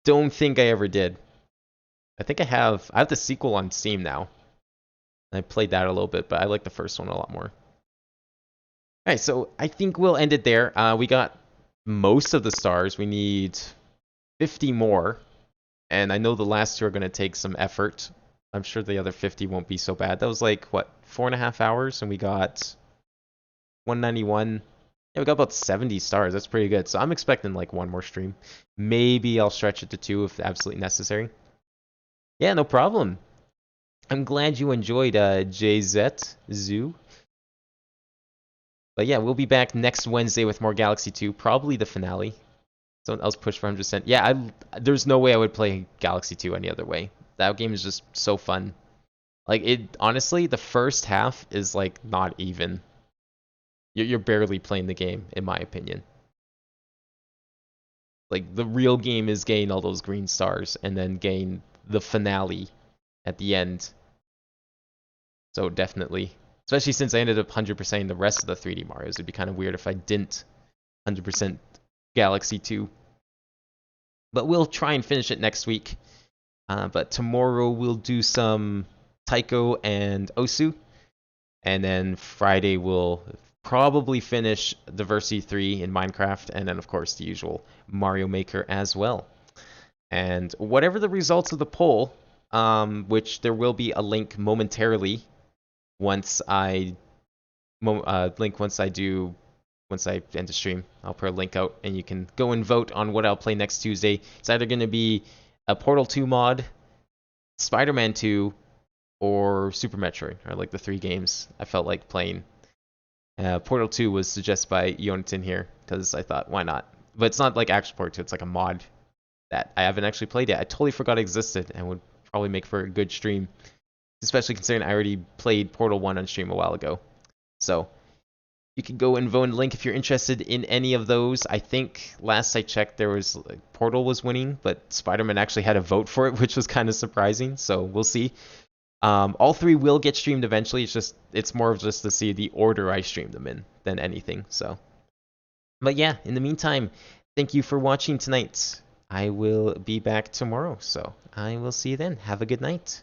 don't think I ever did. I think I have the sequel on Steam now. I played that a little bit, but I like the first one a lot more. Alright, so I think we'll end it there. We got most of the stars. We need 50 more. And I know the last 2 are going to take some effort. I'm sure the other 50 won't be so bad. That was like, what, 4.5 hours? And we got 191. Yeah, we got about 70 stars. That's pretty good. So I'm expecting like 1 more stream. Maybe I'll stretch it to 2 if absolutely necessary. Yeah, no problem. I'm glad you enjoyed JZ Zoo. But yeah, we'll be back next Wednesday with more Galaxy 2, probably the finale. Someone else pushed for 100%. Yeah, there's no way I would play Galaxy 2 any other way. That game is just so fun. Like, it honestly, the first half is like not even. You're barely playing the game, in my opinion. Like, the real game is gain all those green stars and then gain the finale at the end. So definitely. Especially since I ended up 100%ing the rest of the 3D Marios. It'd be kind of weird if I didn't 100% Galaxy 2. But we'll try and finish it next week. But tomorrow we'll do some Taiko and Osu. And then Friday we'll probably finish Diversity 3 in Minecraft. And then, of course, the usual Mario Maker as well. And whatever the results of the poll, which there will be a link momentarily once I end the stream. I'll put a link out and you can go and vote on what I'll play next Tuesday. It's either going to be a Portal 2 mod, Spider-Man 2, or Super Metroid, are like the 3 games I felt like playing. Portal 2 was suggested by Yonatan here because I thought, why not? But it's not like actual Portal 2, it's like a mod that I haven't actually played yet. I totally forgot it existed and would probably make for a good stream. especially considering I already played Portal 1 on stream a while ago. So you can go and vote in the link if you're interested in any of those. I think last I checked, there was Portal was winning, but Spider-Man actually had a vote for it, which was kind of surprising. So we'll see. All three will get streamed eventually. It's more of just to see the order I stream them in than anything. So, but yeah, in the meantime, thank you for watching tonight. I will be back tomorrow, so I will see you then. Have a good night.